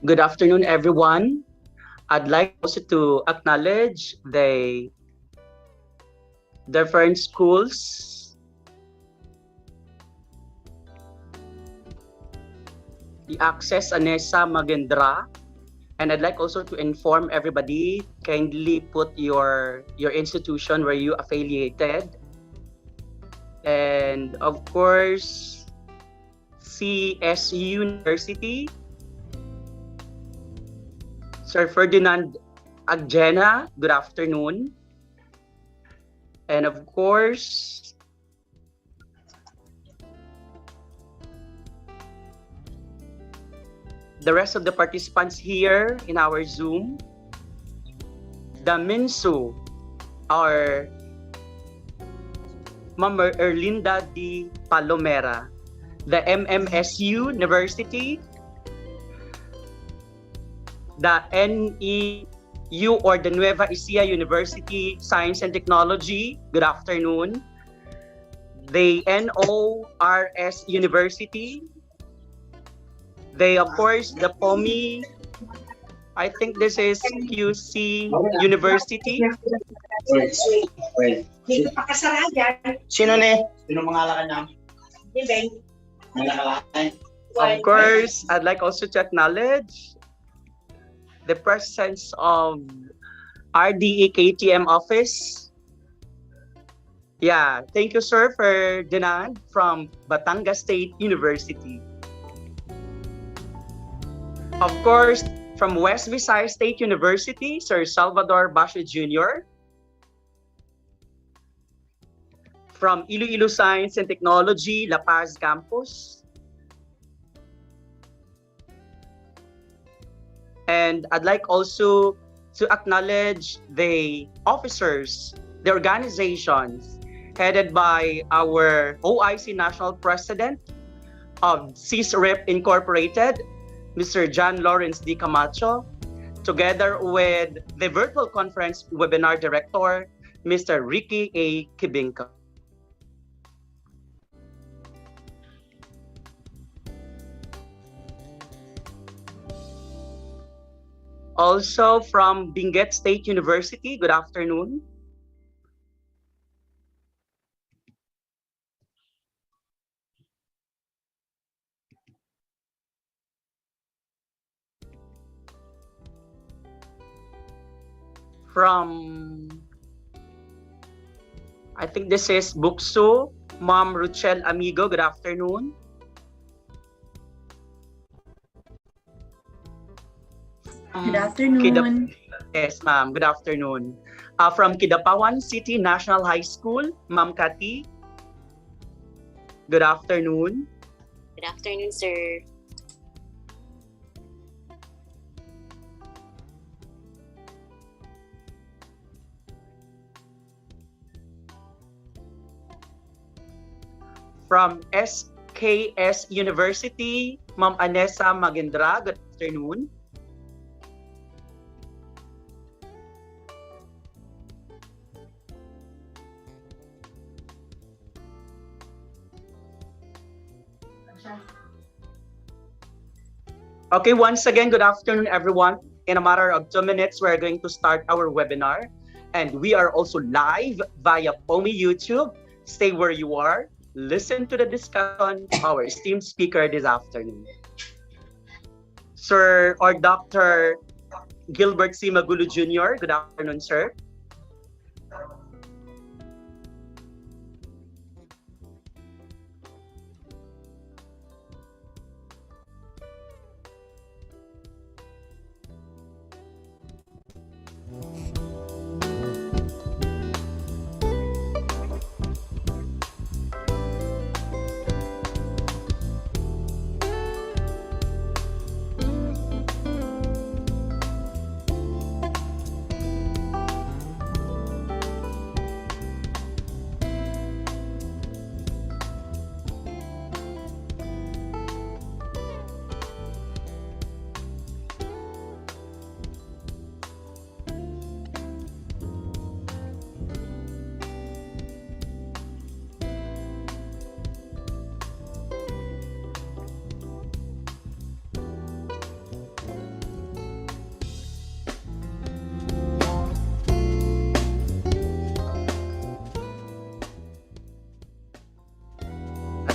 Good afternoon, everyone. I'd like also to acknowledge the different schools, the Access Anessa Magendra, and I'd like also to inform everybody, kindly put your institution where you affiliated. And of course, CSU University, Sir Ferdinand Agjena, good afternoon. And of course, the rest of the participants here in our Zoom, the Minsu, our Ma'am Erlinda D. Palomera, the MMSU University, the NEU or the Nueva Ecija University Science and Technology, good afternoon. The NORS University, of course, the POMI, I think this is QC University. Wait. Hindi pa kasara yan. Sino ni? Sino mangalakan niya? Hindi. Of course, I'd like also to acknowledge the presence of RDE KTM office. Yeah, thank you, Sir Ferdinand from Batangas State University. Of course, from West Visayas State University, Sir Salvador Bashe Jr. From Iloilo Science and Technology, La Paz Campus. And I'd like also to acknowledge the officers, the organizations headed by our OIC National President of CISREP Incorporated, Mr. John Lawrence D. Camacho, together with the virtual conference webinar director, Mr. Ricky A. Kibinka. Also from Benguet State University, good afternoon. From, I think this is Bukso, Ma'am Ruchel Amigo, good afternoon. Good afternoon. Yes, ma'am. Good afternoon. From Kidapawan City National High School, Ma'am Kati. Good afternoon. Good afternoon, sir. From SKS University, Ma'am Anessa Magendra. Good afternoon. Okay, once again, good afternoon, everyone. In a matter of 2 minutes, we're going to start our webinar. And we are also live via POMI YouTube. Stay where you are. Listen to the discussion of our esteemed speaker this afternoon. Sir or Dr. Gilbert C. Magulo Jr., good afternoon, sir.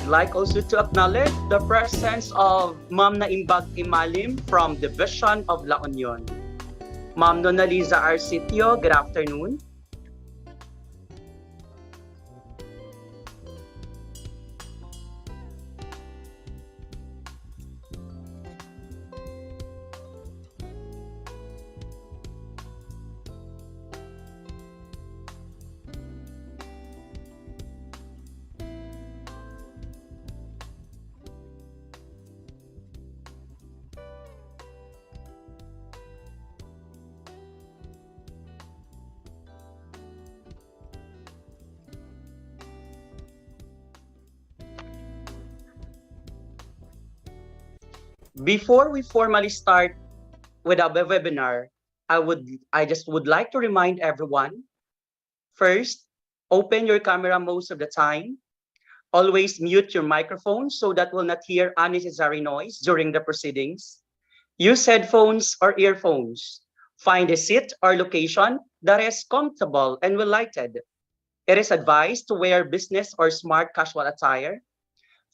would like also to acknowledge the presence of Ma'am Naimbag Imalim from Division of La Union. Ma'am Nonaliza Arcitio, good afternoon. Before we formally start with our webinar, I just would like to remind everyone, first, open your camera most of the time. Always mute your microphone so that will not hear unnecessary noise during the proceedings. Use headphones or earphones. Find a seat or location that is comfortable and well lighted. It is advised to wear business or smart casual attire.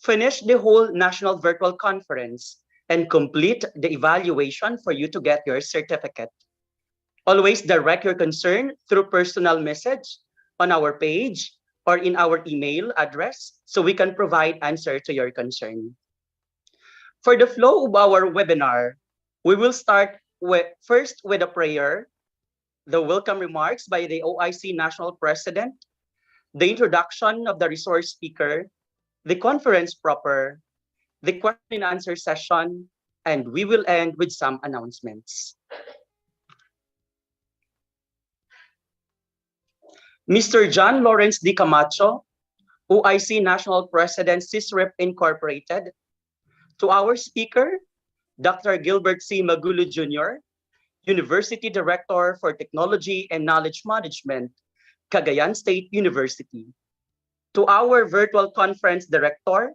Finish the whole national virtual conference and complete the evaluation for you to get your certificate. Always direct your concern through personal message on our page or in our email address so we can provide answer to your concern. For the flow of our webinar, we will start first with a prayer, the welcome remarks by the OIC National President, the introduction of the resource speaker, the conference proper, the question and answer session, and we will end with some announcements. Mr. John Lawrence D. Camacho, OIC National President, CISREP Incorporated. To our speaker, Dr. Gilbert C. Magulo Jr., University Director for Technology and Knowledge Management, Cagayan State University. To our virtual conference director,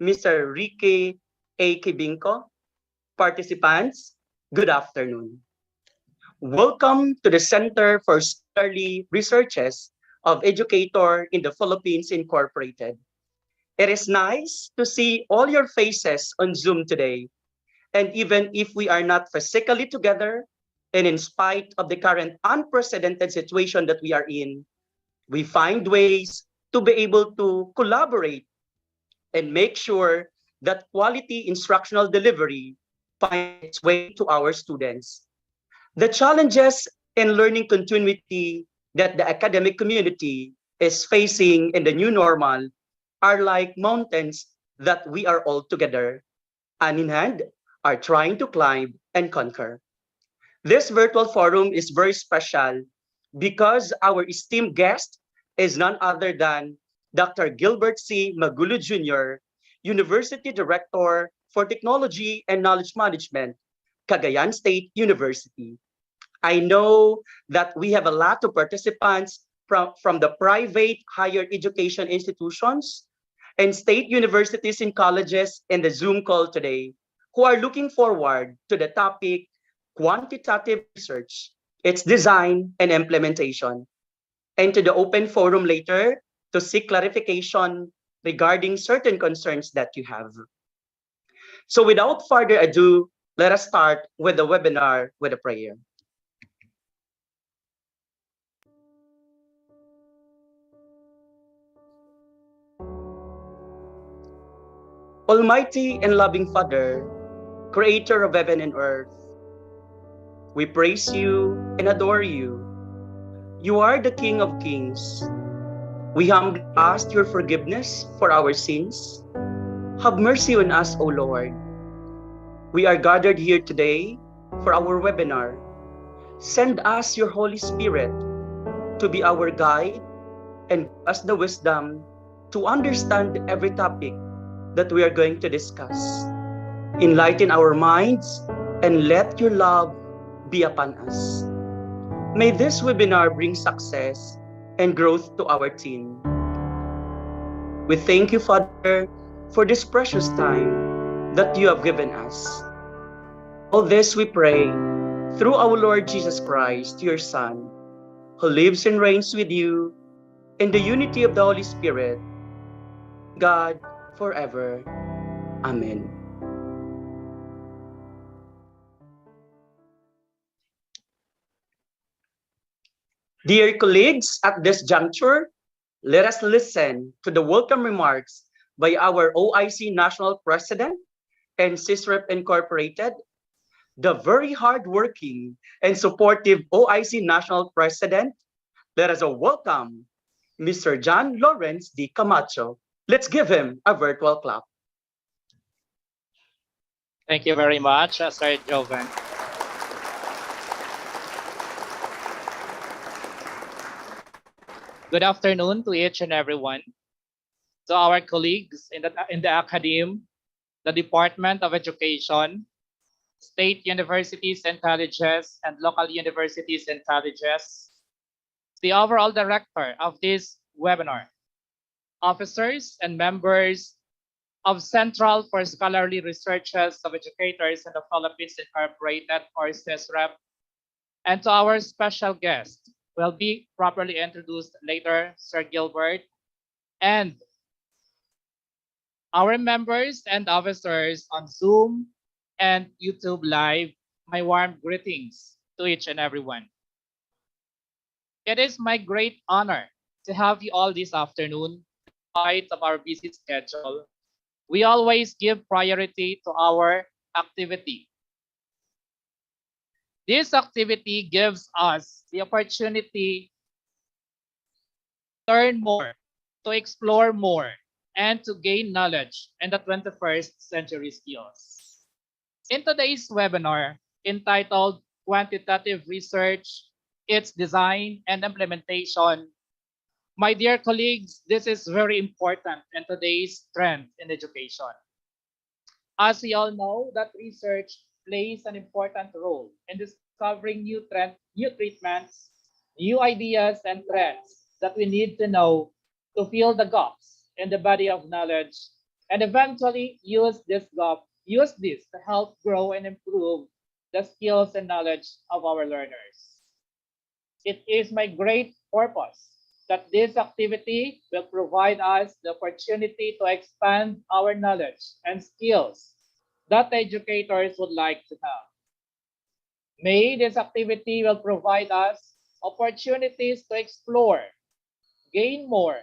Mr. Ricky A. Kibinko. Participants, good afternoon. Welcome to the Center for Scholarly Researches of Educator in the Philippines Incorporated. It is nice to see all your faces on Zoom today. And even if we are not physically together, and in spite of the current unprecedented situation that we are in, we find ways to be able to collaborate and make sure that quality instructional delivery finds its way to our students. The challenges in learning continuity that the academic community is facing in the new normal are like mountains that we are all together, hand in hand, are trying to climb and conquer. This virtual forum is very special because our esteemed guest is none other than Dr. Gilbert C. Magulo Jr., University Director for Technology and Knowledge Management, Cagayan State University. I know that we have a lot of participants from the private higher education institutions and state universities and colleges in the Zoom call today who are looking forward to the topic quantitative research, its design and implementation, and to the open forum later to seek clarification regarding certain concerns that you have. So without further ado, let us start with the webinar with a prayer. Almighty and loving Father, Creator of heaven and earth, we praise you and adore you. You are the King of Kings. We humbly ask your forgiveness for our sins. Have mercy on us, O Lord. We are gathered here today for our webinar. Send us your Holy Spirit to be our guide and give us the wisdom to understand every topic that we are going to discuss. Enlighten our minds and let your love be upon us. May this webinar bring success and growth to our team. We thank you, Father, for this precious time that you have given us. All this we pray through our Lord Jesus Christ, your Son, who lives and reigns with you in the unity of the Holy Spirit, God, forever. Amen. Dear colleagues, at this juncture, let us listen to the welcome remarks by our OIC National President and CISREP Incorporated, the very hardworking and supportive OIC National President. Let us welcome Mr. John Lawrence D. Camacho. Let's give him a virtual clap. Thank you very much, Sir Joven. Good afternoon to each and everyone. To our colleagues in the academe, the Department of Education, state universities and colleges, and local universities and colleges, the overall director of this webinar, officers and members of Central for Scholarly Researches of Educators in the Philippines Incorporated, or CISREP, and to our special guest, will be properly introduced later, Sir Gilbert, and our members and officers on Zoom and YouTube Live, my warm greetings to each and everyone. It is my great honor to have you all this afternoon. Despite of our busy schedule, we always give priority to our activity. This activity gives us the opportunity to learn more, to explore more, and to gain knowledge in the 21st century skills. In today's webinar, entitled Quantitative Research, its Design and Implementation, my dear colleagues, this is very important in today's trend in education. As we all know, that research plays an important role in discovering new treatments, new ideas and trends that we need to know to fill the gaps in the body of knowledge and eventually use this to help grow and improve the skills and knowledge of our learners. It is my great purpose that this activity will provide us the opportunity to expand our knowledge and skills that educators would like to have. May this activity will provide us opportunities to explore, gain more,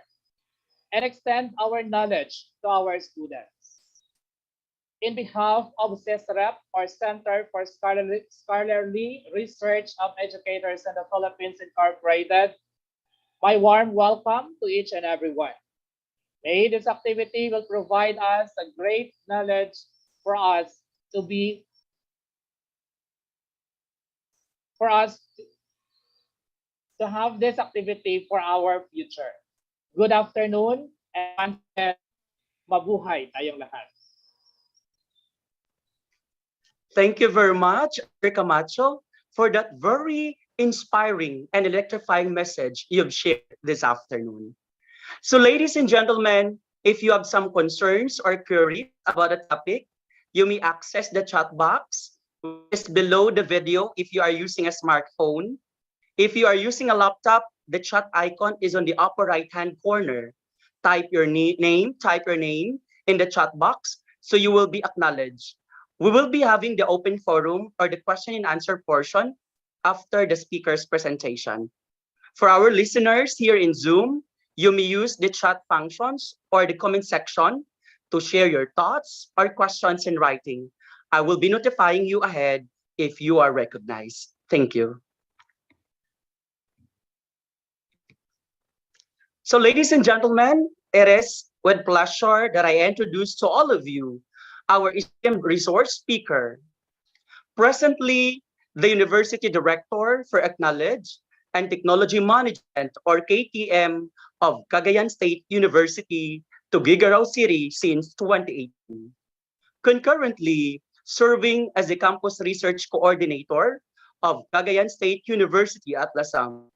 and extend our knowledge to our students. In behalf of CISREP, or Center for Scholarly Research of Educators in the Philippines Incorporated, my warm welcome to each and everyone. May this activity will provide us a great knowledge for us to have this activity for our future. Good afternoon, and once again, mabuhay tayong lahat. Thank you very much, Mr. Camacho, for that very inspiring and electrifying message you've shared this afternoon. So, ladies and gentlemen, if you have some concerns or queries about the topic, you may access the chat box, which is below the video if you are using a smartphone. If you are using a laptop, the chat icon is on the upper right-hand corner. Type your name in the chat box so you will be acknowledged. We will be having the open forum or the question and answer portion after the speaker's presentation. For our listeners here in Zoom, you may use the chat functions or the comment section to share your thoughts or questions in writing. I will be notifying you ahead if you are recognized. Thank you. So, ladies and gentlemen, it is with pleasure that I introduce to all of you our esteemed resource speaker. Presently, the University Director for Knowledge and Technology Management, or KTM, of Cagayan State University, Tuguegarao City since 2018. Concurrently, serving as the Campus Research Coordinator of Cagayan State University at Lasam.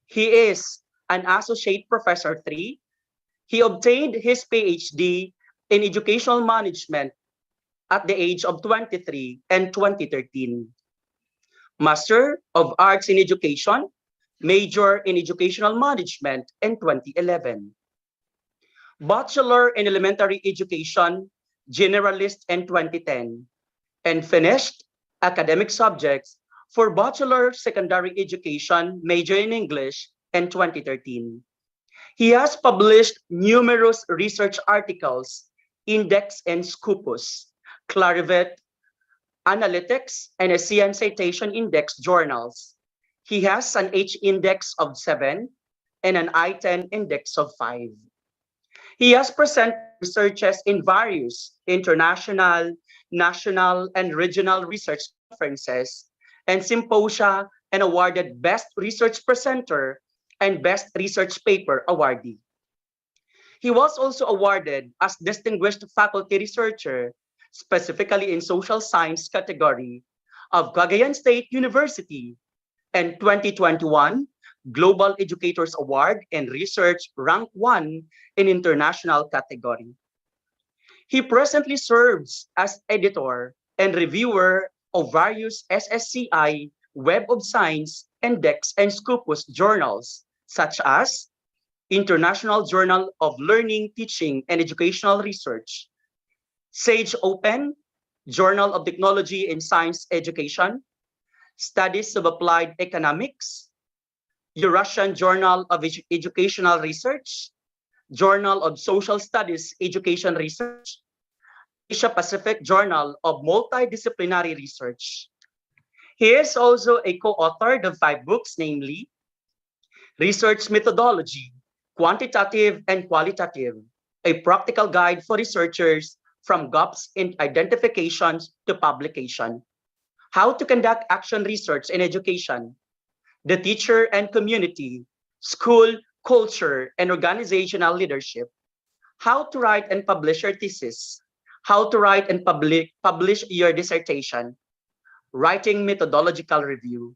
He is an Associate Professor 3. He obtained his PhD in Educational Management at the age of 23 and 2013. Master of Arts in Education, major in Educational Management in 2011. Bachelor in Elementary Education, Generalist in 2010, and finished academic subjects for Bachelor Secondary Education, major in English in 2013. He has published numerous research articles, Index and Scopus, Clarivet, Analytics, and ASEAN Citation Index journals. He has an H index of 7 and an I-10 index of 5. He has presented researches in various international, national, and regional research conferences and symposia and awarded Best Research Presenter and Best Research Paper awardee. He was also awarded as Distinguished Faculty Researcher, specifically in Social Science category of Cagayan State University, and 2021 Global Educators Award in Research Rank 1 in International category. He presently serves as editor and reviewer of various SSCI, Web of Science, Index, and Scopus journals, such as International Journal of Learning, Teaching, and Educational Research, Sage Open, Journal of Technology and Science Education, Studies of Applied Economics, Eurasian Journal of Educational Research, Journal of Social Studies Education Research, Asia Pacific Journal of Multidisciplinary Research. He is also a co-author of 5 books, namely Research Methodology, Quantitative and Qualitative, a practical guide for researchers from gaps in identifications to publication, How to Conduct Action Research in Education, The Teacher and Community, School, Culture, and Organizational Leadership, How to Write and Publish Your Thesis, How to Write and Publish Your Dissertation, Writing Methodological Review.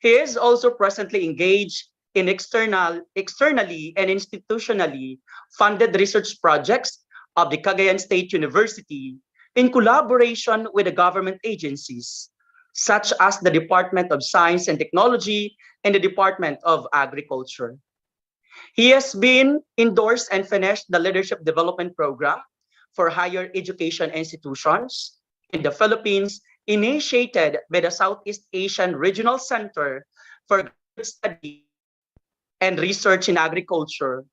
He is also presently engaged in externally and institutionally funded research projects of the Cagayan State University in collaboration with the government agencies, such as the Department of Science and Technology and the Department of Agriculture. He has been endorsed and finished the Leadership Development Program for higher education institutions in the Philippines, initiated by the Southeast Asian Regional Center for Graduate Study and Research in Agriculture,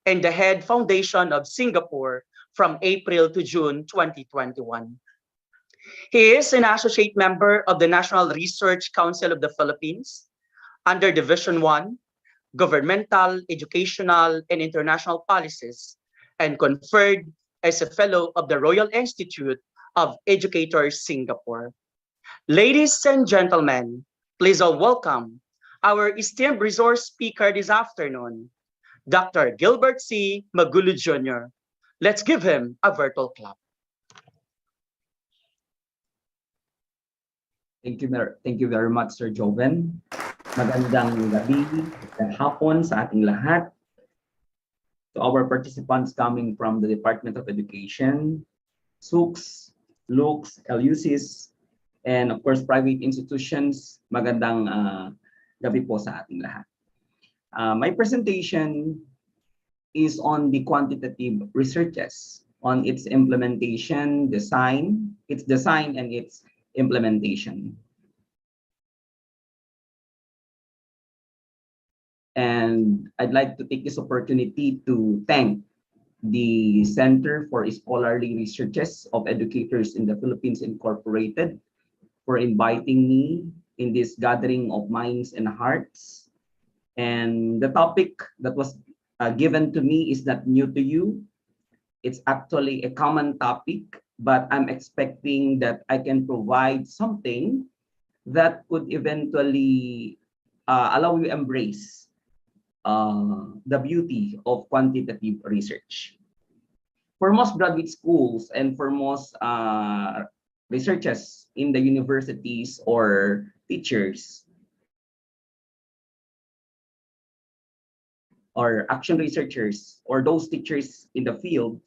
and the Head Foundation of Singapore from April to June 2021. He is an associate member of the National Research Council of the Philippines under Division 1, Governmental, Educational, and International Policies, and conferred as a Fellow of the Royal Institute of Educators, Singapore. Ladies and gentlemen, please all welcome our esteemed resource speaker this afternoon, Dr. Gilbert C. Magulu Jr. Let's give him a virtual clap. Thank you very much, Sir Joven. Magandang gabi at hapon sa ating lahat. To our participants coming from the Department of Education, SUCS, LUCS, LUCs, and of course private institutions, magandang gabi po sa ating lahat. My presentation is on the quantitative researches, on its implementation, its design and its implementation. And I'd like to take this opportunity to thank the Center for Scholarly Researches of Educators in the Philippines Incorporated for inviting me in this gathering of minds and hearts. And the topic that was given to me is not new to you. It's actually a common topic, but I'm expecting that I can provide something that could eventually allow you embrace the beauty of quantitative research. For most graduate schools and for most researchers in the universities or teachers or action researchers or those teachers in the field,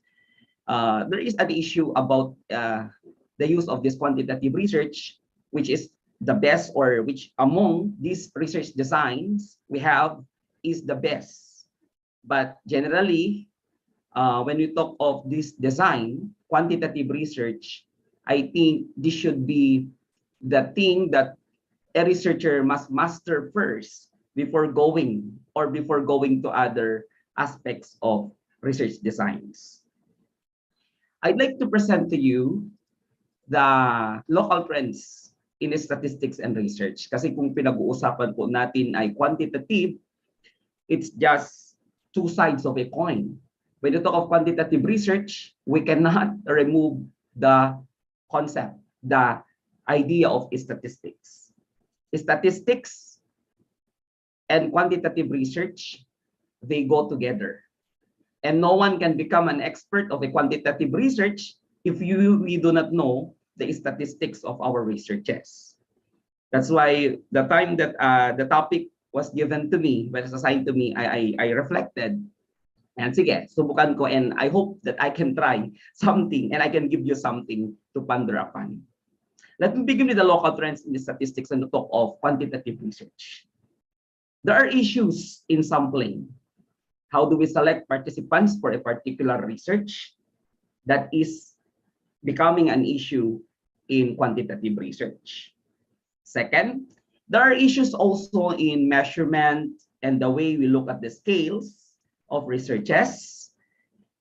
there is an issue about the use of this quantitative research, which is the best, or which among these research designs we have is the best. But generally, when we talk of this design, quantitative research, I think this should be the thing that a researcher must master first before going to other aspects of research designs. I'd like to present to you the local trends in statistics and research. Kasi kung pinag-uusapan po natin ay quantitative, it's just two sides of a coin. When you talk of quantitative research, we cannot remove the concept, the idea of statistics. Statistics and quantitative research, they go together. And no one can become an expert of a quantitative research if we do not know the statistics of our researches. That's why the time that the topic was given to me, was assigned to me, I reflected. And sige, subukan ko, and I hope that I can try something and I can give you something to ponder upon. Let me begin with the local trends in the statistics and the talk of quantitative research. There are issues in sampling. How do we select participants for a particular research? That is becoming an issue in quantitative research. Second, there are issues also in measurement and the way we look at the scales of researches.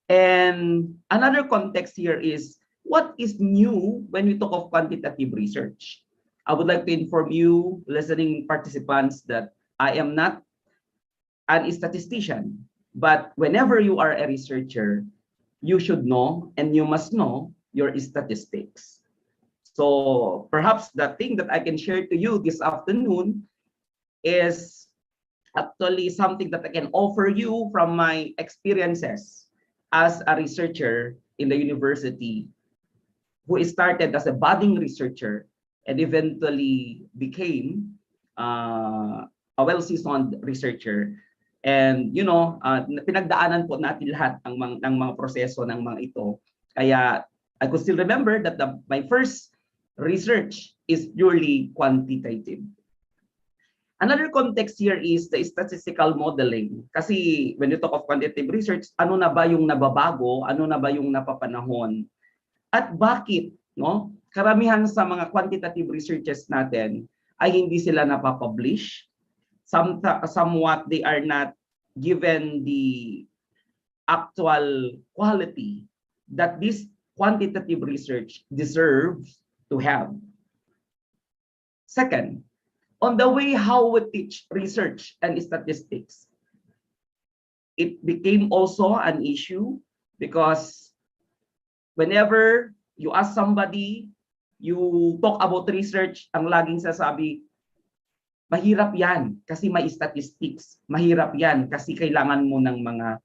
And another context here is what is new when we talk of quantitative research. I would like to inform you, listening participants, that I am not an statistician, but whenever you are a researcher, you should know and you must know your statistics. So perhaps the thing that I can share to you this afternoon is actually something that I can offer you from my experiences as a researcher in the university, who started as a budding researcher and eventually became a well-seasoned researcher. And you know, pinagdaanan po natin lahat ng mga proseso ng mga ito. Kaya I could still remember that my first research is purely quantitative. Another context here is the statistical modeling. Kasi when you talk of quantitative research, ano na ba yung nababago? Ano na ba yung napapanahon? At bakit, no? Karamihan sa mga quantitative researches natin ay hindi sila napapublish. Somewhat they are not given the actual quality that this quantitative research deserves to have. Second, on the way how we teach research and statistics, it became also an issue because whenever you ask somebody, you talk about research, ang laging sasabi, mahirap yan kasi may statistics. Mahirap yan kasi kailangan mo ng mga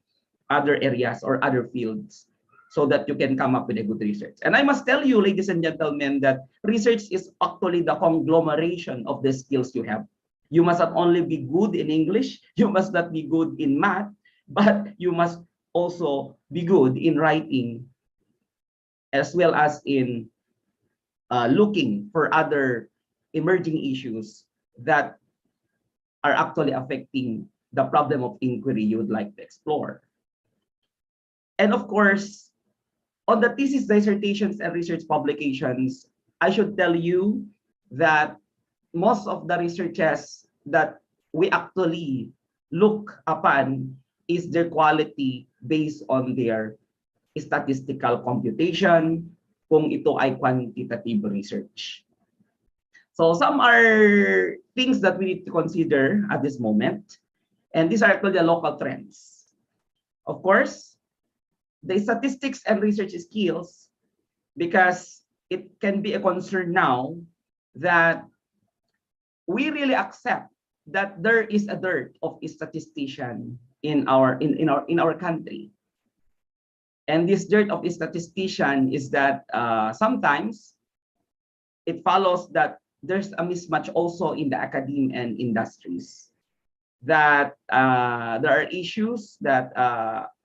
other areas or other fields so that you can come up with a good research. And I must tell you, ladies and gentlemen, that research is actually the conglomeration of the skills you have. You must not only be good in English, you must not be good in math, but you must also be good in writing, as well as in looking for other emerging issues that are actually affecting the problem of inquiry you would like to explore. And of course, on the thesis dissertations and research publications, I should tell you that most of the researches that we actually look upon is their quality based on their statistical computation, kung ito ay quantitative research. So some are things that we need to consider at this moment, and these are actually the local trends. Of course, the statistics and research skills, because it can be a concern now that we really accept that there is a dearth of a statistician in our country. And this dearth of a statistician is that sometimes it follows that there's a mismatch also in the academe and industries. That there are issues that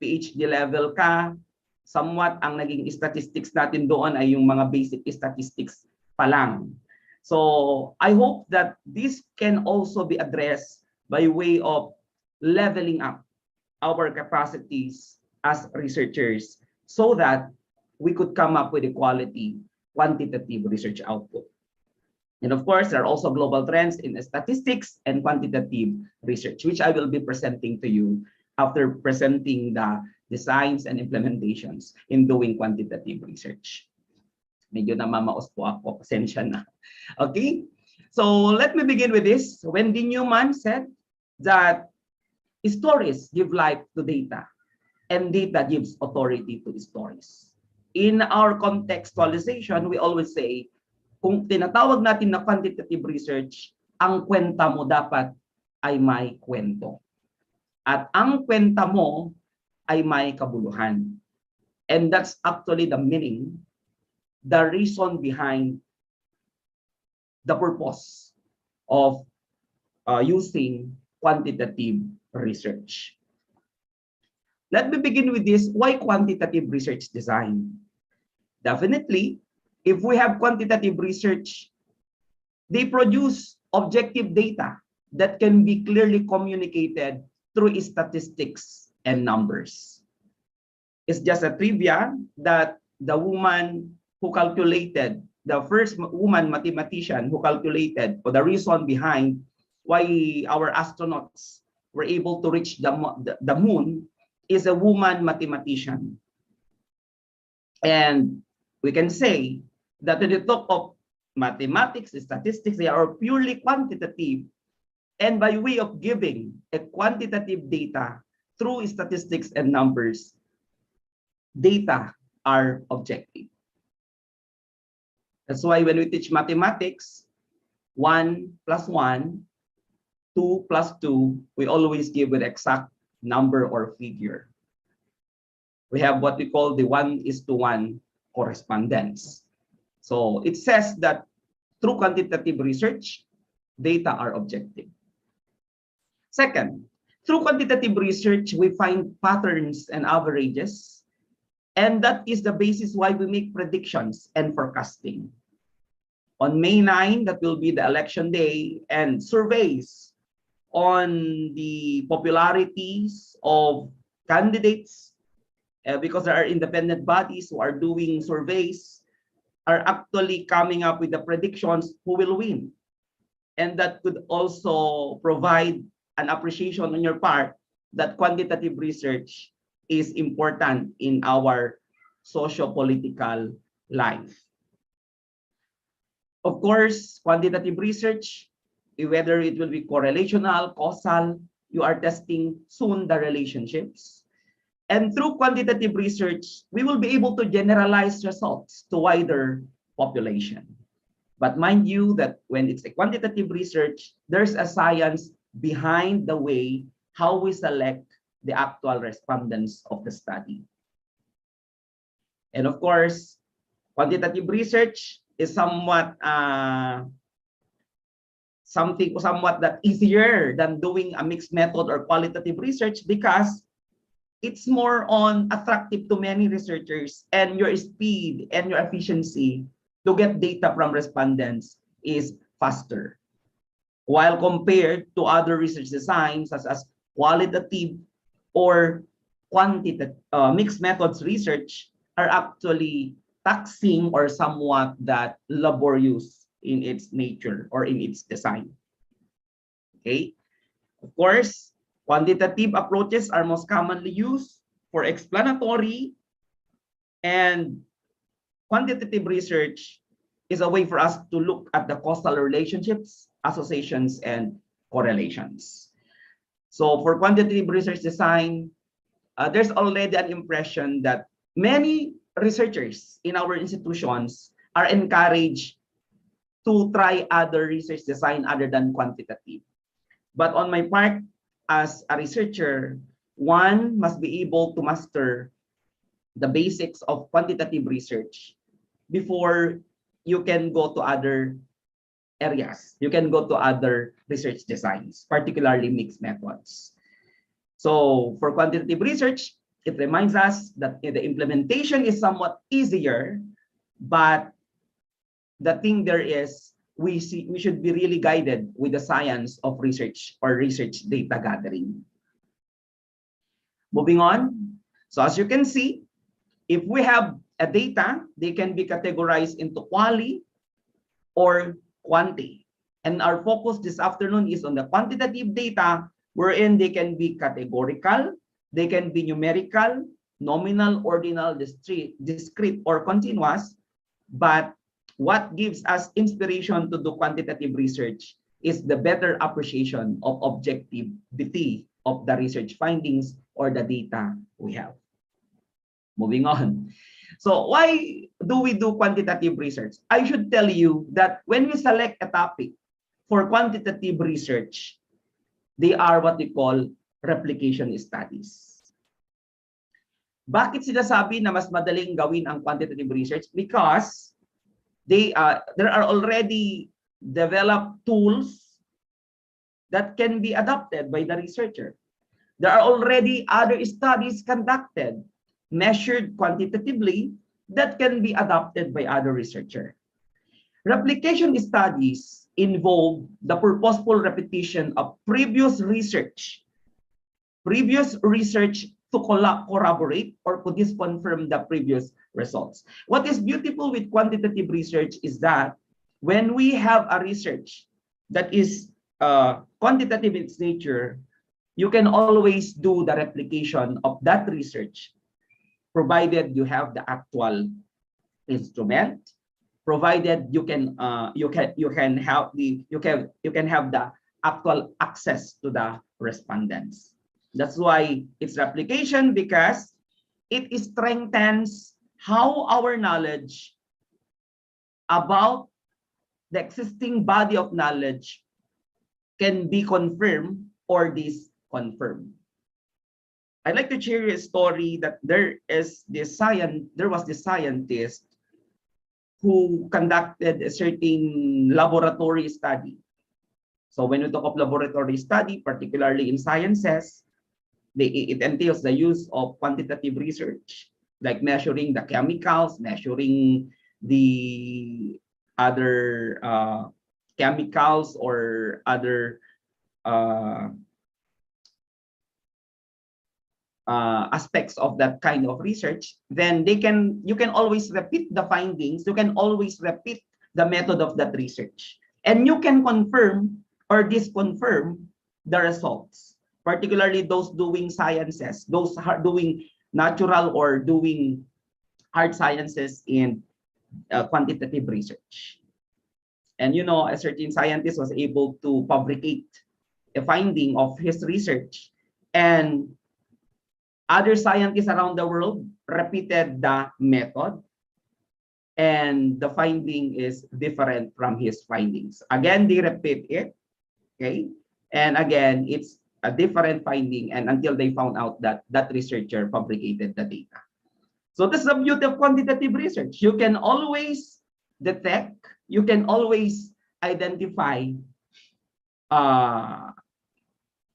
PhD level ka, somewhat ang naging statistics natin doon ay yung mga basic statistics pa lang. So I hope that this can also be addressed by way of leveling up our capacities as researchers so that we could come up with a quality quantitative research output. And of course, there are also global trends in statistics and quantitative research, which I will be presenting to you after presenting the designs and implementations in doing quantitative research. Medyo namamaos po ako, pasensya na. Okay, so let me begin with this. Wendy Newman said that stories give life to data, and data gives authority to stories. In our contextualization, we always say, kung tinatawag natin na quantitative research, ang kwenta mo dapat ay may kwento. At ang kwenta mo ay may kabuluhan. And that's actually the meaning, the reason behind the purpose of using quantitative research. Let me begin with this. Why quantitative research design? Definitely, if we have quantitative research, they produce objective data that can be clearly communicated through statistics and numbers. It's just a trivia that the woman who calculated, the first woman mathematician who calculated, or the reason behind why our astronauts were able to reach the moon, is a woman mathematician. And we can say that when you talk of mathematics, statistics, they are purely quantitative. And by way of giving a quantitative data through statistics and numbers, data are objective. That's why when we teach mathematics, 1 plus 1, 2 plus 2, we always give an exact number or figure. We have what we call the 1:1 correspondence. So it says that through quantitative research, data are objective. Second, through quantitative research, we find patterns and averages, and that is the basis why we make predictions and forecasting. On May 9, that will be the election day, and surveys on the popularities of candidates, because there are independent bodies who are doing surveys, are actually coming up with the predictions who will win. And that could also provide an appreciation on your part that quantitative research is important in our socio-political life. Of course, quantitative research, whether it will be correlational, causal, you are testing soon the relationships. And through quantitative research, we will be able to generalize results to wider population. But mind you that when it's a quantitative research, there's a science behind the way how we select the actual respondents of the study. And of course, quantitative research is somewhat somewhat that easier than doing a mixed method or qualitative research, because it's more on attractive to many researchers, and your speed and your efficiency to get data from respondents is faster. While compared to other research designs such as qualitative or quantitative mixed methods research are actually taxing or somewhat that laborious in its nature or in its design. Okay, of course, quantitative approaches are most commonly used for explanatory, and quantitative research is a way for us to look at the causal relationships, associations, and correlations. So for quantitative research design, there's already an impression that many researchers in our institutions are encouraged to try other research design other than quantitative. But on my part, as a researcher, one must be able to master the basics of quantitative research before you can go to other areas. You can go to other research designs, particularly mixed methods. So for quantitative research, it reminds us that the implementation is somewhat easier, but the thing there is we should be really guided with the science of research or research data gathering. Moving on, So as you can see, if we have a data, they can be categorized into quali or quanti. And our focus this afternoon is on the quantitative data, wherein they can be categorical, they can be numerical, nominal, ordinal, discrete, or continuous. But what gives us inspiration to do quantitative research is the better appreciation of objectivity of the research findings or the data we have. Moving on. So why do we do quantitative research? I should tell you that when we select a topic for quantitative research, they are what we call replication studies. Bakit sinasabi na mas madaling gawin ang quantitative research? Because there are already developed tools that can be adopted by the researcher. There are already other studies conducted, measured quantitatively, that can be adopted by other researchers. Replication studies involve the purposeful repetition of previous research to corroborate or to disconfirm the previous results. What is beautiful with quantitative research is that when we have a research that is quantitative in its nature, you can always do the replication of that research, provided you have the actual instrument, provided you can have the actual access to the respondents. That's why it's replication, because it strengthens how our knowledge about the existing body of knowledge can be confirmed or disconfirmed. I'd like to share a story that there was this scientist who conducted a certain laboratory study. So when we talk of laboratory study, particularly in sciences, it entails the use of quantitative research, like measuring the chemicals, measuring the other chemicals or other aspects of that kind of research. Then you can always repeat the findings, you can always repeat the method of that research, and you can confirm or disconfirm the results, particularly those doing sciences, those doing natural or doing hard sciences in quantitative research. And a certain scientist was able to fabricate a finding of his research, and other scientists around the world repeated the method, and the finding is different from his findings. Again, they repeat it, okay? And again, it's a different finding, and until they found out that that researcher fabricated the data. So this is the beauty of quantitative research. You can always detect, you can always identify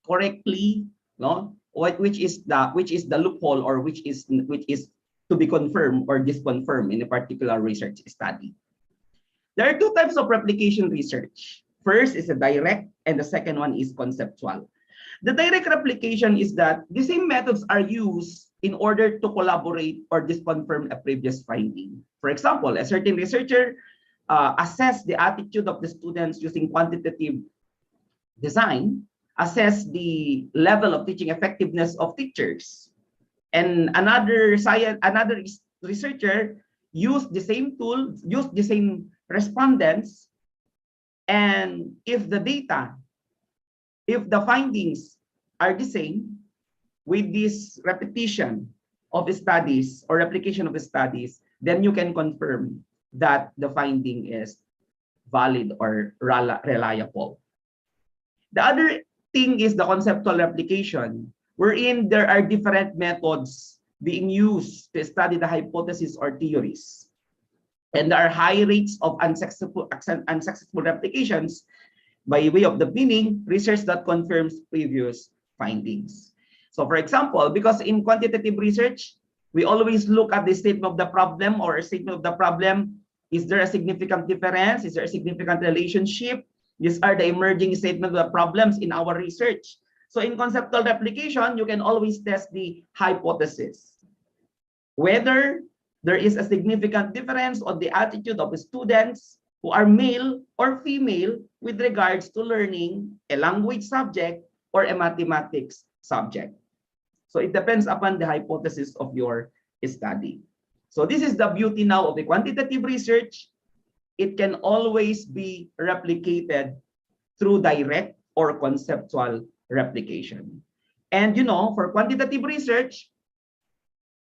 correctly, no, which is the loophole, or which is to be confirmed or disconfirmed in a particular research study. There are two types of replication research. First is a direct, and the second one is conceptual. The direct replication is that the same methods are used in order to collaborate or disconfirm a previous finding. For example, a certain researcher assess the attitude of the students using quantitative design, assess the level of teaching effectiveness of teachers. And another researcher use the same tool, use the same respondents, and if the findings are the same, with this repetition of studies or replication of studies, then you can confirm that the finding is valid or reliable. The other thing is the conceptual replication, wherein there are different methods being used to study the hypothesis or theories. And there are high rates of unsuccessful replications, by way of the meaning, research that confirms previous findings. So for example, because in quantitative research, we always look at the statement of the problem or a statement of the problem. Is there a significant difference? Is there a significant relationship? These are the emerging statement of the problems in our research. So in conceptual replication, you can always test the hypothesis. whether there is a significant difference on the attitude of the students who are male or female with regards to learning a language subject or a mathematics subject. So it depends upon the hypothesis of your study. So this is the beauty now of the quantitative research. It can always be replicated through direct or conceptual replication. And you know, for quantitative research,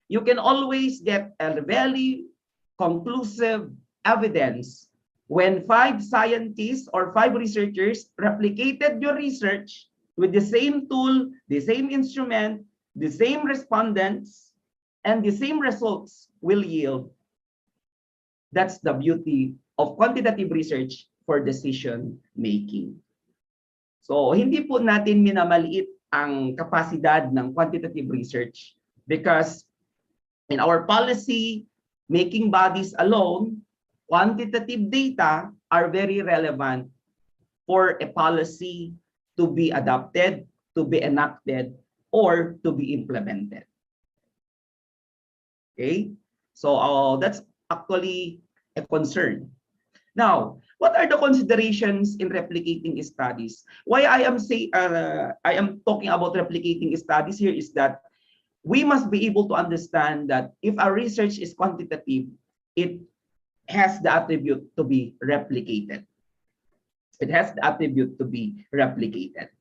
you can always get a very conclusive evidence when 5 scientists or 5 researchers replicated your research with the same tool, the same instrument, the same respondents, and the same results will yield. That's the beauty of quantitative research for decision making. So, hindi po natin minamaliit ang kapasidad ng quantitative research because in our policy making bodies alone, quantitative data are very relevant for a policy to be adopted, to be enacted, or to be implemented. Okay? So that's actually a concern. Now, what are the considerations in replicating studies? Why I am talking about replicating studies here is that we must be able to understand that if our research is quantitative, it has the attribute to be replicated. It has the attribute to be replicated.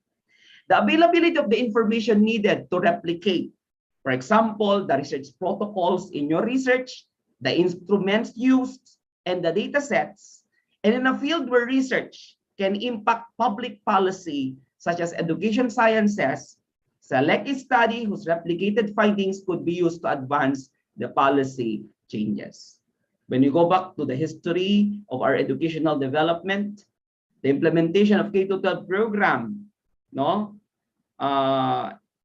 The availability of the information needed to replicate, for example, the research protocols in your research, the instruments used, and the data sets, and in a field where research can impact public policy, such as education sciences, select a study whose replicated findings could be used to advance the policy changes. When you go back to the history of our educational development, the implementation of K-12 program,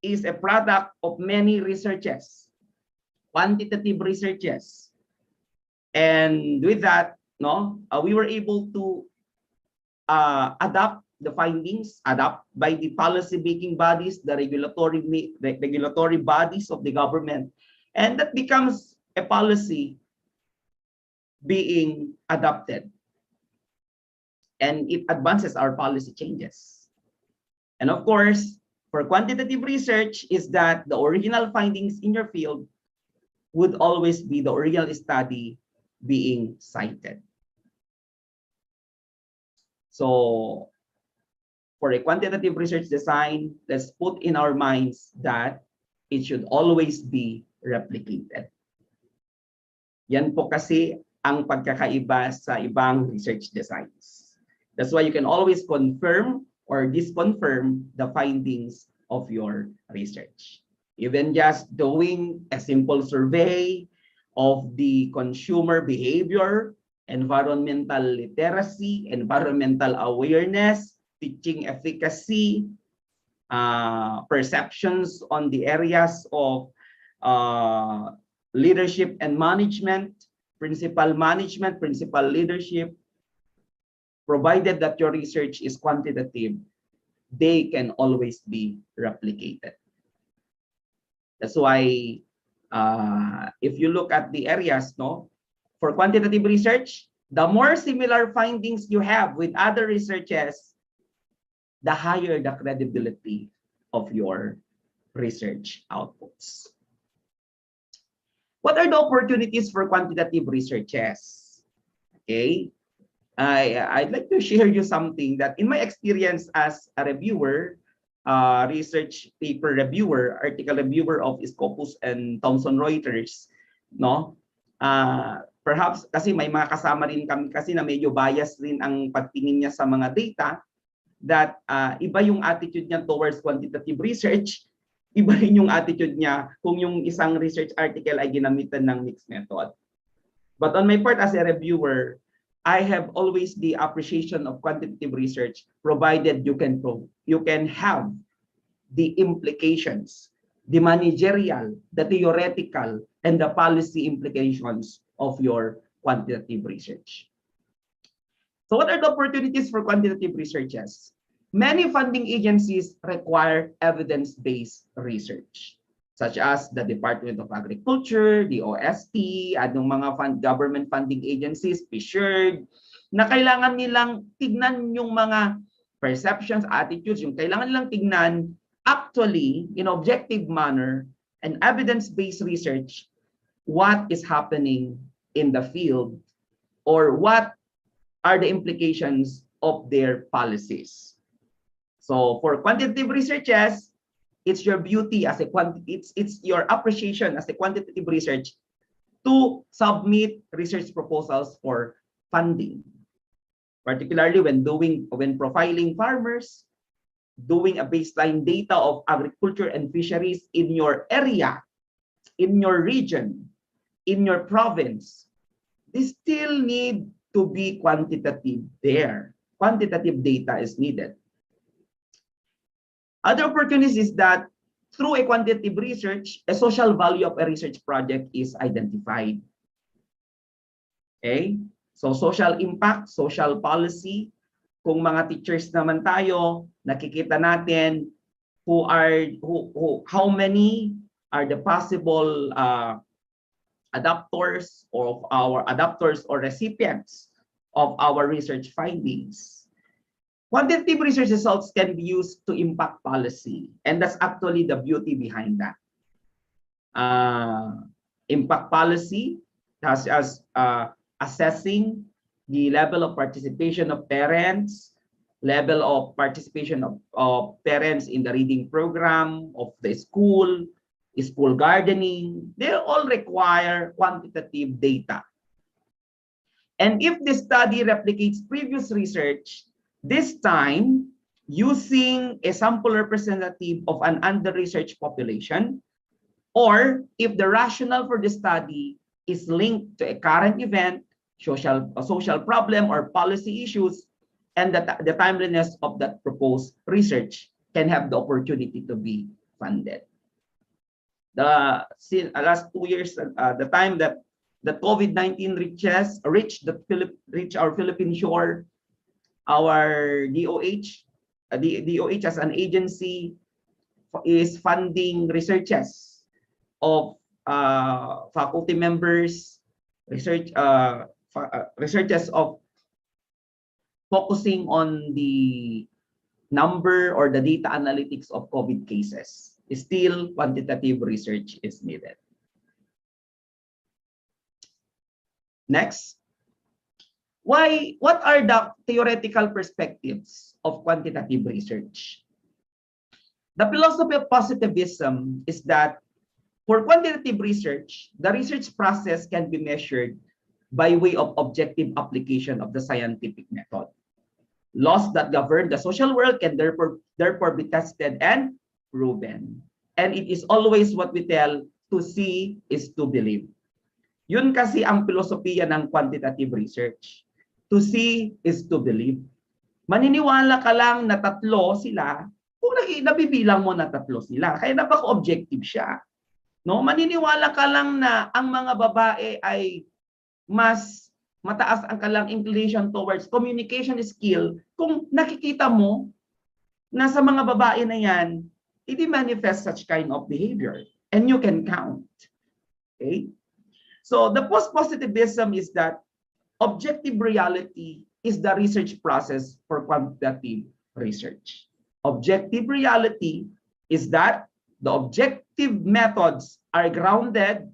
is a product of many researches, quantitative researches. And with that, we were able to adapt the findings, adapt by the policy-making bodies, the regulatory bodies of the government, and that becomes a policy being adopted. And it advances our policy changes. And of course, for quantitative research is that the original findings in your field would always be the original study being cited. So for a quantitative research design, let's put in our minds that it should always be replicated. Yan po kasi ang pagkakaiba sa ibang research designs. That's why you can always confirm or disconfirm the findings of your research. Even just doing a simple survey of the consumer behavior, environmental literacy, environmental awareness, teaching efficacy, perceptions on the areas of leadership and management, principal management, principal leadership, provided that your research is quantitative, they can always be replicated. That's why if you look at the areas, for quantitative research, the more similar findings you have with other researches, the higher the credibility of your research outputs. What are the opportunities for quantitative researches? Okay, I'd like to share you something that in my experience as a reviewer, research paper reviewer, article reviewer of Scopus and Thomson Reuters, perhaps kasi may mga kasama rin kami kasi na medyo bias rin ang pagtingin niya sa mga data, that iba yung attitude niya towards quantitative research, iba rin yung attitude niya kung yung isang research article ay ginamitan ng mixed method. But on my part as a reviewer, I have always the appreciation of quantitative research, provided you can have the implications, the managerial, the theoretical, and the policy implications of your quantitative research. So what are the opportunities for quantitative researches? Many funding agencies require evidence-based research, such as the Department of Agriculture, the OST, anong mga government funding agencies, PSHERD, na kailangan nilang tignan yung mga perceptions, attitudes, yung kailangan nilang tignan actually in objective manner and evidence-based research what is happening in the field or what are the implications of their policies. So for quantitative researches, it's your beauty as a it's your appreciation as a quantitative research to submit research proposals for funding, particularly when profiling farmers, doing a baseline data of agriculture and fisheries in your area, in your region, in your province. They still need to be quantitative there. Quantitative data is needed. Other opportunities is that through a quantitative research, a social value of a research project is identified. Okay? So social impact, social policy, kung mga teachers naman tayo, nakikita natin how many are the possible adapters or recipients of our research findings. Quantitative research results can be used to impact policy, and that's actually the beauty behind that. Impact policy as assessing the level of participation of parents, level of participation of parents in the reading program of the school gardening. They all require quantitative data. And if the study replicates previous research, this time using a sample representative of an under-researched population, or if the rationale for the study is linked to a current event, social problem or policy issues, and the timeliness of that proposed research can have the opportunity to be funded. The last 2 years, the time that the COVID-19 reached our Philippine shore, our DOH as an agency is funding researches of faculty members, researches of focusing on the number or the data analytics of COVID cases. Still, quantitative research is needed. Next. What are the theoretical perspectives of quantitative research? The philosophy of positivism is that for quantitative research, the research process can be measured by way of objective application of the scientific method. Laws that govern the social world can therefore be tested and proven. And it is always what we tell, to see is to believe. Yun kasi ang filosofiya ng quantitative research. To see is to believe. Maniniwala ka lang na tatlo sila kung nabibilang mo na tatlo sila. Kaya napaka-objective siya. No? Maniniwala ka lang na ang mga babae ay mas mataas ang kanilang inclination towards communication skill kung nakikita mo na sa mga babae na yan, it manifests such kind of behavior. And you can count. Okay? So the post-positivism is that objective reality is the research process for quantitative research. Objective reality is that the objective methods are grounded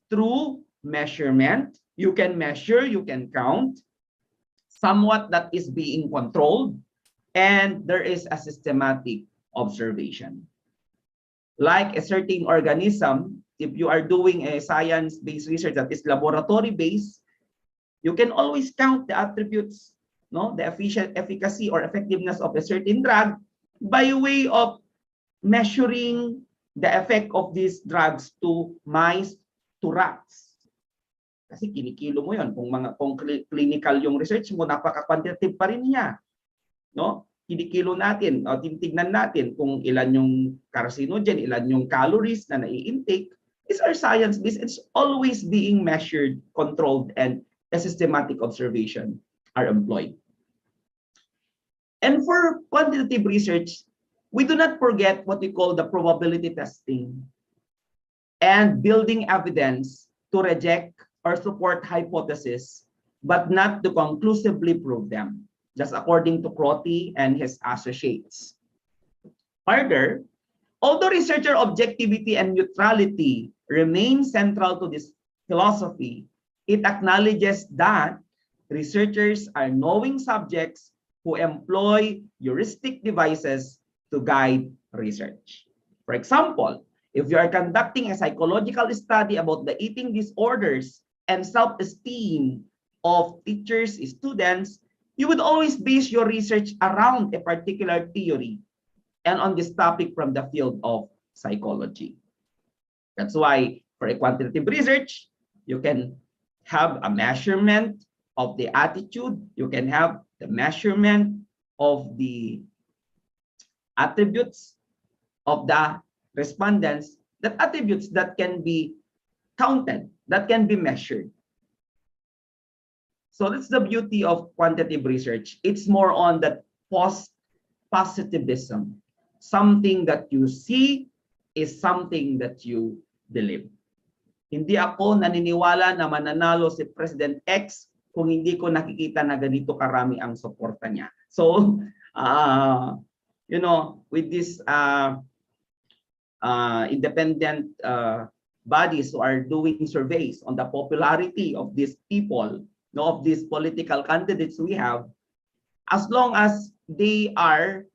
through measurement. You can measure, you can count, somewhat that is being controlled, and there is a systematic observation. Like a certain organism, if you are doing a science-based research that is laboratory-based, you can always count the attributes, no, the efficacy or effectiveness of a certain drug by way of measuring the effect of these drugs to mice, to rats. Kasi kinikilo mo yon. Kung clinical yung research mo, napaka-quantitative pa rin niya. No? Kinikilo natin, o titignan natin kung ilan yung carcinogen, ilan yung calories na nai-intake. It's our science-based. It's always being measured, controlled, and a systematic observation are employed. And for quantitative research, we do not forget what we call the probability testing. and building evidence to reject or support hypotheses, but not to conclusively prove them, just according to Crotty and his associates. Further, although researcher objectivity and neutrality remain central to this philosophy, it acknowledges that researchers are knowing subjects who employ heuristic devices to guide research. For example, if you are conducting a psychological study about the eating disorders and self-esteem of teachers, students, you would always base your research around a particular theory and on this topic from the field of psychology. That's why for a quantitative research, you can have a measurement of the attitude, you can have the measurement of the attributes of the respondents, that attributes that can be counted, that can be measured. So that's the beauty of quantitative research. It's more on that positivism. Something that you see is something that you believe. Hindi ako naniniwala na mananalo si President X kung hindi ko nakikita na ganito karami ang suporta niya. So, you know, with this independent bodies who are doing surveys on the popularity of these people, of these political candidates we have, as long as they are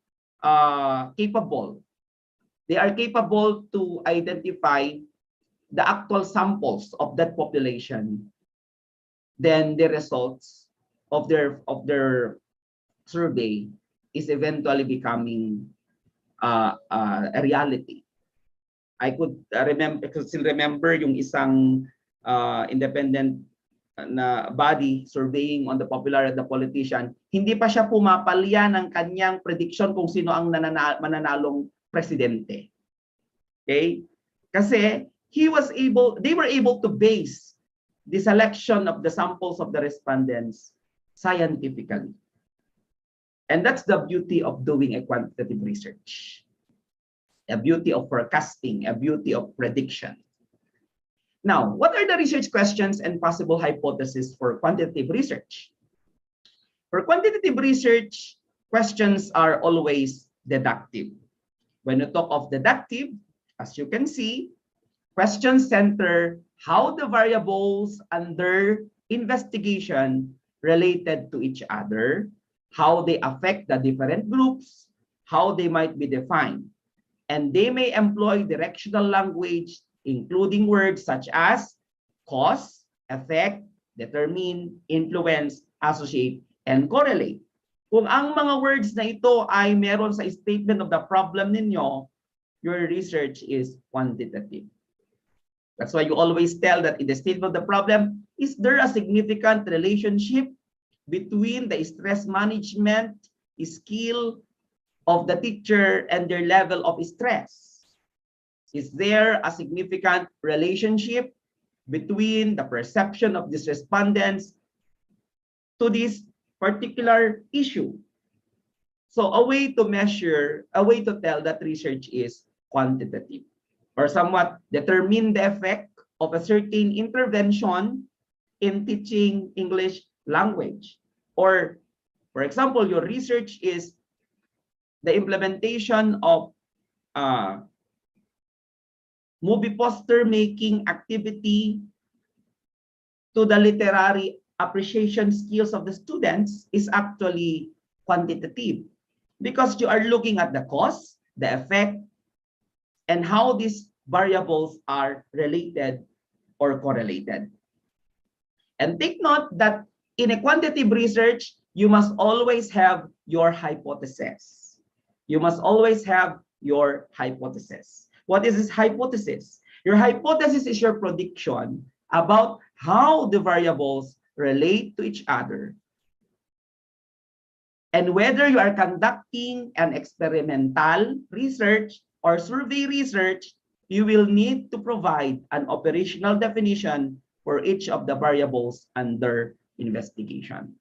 capable to identify the actual samples of that population, then the results of their survey is eventually becoming a reality. I could still remember yung isang independent na body surveying on the popularity of the politician, hindi pa siya pumapalya ng kanyang prediction kung sino ang mananalong presidente. Okay? Kasi they were able to base the selection of the samples of the respondents scientifically. And that's the beauty of doing a quantitative research. A beauty of forecasting, a beauty of prediction. Now, what are the research questions and possible hypotheses for quantitative research? For quantitative research, questions are always deductive. When you talk of deductive, as you can see, questions center how the variables under investigation related to each other, how they affect the different groups, how they might be defined. And they may employ directional language, including words such as cause, effect, determine, influence, associate, and correlate. Kung ang mga words na ito ay meron sa statement of the problem ninyo, your research is quantitative. That's why you always tell that in the statement of the problem, is there a significant relationship between the stress management skill of the teacher and their level of stress? Is there a significant relationship between the perception of these respondents to this particular issue? So a way to measure, a way to tell that research is quantitative, or somewhat determine the effect of a certain intervention in teaching English language. Or, for example, your research is the implementation of movie poster making activity to the literary appreciation skills of the students is actually quantitative, because you are looking at the cause, the effect, and how these variables are related or correlated. And take note that in a quantitative research, you must always have your hypothesis. You must always have your hypothesis. What is this hypothesis? Your hypothesis is your prediction about how the variables relate to each other. And whether you are conducting an experimental research or survey research, you will need to provide an operational definition for each of the variables under investigation.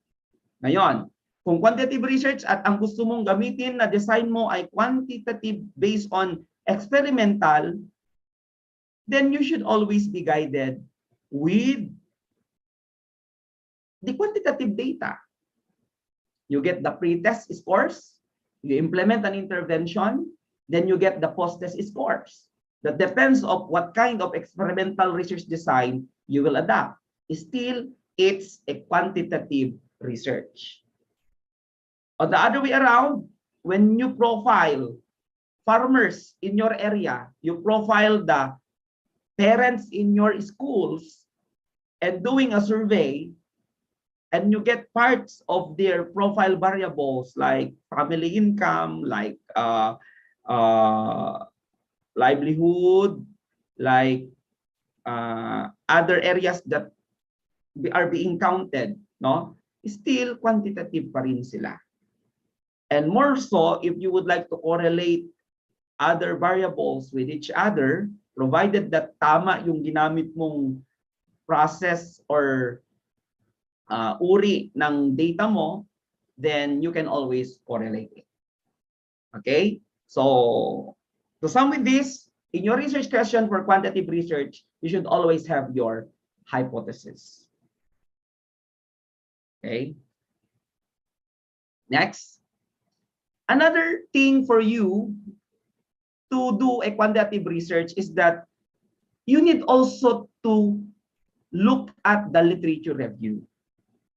Ngayon, kung quantitative research at ang gusto mong gamitin na design mo ay quantitative based on experimental, then you should always be guided with the quantitative data. You get the pre-test scores, you implement an intervention, then you get the post-test scores. That depends on what kind of experimental research design you will adopt. Still, it's a quantitative research. On the other way around, when you profile farmers in your area, you profile the parents in your schools and doing a survey, and you get parts of their profile variables like family income, like livelihood, like other areas that are being counted, no? Still quantitative pa rin sila. And more so, if you would like to correlate other variables with each other, provided that tama yung ginamit mong process or uri ng data mo, then you can always correlate it. Okay? So, to sum with this, in your research question for quantitative research, you should always have your hypothesis. Okay? Next. Another thing for you to do a quantitative research is that you need also to look at the literature review.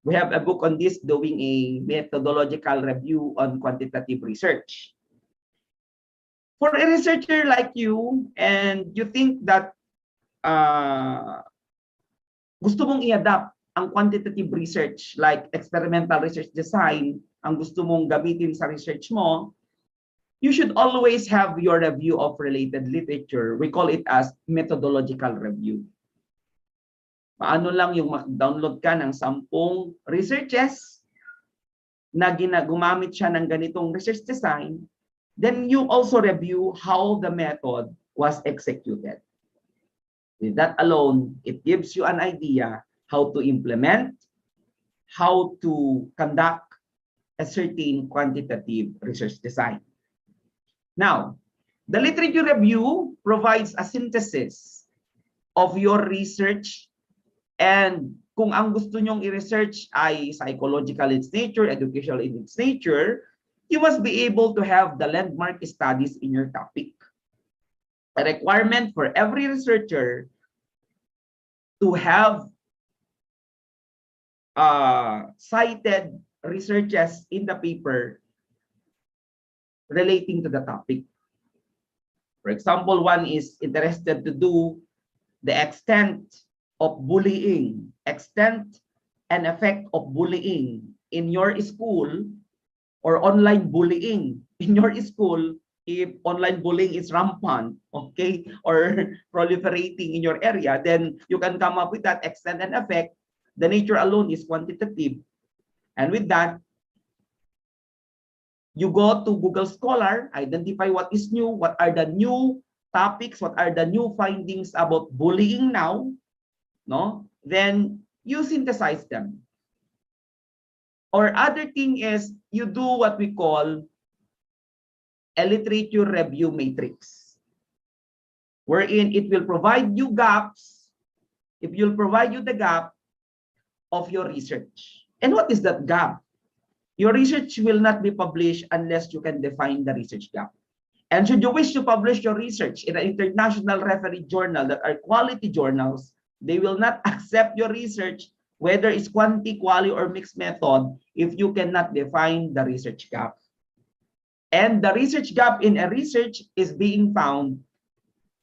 We have a book on this, doing a methodological review on quantitative research. For a researcher like you, and you think that gusto mong i-adapt ang quantitative research like experimental research design, ang gusto mong gamitin sa research mo, you should always have your review of related literature. We call it as methodological review. Paano lang yung mag-download ka ng 10 researches na gumamit siya ng ganitong research design, then you also review how the method was executed. With that alone, it gives you an idea how to implement, how to conduct a certain quantitative research design. Now, the literature review provides a synthesis of your research, and kung ang gusto nyong i-research ay psychological in its nature, educational in its nature, you must be able to have the landmark studies in your topic. A requirement for every researcher to have cited researches in the paper relating to the topic. For example, one is interested to do the extent of bullying, extent and effect of bullying in your school, or online bullying in your school if online bullying is rampant, okay, or proliferating in your area, then you can come up with that extent and effect. The nature alone is quantitative. And with that, you go to Google Scholar, identify what is new, what are the new topics, what are the new findings about bullying now, no? Then you synthesize them. Or other thing is you do what we call a literature review matrix, wherein it will provide you gaps. It will provide you the gap of your research. And what is that gap? Your research will not be published unless you can define the research gap. And should you wish to publish your research in an international referee journal that are quality journals, they will not accept your research, whether it's quanti, quali, or mixed method, if you cannot define the research gap. And the research gap in a research is being found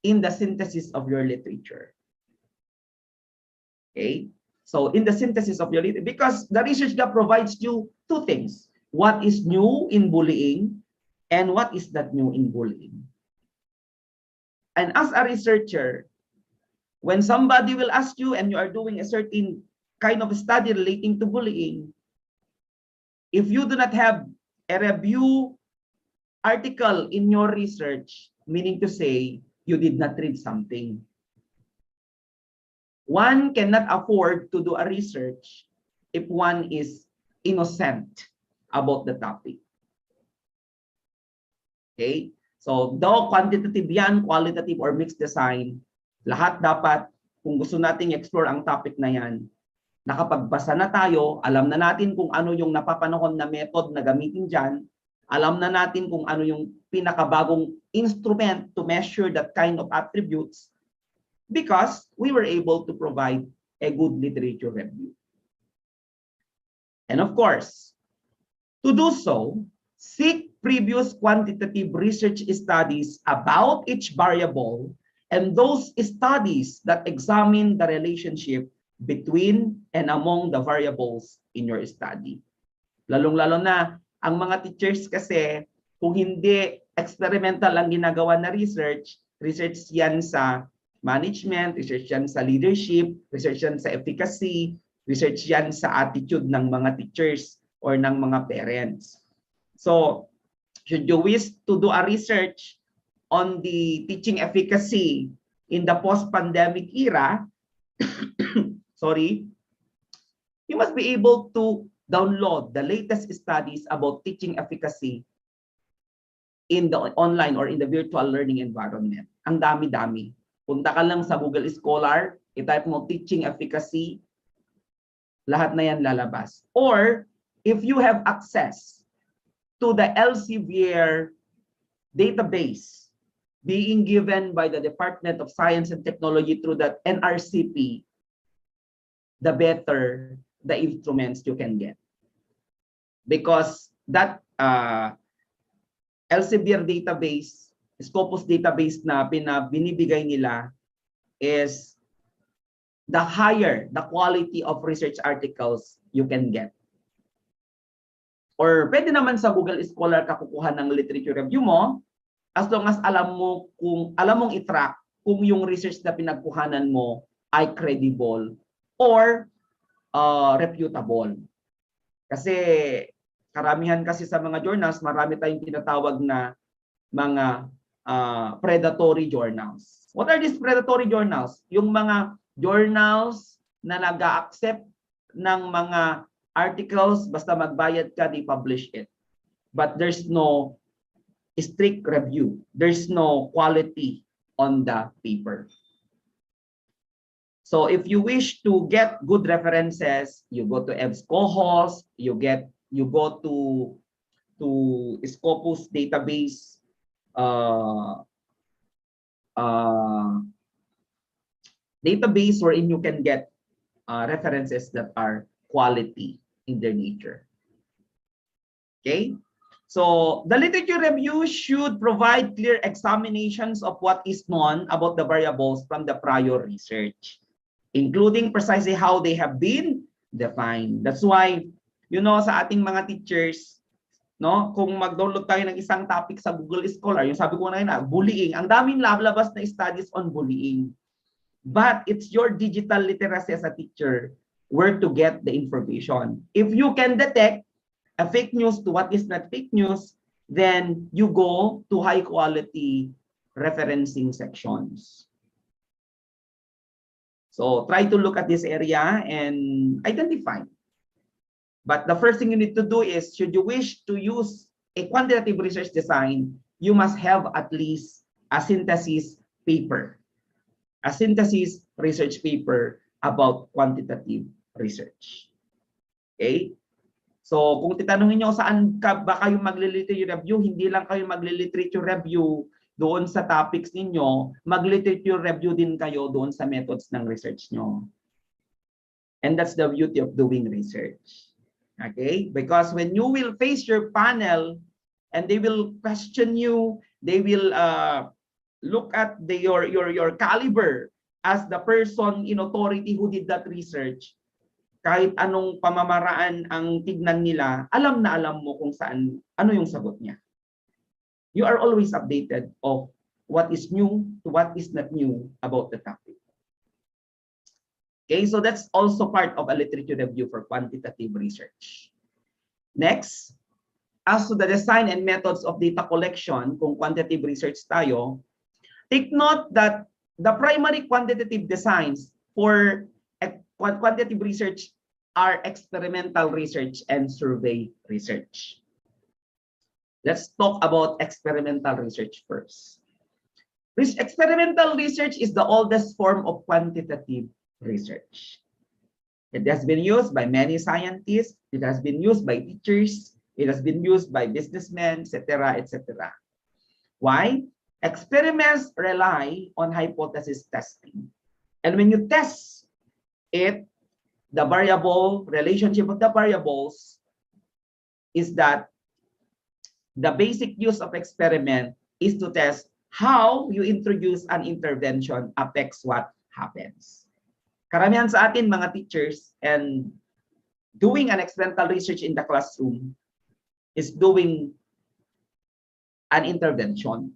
in the synthesis of your literature. Okay? So in the synthesis of your literature, because the research gap provides you two things. What is new in bullying and what is not new in bullying. And as a researcher, when somebody will ask you and you are doing a certain kind of study relating to bullying, if you do not have a review article in your research, meaning to say you did not read something. One cannot afford to do a research if one is innocent about the topic. Okay? So, though quantitative yan, qualitative or mixed design, Lahat dapat, kung gusto nating explore ang topic na yan, nakapagbasa na tayo, alam na natin kung ano yung napapanahon na method na gamitin dyan, alam na natin kung ano yung pinakabagong instrument to measure that kind of attributes, because we were able to provide a good literature review. And of course, to do so, seek previous quantitative research studies about each variable and those studies that examine the relationship between and among the variables in your study. Lalong-lalo na, ang mga teachers kasi, kung hindi experimental ang ginagawa na research, research yan sa management, research yan sa leadership, research yan sa efficacy, research yan sa attitude ng mga teachers or ng mga parents. So, should you wish to do a research on the teaching efficacy in the post-pandemic era, sorry, you must be able to download the latest studies about teaching efficacy in the online or in the virtual learning environment. Ang dami-dami. Punta ka lang sa Google Scholar, i-type mo teaching efficacy, lahat na yan lalabas. Or, if you have access to the Elsevier database being given by the Department of Science and Technology through the NRCP, the better the instruments you can get. Because that Elsevier database, Scopus database na binibigay nila is the higher the quality of research articles you can get. Or pwede naman sa Google Scholar ka kukuha ng literature review mo, as long as alam mong i-track kung yung research na pinagkuhanan mo ay credible or reputable. Kasi karamihan kasi sa mga journals, marami tayong tinatawag na mga predatory journals. What are these predatory journals? Yung mga journals na nag-accept ng mga articles, basta magbayad ka, they publish it. But there's no strict review. There's no quality on the paper. So if you wish to get good references, you go to EBSCOHOS, you go to Scopus database database wherein you can get references that are quality in their nature. Okay? So the literature review should provide clear examinations of what is known about the variables from the prior research, including precisely how they have been defined. That's why, you know, sa ating mga teachers, no, kung mag-download tayo ng isang topic sa Google Scholar, yung sabi ko na bullying, ang daming labas na studies on bullying. But it's your digital literacy as a teacher where to get the information. If you can detect a fake news to what is not fake news, then you go to high quality referencing sections. So try to look at this area and identify. But the first thing you need to do is, should you wish to use a quantitative research design, you must have at least a synthesis paper. A synthesis research paper about quantitative research. Okay? So kung titanungin nyo saan ba kayo magli-literature review, hindi lang kayo magli-literature review doon sa topics ninyo, mag-literature review din kayo doon sa methods ng research nyo. And that's the beauty of doing research. Okay? Because when you will face your panel and they will question you, they will look at your caliber as the person in authority who did that research, kahit anong pamamaraan ang tignan nila, alam na alam mo kung saan, ano yung sagot niya. You are always updated of what is new to what is not new about the topic. Okay, so that's also part of a literature review for quantitative research. Next, as to the design and methods of data collection, kung quantitative research tayo, take note that the primary quantitative designs for quantitative research are experimental research and survey research. Let's talk about experimental research first. Experimental research is the oldest form of quantitative research. It has been used by many scientists. It has been used by teachers. It has been used by businessmen, etc., etc. Why? Experiments rely on hypothesis testing. And when you test it, the variable, relationship of the variables is that the basic use of experiment is to test how you introduce an intervention affects what happens. Karamihan sa atin mga teachers and doing an experimental research in the classroom is doing an intervention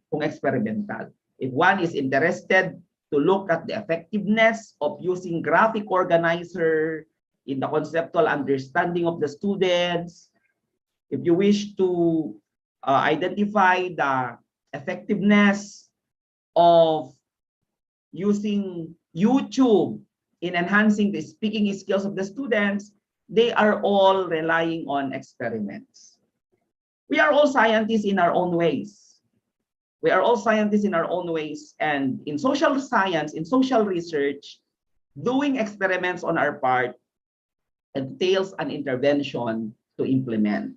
kung experimental. If one is interested to look at the effectiveness of using graphic organizer in the conceptual understanding of the students, if you wish to identify the effectiveness of using YouTube in enhancing the speaking skills of the students, they are all relying on experiments. We are all scientists in our own ways. We are all scientists in our own ways, and in social science, in social research, doing experiments on our part entails an intervention to implement.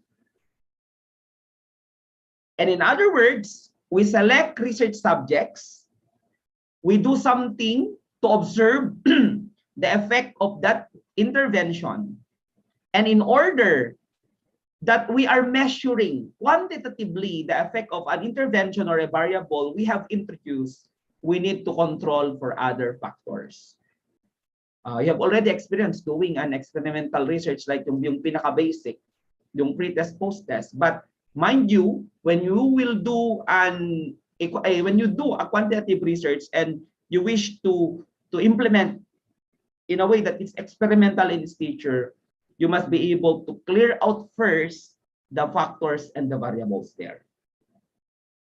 And in other words, we select research subjects, we do something to observe the effect of that intervention, and in order that we are measuring quantitatively the effect of an intervention or a variable we have introduced, we need to control for other factors. You have already experienced doing an experimental research like yung pinaka-basic, yung pre-test, post-test. But mind you, when you do a quantitative research and you wish to implement in a way that it's experimental in its nature, you must be able to clear out first the factors and the variables there.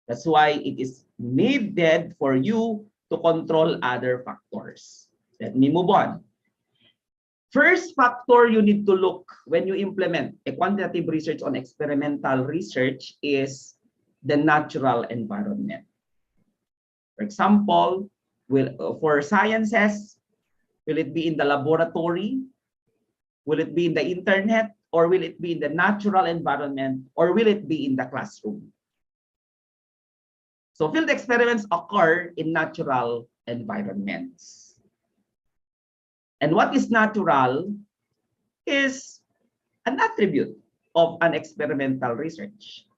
That's why it is needed for you to control other factors. Let me move on. First factor you need to look when you implement a quantitative research on experimental research is the natural environment. For example, for sciences, will it be in the laboratory? Will it be in the internet, or will it be in the natural environment, or will it be in the classroom? So field experiments occur in natural environments. And what is natural is an attribute of an experimental research.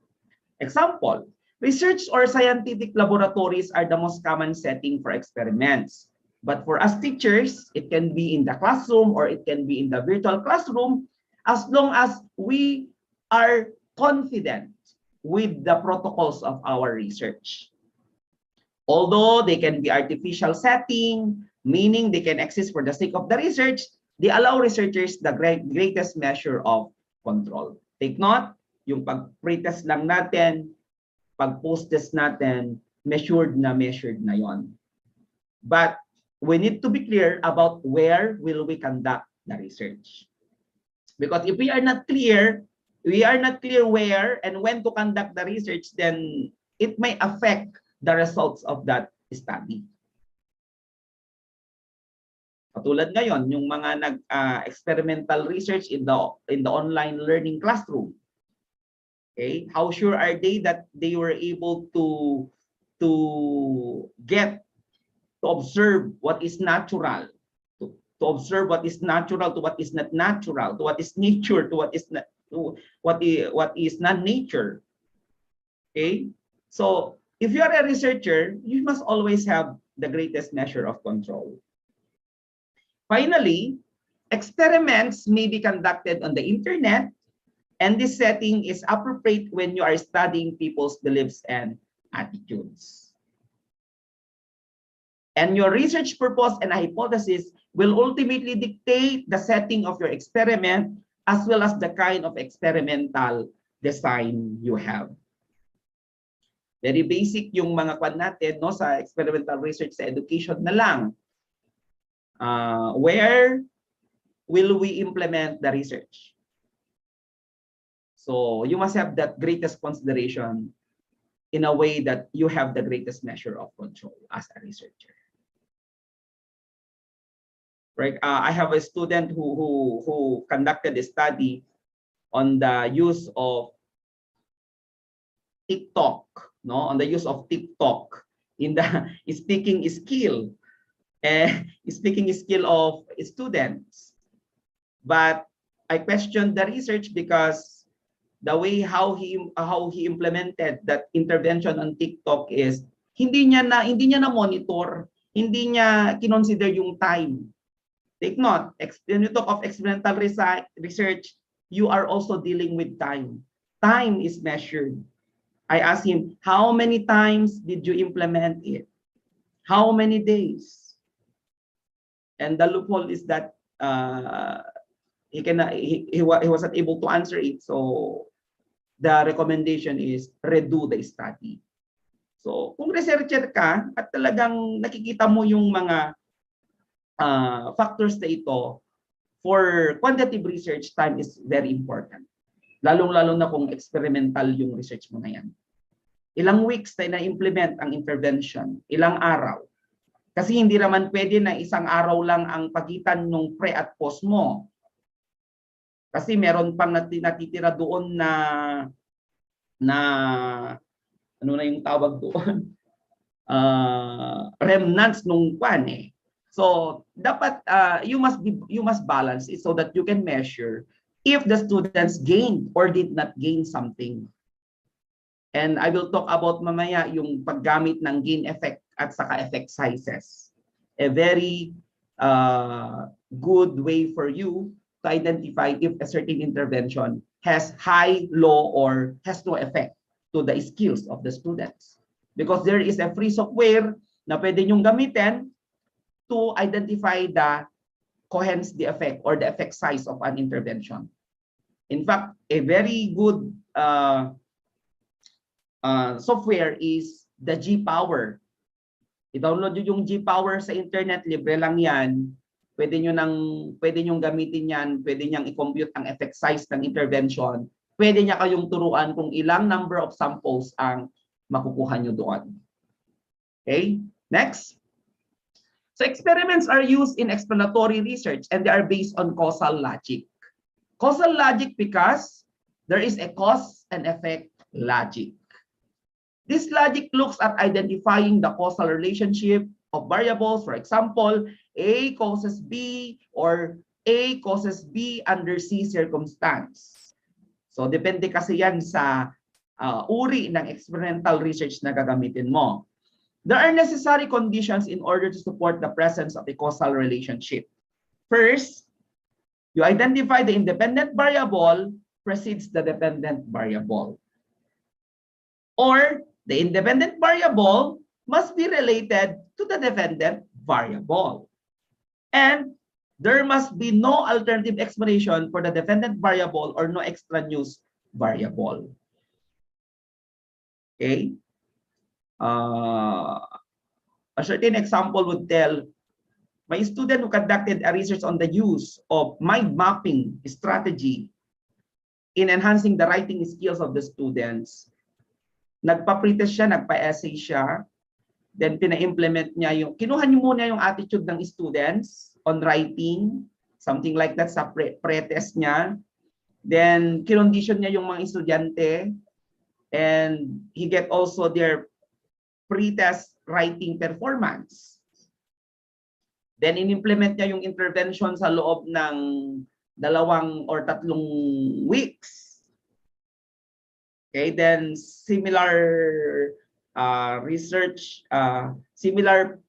Example, research or scientific laboratories are the most common setting for experiments. But for us teachers, it can be in the classroom or it can be in the virtual classroom, as long as we are confident with the protocols of our research. Although they can be artificial setting, meaning they can exist for the sake of the research, they allow researchers the greatest measure of control. Take note, yung pag-pre-test lang natin, pag-post-test natin, measured na yon. But we need to be clear about where will we conduct the research. Because if we are not clear where and when to conduct the research, then it may affect the results of that study. Katulad ngayon, yung mga experimental research in the online learning classroom. Okay, how sure are they that they were able to observe what is natural, to observe what is natural to what is not natural, to what is nature to what is not, to what is non-nature. Okay, so if you are a researcher, you must always have the greatest measure of control. Finally, experiments may be conducted on the internet, and this setting is appropriate when you are studying people's beliefs and attitudes. And your research purpose and hypothesis will ultimately dictate the setting of your experiment as well as the kind of experimental design you have. Very basic yung mga kwan natin, no, sa experimental research sa education na lang. Where will we implement the research? So you must have that greatest consideration in a way that you have the greatest measure of control as a researcher. Right? I have a student who conducted a study on the use of TikTok, no, on the use of TikTok in the speaking skill, speaking skill of students. But I questioned the research because the way how he implemented that intervention on TikTok is hindi niya na monitor, hindi niya kinonsider yung time. Take note, when you talk of experimental research, you are also dealing with time. Time is measured. I asked him, how many times did you implement it? How many days? And the loophole is that he wasn't able to answer it. So the recommendation is redo the study. So kung researcher ka at talagang nakikita mo yung mga factors na ito, for quantitative research, time is very important. Lalong-lalo na kung experimental yung research mo na yan. Ilang weeks na na-implement ang intervention, ilang araw. Kasi hindi naman pwede na isang araw lang ang pagitan ng pre at post mo. Kasi meron pang natitira doon na ano na yung tawag doon? Remnants nung kwan eh. So dapat you must balance it so that you can measure if the students gained or did not gain something. And I will talk about mamaya yung paggamit ng gain effect at saka effect sizes. A very good way for you to identify if a certain intervention has high, low, or has no effect to the skills of the students. Because there is a free software na pwede nyong gamitin to identify the coherence, the effect, or the effect size of an intervention. In fact, a very good software is the G-Power. I-download nyo yung G-Power sa internet, libre lang yan. Pwede nyong gamitin yan, pwede nyang i-compute ang effect size ng intervention. Pwede niya kayong turuan kung ilang number of samples ang makukuha nyo doon. Okay, next. So experiments are used in explanatory research and they are based on causal logic. Causal logic because there is a cause and effect logic. This logic looks at identifying the causal relationship of variables. For example, A causes B or A causes B under C circumstance. So depende kasi yan sa uri ng experimental research na gagamitin mo. There are necessary conditions in order to support the presence of a causal relationship. First, you identify the independent variable precedes the dependent variable. Or the independent variable must be related to the dependent variable. And there must be no alternative explanation for the dependent variable or no extraneous variable. Okay? A certain example would tell, my student who conducted a research on the use of mind mapping strategy in enhancing the writing skills of the students. Nagpa-pretest siya, nagpa-essay siya, then pina-implement niya yung, kinuha niyo muna yung attitude ng students on writing, something like that sa pre-test niya. Then kinondition niya yung mga estudyante and he get also their pre-test writing performance. Then in-implement niya yung intervention sa loob ng 2 or 3 weeks. Okay, then similar research, similar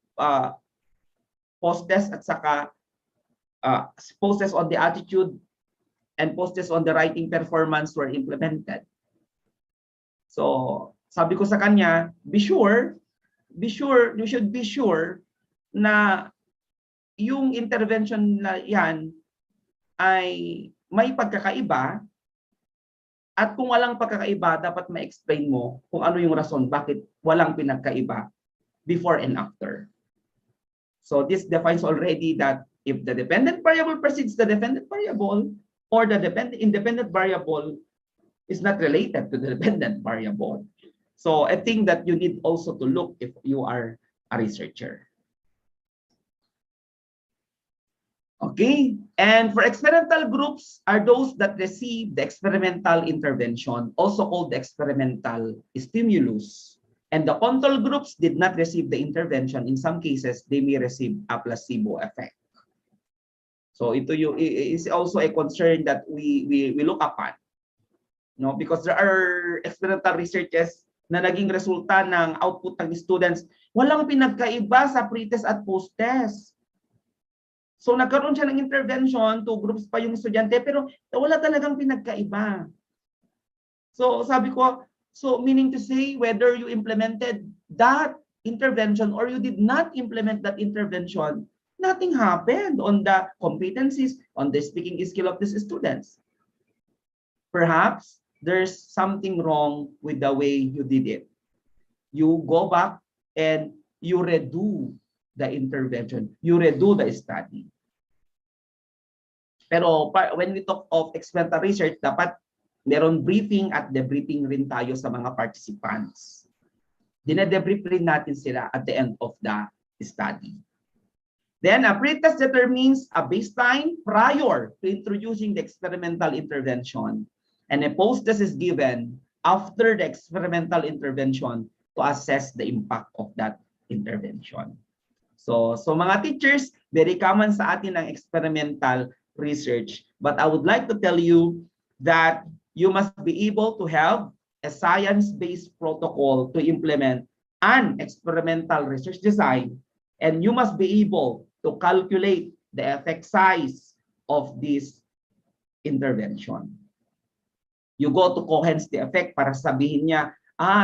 post-test at saka post-test on the attitude and post-test on the writing performance were implemented. So sabi ko sa kanya, you should be sure na yung intervention na yan ay may pagkakaiba at kung walang pagkakaiba, dapat ma-explain mo kung ano yung rason bakit walang pinagkaiba before and after. So this defines already that if the dependent variable precedes the dependent variable or the independent variable is not related to the dependent variable. So I think that you need also to look if you are a researcher. Okay, and for experimental groups are those that receive the experimental intervention, also called the experimental stimulus. And the control groups did not receive the intervention. In some cases, they may receive a placebo effect. So ito is also a concern that we look upon. No, because there are experimental researches na naging resulta ng output ng students, walang pinagkaiba sa pre-test at post-test. So nagkaroon siya ng intervention, 2 groups pa yung estudyante, pero wala talagang pinagkaiba. So sabi ko, so meaning to say, whether you implemented that intervention or you did not implement that intervention, nothing happened on the competencies, on the speaking skill of these students. Perhaps there's something wrong with the way you did it. You go back and you redo the intervention. You redo the study. Pero when we talk of experimental research, dapat meron briefing at debriefing rin tayo sa mga participants. Dine-debrief rin natin sila at the end of the study. Then a pretest determines a baseline prior to introducing the experimental intervention. And a post-test is given after the experimental intervention to assess the impact of that intervention. So mga teachers, very common sa atin ang experimental research. But I would like to tell you that you must be able to have a science-based protocol to implement an experimental research design, and you must be able to calculate the effect size of this intervention. You go to Cohen's the effect para sabihin niya,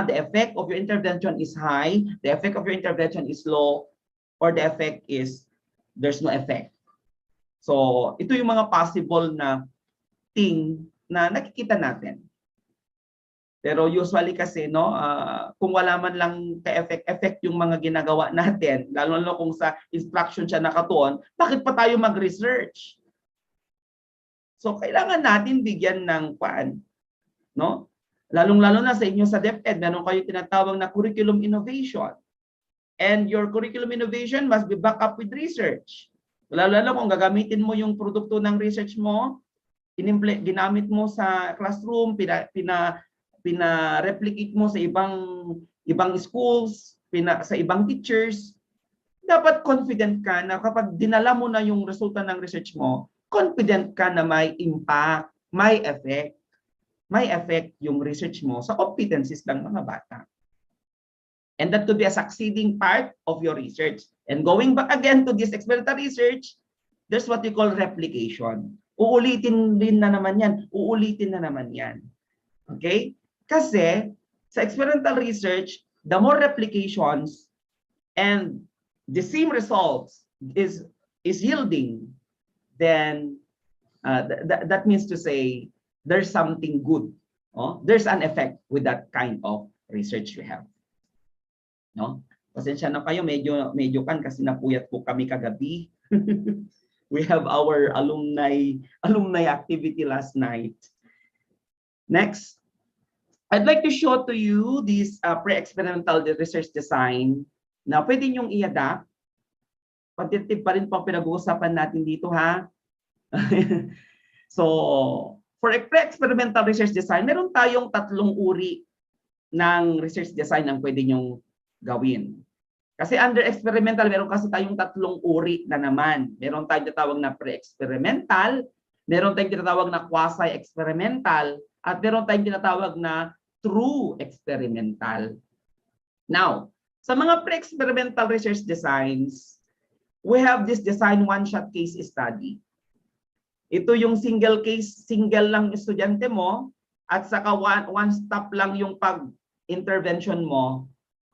the effect of your intervention is high, the effect of your intervention is low, or the effect is there's no effect. So ito yung mga possible na thing na nakikita natin. Pero usually kasi kung wala man lang ka-effect yung mga ginagawa natin, lalo kung sa instruction siya nakatuon, bakit pa tayo mag-research? So kailangan natin bigyan ng no? Lalong-lalo na sa inyo sa DepEd, meron kayo tinatawag na curriculum innovation. And your curriculum innovation must be backed up with research. Lalo-lalo kung gagamitin mo yung produkto ng research mo, ginamit mo sa classroom, replicate mo sa ibang schools, sa ibang teachers, dapat confident ka na kapag dinala mo na yung resulta ng research mo, confident ka na may impact, may effect. May effect yung research mo sa competencies ng mga bata. And that could be a succeeding part of your research. And going back again to this experimental research, there's what we call replication. Uulitin din na naman yan. Uulitin na naman yan. Okay? Kasi sa experimental research, the more replications and the same results is yielding, then that means to say there's something good. There's an effect with that kind of research we have. No? Pasensya na kayo, medyo kan kasi napuyat po kami kagabi. We have our alumni activity last night. Next, I'd like to show to you this pre-experimental research design na pwede niyong i-adapt. Quantitative pa rin po pinag-uusapan natin dito, ha? So, for a pre-experimental research design, meron tayong 3 uri ng research design ang pwede nyong gawin. Kasi under experimental, meron kasi tayong 3 uri na naman. Meron tayong tinatawag na pre-experimental, meron tayong tinatawag na quasi-experimental, at meron tayong tinatawag na true experimental. Now, sa mga pre-experimental research designs, we have this design one-shot case study. Ito yung single lang estudyante mo at saka one stop lang yung pag-intervention mo.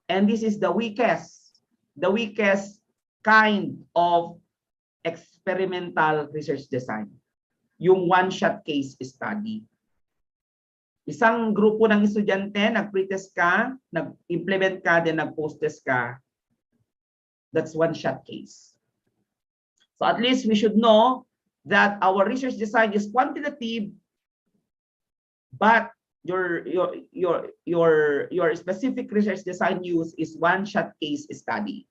And this is the weakest kind of experimental research design. Yung one-shot case study. Isang grupo ng estudyante, nag-pretest ka, nag-implement ka, then nag-post-test ka. That's one-shot case. So at least we should know that our research design is quantitative, but your specific research design use is one-shot case study.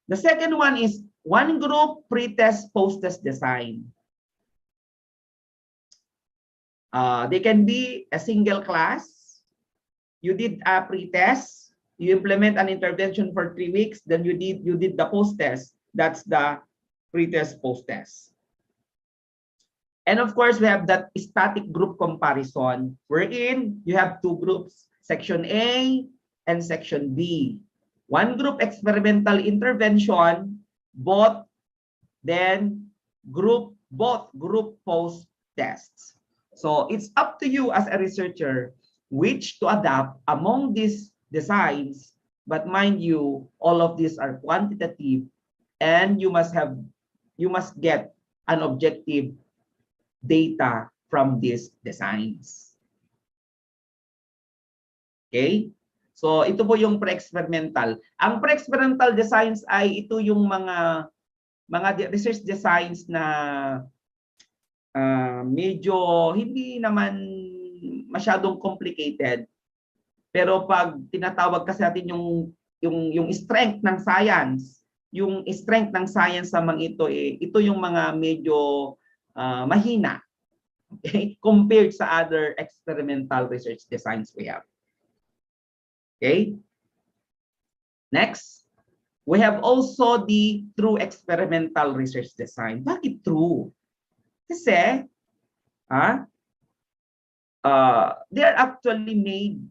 The second one is one group pre-test post-test design. They can be a single class. You did a pre-test, you implement an intervention for 3 weeks, then you did the post-test. That's the pre-test post-test. And of course, we have that static group comparison wherein you have two groups, section A and section B. One group experimental intervention, both group post tests. So it's up to you as a researcher which to adapt among these designs. But mind you, all of these are quantitative, and you must get an objective data from these designs. Okay? So ito po yung pre-experimental. Ang pre-experimental designs ay ito yung mga research designs na medyo hindi naman masyadong complicated. Pero pag tinatawag kasi natin yung strength ng science, sa mga ito yung mga medyo mahina, okay, compared sa other experimental research designs we have. Okay. Next, we have also the true experimental research design. Bakit true? Kasi they are actually made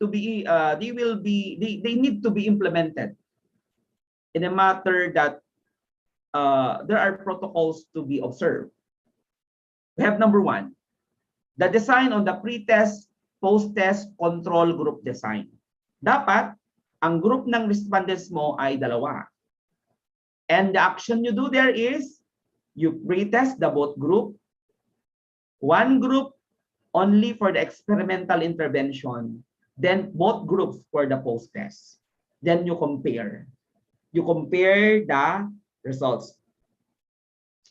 to be they need to be implemented in a matter that there are protocols to be observed. We have number one, the design on the pre-test, post-test control group design. Dapat ang group ng respondents mo ay dalawa. And the action you do there is you pre-test the both group, one group only for the experimental intervention, then both groups for the post-test. Then you compare. You compare the results.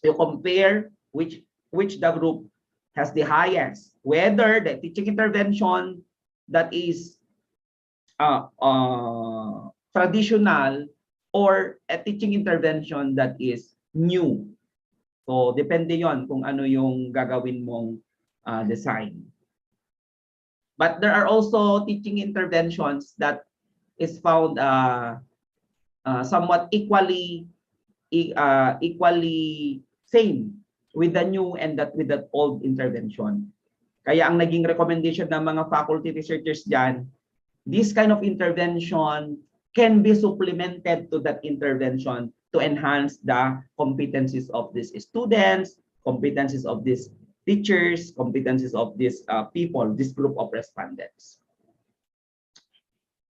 You compare which the group has the highest, whether the teaching intervention that is traditional or a teaching intervention that is new. So depende yon kung ano yung gagawin mong design. But there are also teaching interventions that is found somewhat equally same with the new and with the old intervention. Kaya ang naging recommendation ng mga faculty researchers diyan, this kind of intervention can be supplemented to that intervention to enhance the competencies of these students, competencies of these teachers, competencies of these people, this group of respondents.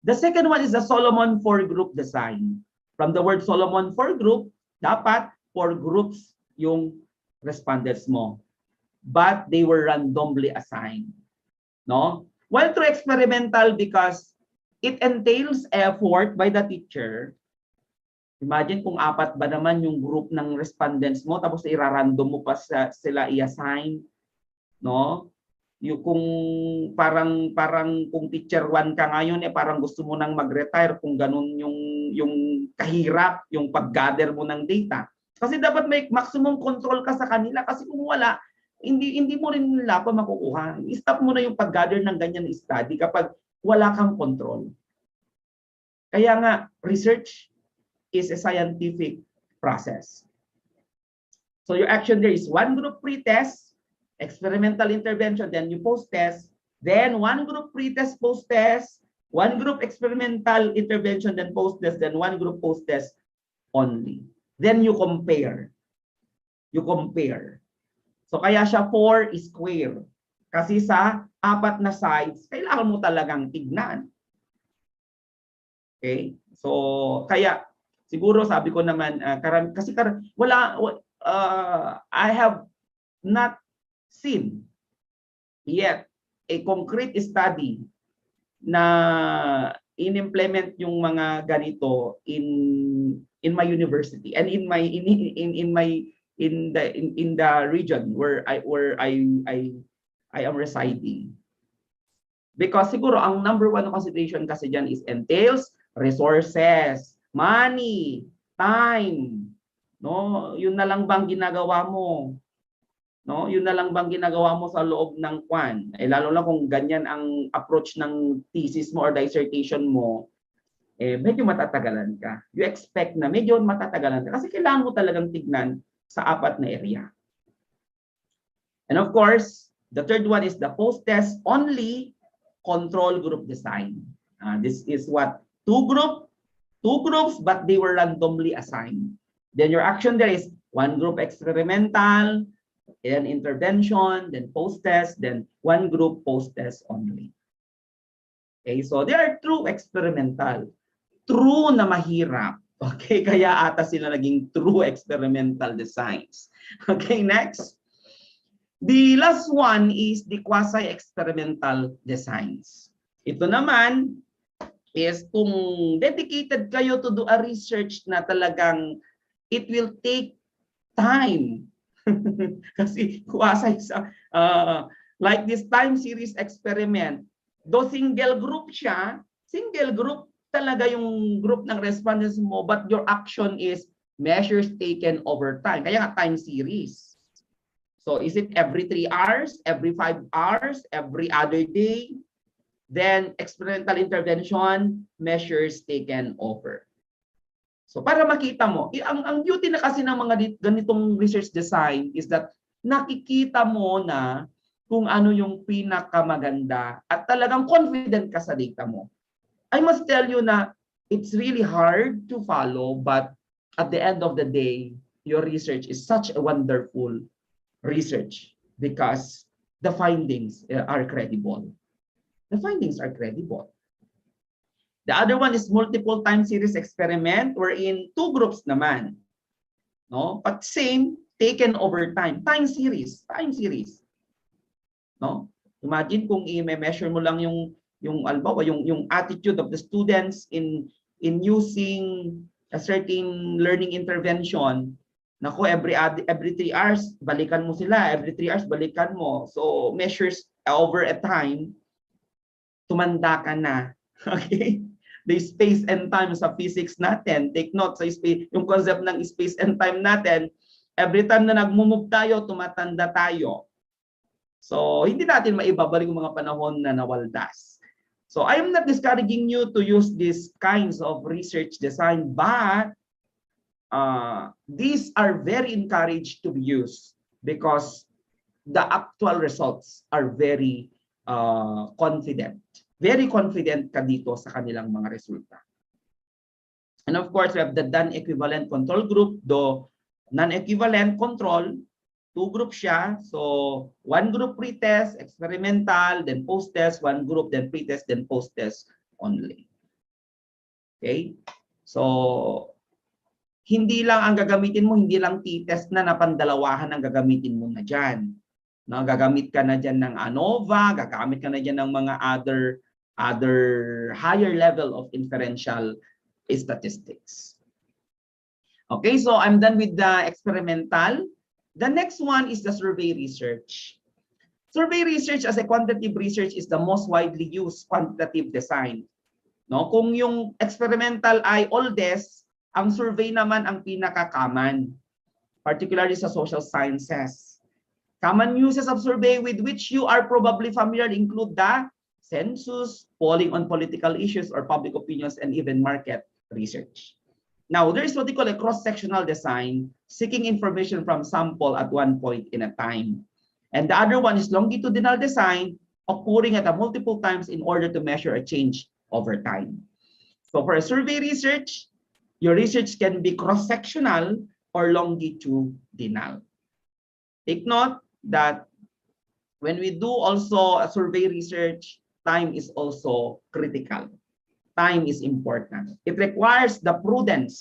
The second one is the Solomon 4 group design. From the word Solomon 4 group, dapat 4 groups yung respondents mo. But they were randomly assigned. No? Well, through experimental because it entails effort by the teacher. Imagine kung 4 ba naman yung group ng respondents mo tapos irarandom mo pa sila i-assign, no? Yung kung parang kung teacher 1 ka ngayon parang gusto mo nang mag-retire kung ganun yung kahirap yung pag-gather mo ng data. Kasi dapat may maximum control ka sa kanila kasi kung wala hindi mo rin nila pa makukuha. I-stop mo na yung pag-gather ng ganyan na study kapag wala kang control. Kaya nga research is a scientific process. So your action there is one group pre-test, experimental intervention, then you post-test, then one group pre-test, post-test, one group experimental intervention, then post-test, then one group post-test only. Then you compare. You compare. So kaya siya 4 square. Kasi sa 4 na sides, kailangan mo talagang tignan. Okay? So kaya siguro sabi ko naman I have not seen yet a concrete study na in-implement yung mga ganito in my university and in the region where I I am residing. Because siguro ang number one consideration kasi dyan is entails, resources, money, time. No, yun na lang bang ginagawa mo? No, yun na lang bang ginagawa mo sa loob ng kwan? Eh lalo na kung ganyan ang approach ng thesis mo or dissertation mo, eh medyo matatagalan ka. You expect na medyo matatagalan ka kasi kailangan mo talagang tignan sa apat na area. And of course, the third one is the post-test only control group design. This is what two groups, but they were randomly assigned. Then your action there is one group experimental, then intervention, then post-test, then one group post-test only. Okay, so they are true experimental. True na mahirap. Okay, kaya ata sila naging true experimental designs. Okay, next. The last one is the quasi-experimental designs. Ito naman is kung dedicated kayo to do a research na talagang it will take time. Kasi quasi like this time series experiment, do single group siya, single group talaga yung group ng respondents mo, but your action is measures taken over time. Kaya nga time series. So is it every 3 hours, every 5 hours, every other day? Then experimental intervention, measures taken over. So para makita mo, ang beauty na kasi ng mga ganitong research design is that nakikita mo na kung ano yung pinakamaganda at talagang confident ka sa data mo. I must tell you na it's really hard to follow, but at the end of the day, your research is such a wonderful research because the findings are credible. The findings are credible. The other one is multiple time series experiment wherein two groups naman. No? But same, taken over time. Time series. No? Imagine kung i-measure mo lang yung albawa, yung attitude of the students in using a certain learning intervention. Nako, every 3 hours, balikan mo sila. Every 3 hours, balikan mo. So, measures over a time, tumanda ka na. Okay? The space and time sa physics natin. Take note sa space, yung concept ng space and time natin. Every time na nag-move tayo, tumatanda tayo. So, hindi natin maibabalik yung mga panahon na nawaldas. So, I am not discouraging you to use these kinds of research design, but these are very encouraged to be used because the actual results are very confident. Very confident ka dito sa kanilang mga resulta. And of course, we have the non-equivalent control group. The non-equivalent control, two groups siya. So, one group pre-test, experimental, then post-test, one group, then pre-test, then post-test only. Okay? So, hindi lang ang gagamitin mo, hindi lang t-test na napandalawahan ang gagamitin mo na dyan. No, gagamit ka na dyan ng ANOVA, gagamit ka na dyan ng mga other higher level of inferential statistics. Okay, so I'm done with the experimental. The next one is the survey research. Survey research as a quantitative research is the most widely used quantitative design. No, kung yung experimental ay oldest, ang survey naman ang pinaka-common, particularly sa social sciences. Common uses of survey with which you are probably familiar include the census, polling on political issues or public opinions, and even market research. Now, there is what we call a cross-sectional design, seeking information from sample at one point in a time. And the other one is longitudinal design, occurring at multiple times in order to measure a change over time. So for a survey research, your research can be cross-sectional or longitudinal. Take note that when we do also a survey research, time is also critical. Time is important. It requires the prudent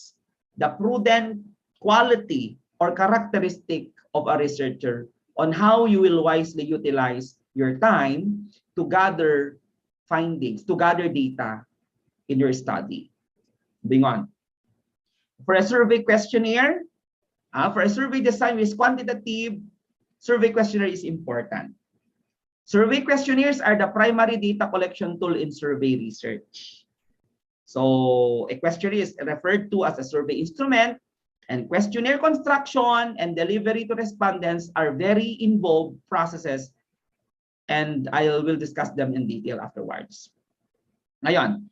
quality or characteristic of a researcher on how you will wisely utilize your time to gather findings, to gather data in your study. Moving on. For a survey questionnaire, for a survey design with quantitative, survey questionnaire is important. Survey questionnaires are the primary data collection tool in survey research. So a questionnaire is referred to as a survey instrument, and questionnaire construction and delivery to respondents are very involved processes, and I will discuss them in detail afterwards. Ngayon,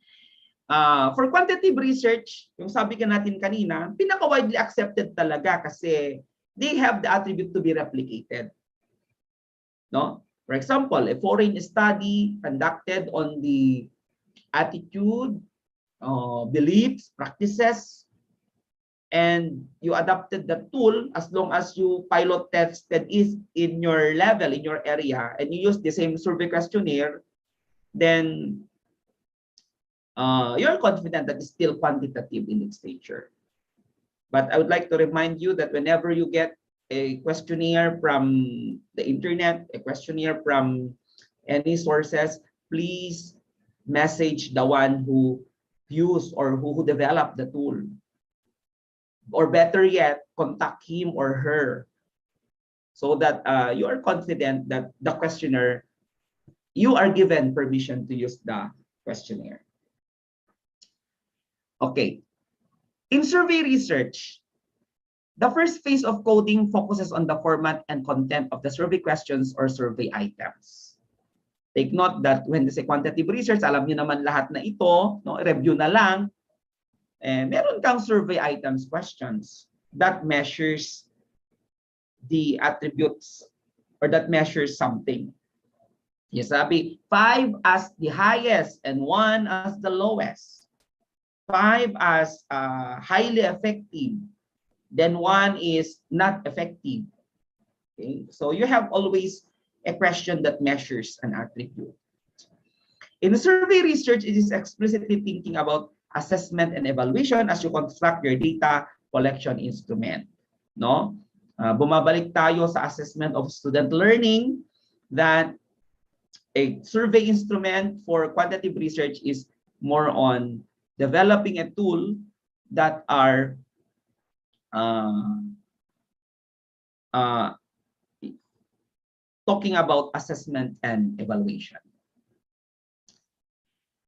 for quantitative research, yung sabi ka natin kanina, pinaka-widely accepted talaga kasi they have the attribute to be replicated. No? For example, a foreign study conducted on the attitude, beliefs, practices, and you adapted the tool as long as you pilot tested is in your level, in your area, and you use the same survey questionnaire, then you're confident that it's still quantitative in its nature. But I would like to remind you that whenever you get a questionnaire from the internet, a questionnaire from any sources, please message the one who used or who developed the tool. Or better yet, contact him or her so that you are confident that the questionnaire, you are given permission to use the questionnaire. Okay. In survey research, the first phase of coding focuses on the format and content of the survey questions or survey items. Take note that when they say quantitative research, alam niyo naman lahat na ito, no? Review na lang. Meron kang survey items questions that measures the attributes or that measures something. You sabi, 5 as the highest and 1 as the lowest. 5 as highly effective. Then 1 is not effective. Okay? So you have always a question that measures an attribute. In survey research, it is explicitly thinking about assessment and evaluation as you construct your data collection instrument. No? Bumabalik tayo sa assessment of student learning, that a survey instrument for quantitative research is more on developing a tool that are talking about assessment and evaluation.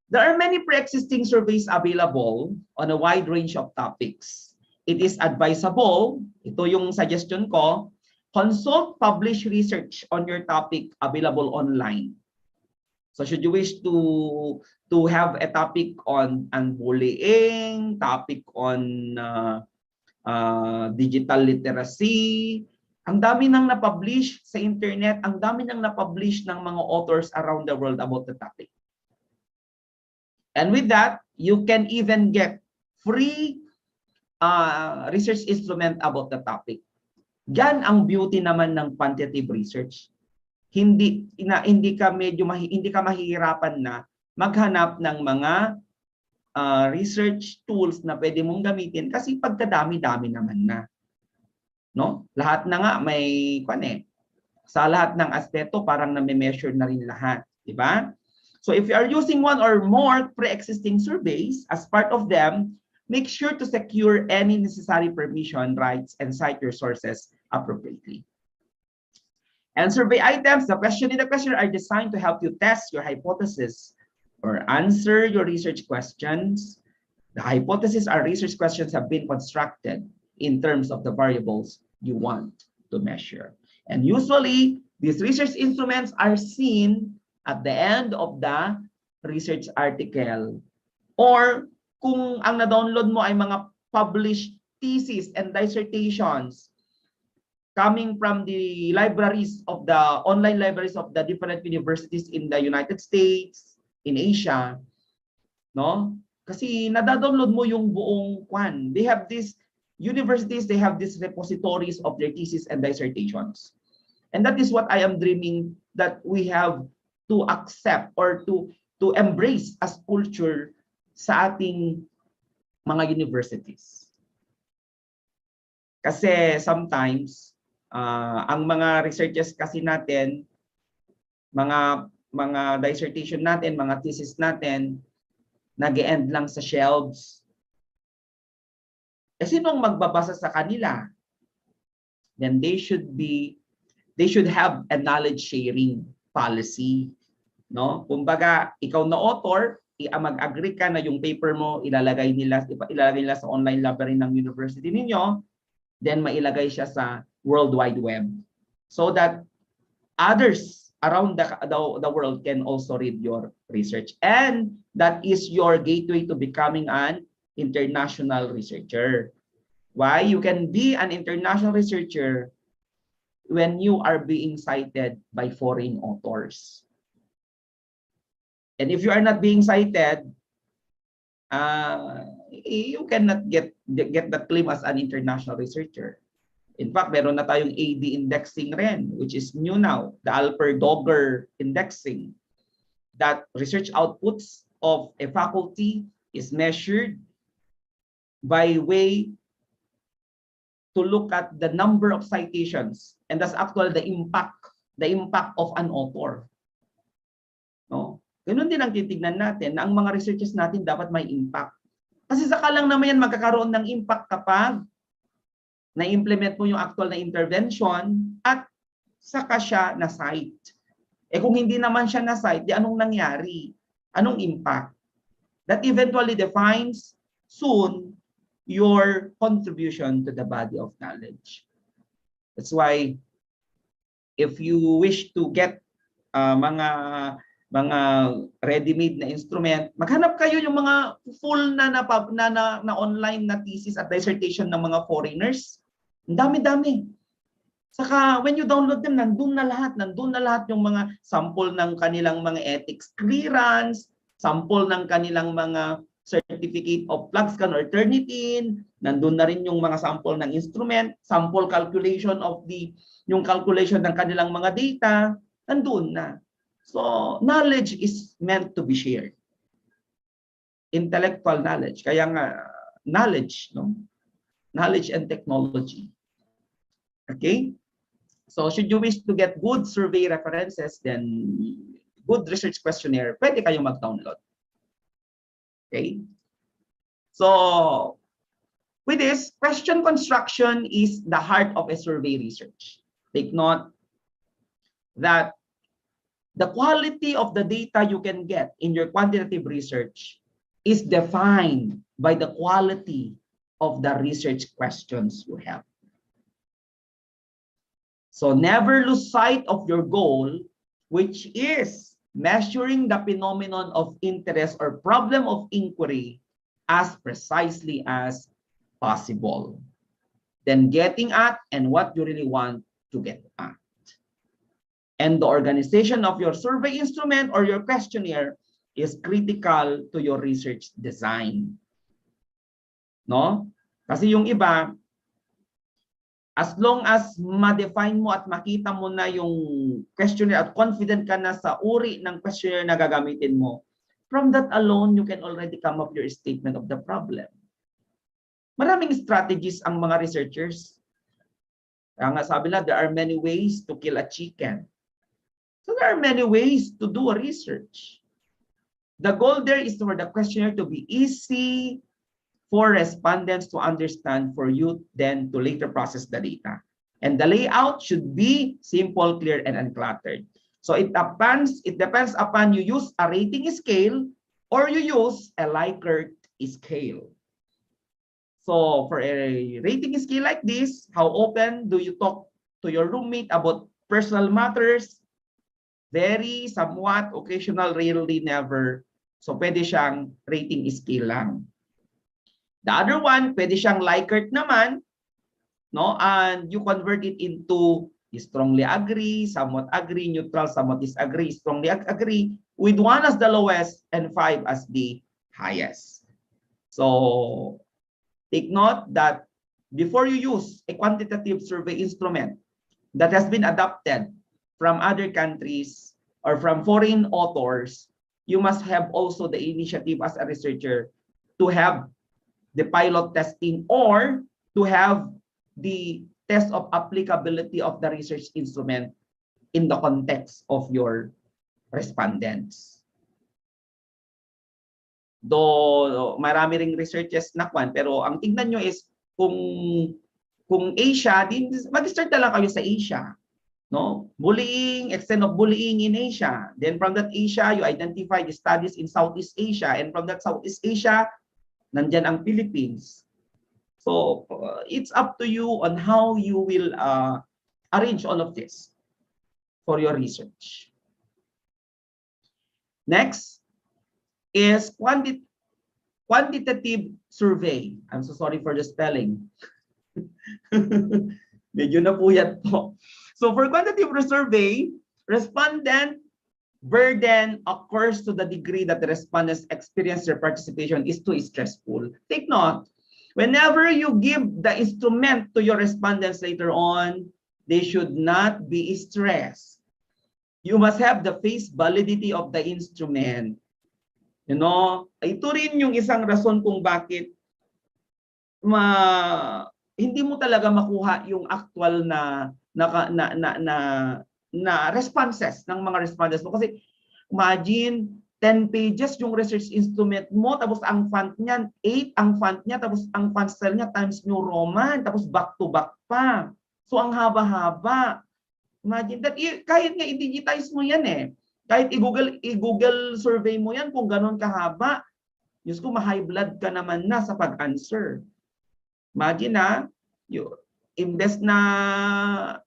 There are many pre-existing surveys available on a wide range of topics. It is advisable, ito yung suggestion ko, consult published research on your topic available online. So should you wish to have a topic on bullying, topic on digital literacy, ang dami nang na-publish sa internet, ang dami nang na-publish ng mga authors around the world about the topic. And with that, you can even get free research instrument about the topic. Diyan ang beauty naman ng quantitative research. Hindi ka mahihirapan na maghanap ng mga research tools na pwede mong gamitin kasi pagkadami-dami naman na. No? Lahat na nga may sa lahat ng aspeto parang na-measure na rin lahat, di ba? So if you are using one or more pre-existing surveys as part of them, make sure to secure any necessary permission rights and cite your sources appropriately. And survey items, the question in the question are designed to help you test your hypothesis or answer your research questions. The hypothesis or research questions have been constructed in terms of the variables you want to measure. And usually, these research instruments are seen at the end of the research article. Or kung ang na-download mo ay mga published theses and dissertations coming from the libraries of the online libraries of the different universities in the United States, in Asia, no? Kasi nada-download mo yung buong kwan. They have these universities, they have these repositories of their thesis and dissertations. And that is what I am dreaming that we have to accept or to embrace as culture sa ating mga universities. Kasi sometimes, ang mga researches kasi natin, mga dissertation natin, mga thesis natin, nag-e-end lang sa shelves. Eh sinong magbabasa sa kanila? Then they should have a knowledge sharing. policy. No? Kumbaga, ikaw na author, mag-agree ka na yung paper mo ilalagay nila sa online library ng university ninyo, then mailagay siya sa World Wide Web so that others around the world can also read your research, and that is your gateway to becoming an international researcher. Why? You can be an international researcher when you are being cited by foreign authors. And if you are not being cited, you cannot get the claim as an international researcher. In fact, meron na tayong AD indexing rin, which is new now, the Alper-Dogger indexing, that research outputs of a faculty is measured by way to look at the number of citations, and that's actually the impact of an author. No? Ganun din ang titignan natin na ang mga researches natin dapat may impact. Kasi saka lang naman yan magkakaroon ng impact kapag na-implement mo yung actual na intervention at saka siya na-cite. Kung hindi naman siya na-cite, di anong nangyari? Anong impact? That eventually defines soon your contribution to the body of knowledge. That's why if you wish to get mga ready-made na instrument, maghanap kayo yung mga full na online na thesis at dissertation ng mga foreigners. Ang dami-dami. Saka when you download them, nandun na lahat yung mga sample ng kanilang mga ethics clearance, sample ng kanilang mga certificate of plugs can or Turnitin, nandun na rin yung mga sample ng instrument, sample calculation of yung calculation ng kanilang mga data, nandun na. So, knowledge is meant to be shared. Intellectual knowledge. Kaya nga, knowledge, no? Knowledge and technology. Okay? So, should you wish to get good survey references, then good research questionnaire, pwede kayong mag-download. Okay? So, with this, question construction is the heart of a survey research. Take note that the quality of the data you can get in your quantitative research is defined by the quality of the research questions you have. So never lose sight of your goal, which is measuring the phenomenon of interest or problem of inquiry as precisely as possible. Then getting at and what you really want to get at. And the organization of your survey instrument or your questionnaire is critical to your research design. No? Kasi yung iba, as long as ma-define mo at makita mo na yung questionnaire at confident ka na sa uri ng questionnaire na gagamitin mo, from that alone, you can already come up your statement of the problem. Maraming strategies ang mga researchers. Kaya nga sabi na, there are many ways to kill a chicken. So there are many ways to do a research. The goal there is for the questionnaire to be easy for respondents to understand, for you then to later process the data. And the layout should be simple, clear, and uncluttered. So it depends upon you use a rating scale or you use a Likert scale. So for a rating scale like this, how often do you talk to your roommate about personal matters? Very, somewhat, occasional, rarely, never. So, pwede siyang rating scale lang. The other one, pwede siyang Likert naman, no? And you convert it into strongly agree, somewhat agree, neutral, somewhat disagree, strongly agree, with 1 as the lowest and 5 as the highest. So, take note that before you use a quantitative survey instrument that has been adopted from other countries or from foreign authors, you must have also the initiative as a researcher to have the pilot testing or to have the test of applicability of the research instrument in the context of your respondents. Though marami ring researches na kwan, pero ang tingnan nyo is kung Asia, mag-start na lang kayo sa Asia. No? Bullying, extent of bullying in Asia. Then from that Asia, you identify the studies in Southeast Asia. And from that Southeast Asia, nandyan ang Philippines. So it's up to you on how you will arrange all of this for your research. Next is quantitative survey. I'm so sorry for the spelling. Medyo napuyat po. So for quantitative survey, respondent burden occurs to the degree that the respondents experience their participation is too stressful. Take note, whenever you give the instrument to your respondents later on, they should not be stressed. You must have the face validity of the instrument. You know, ito rin yung isang rason kung bakit hindi mo talaga makuha yung actual na responses ng mga respondents mo. Kasi imagine, 10 pages yung research instrument mo, tapos ang font niya, 8 ang font niya, tapos ang font style niya Times New Roman, tapos back-to-back pa. So ang haba-haba. Imagine that, kahit nga i-digitize mo yan eh. Kahit i-Google survey mo yan kung gano'n kahaba. Diyos ko, ma-high blood ka naman na sa pag-answer. Imagine imbes na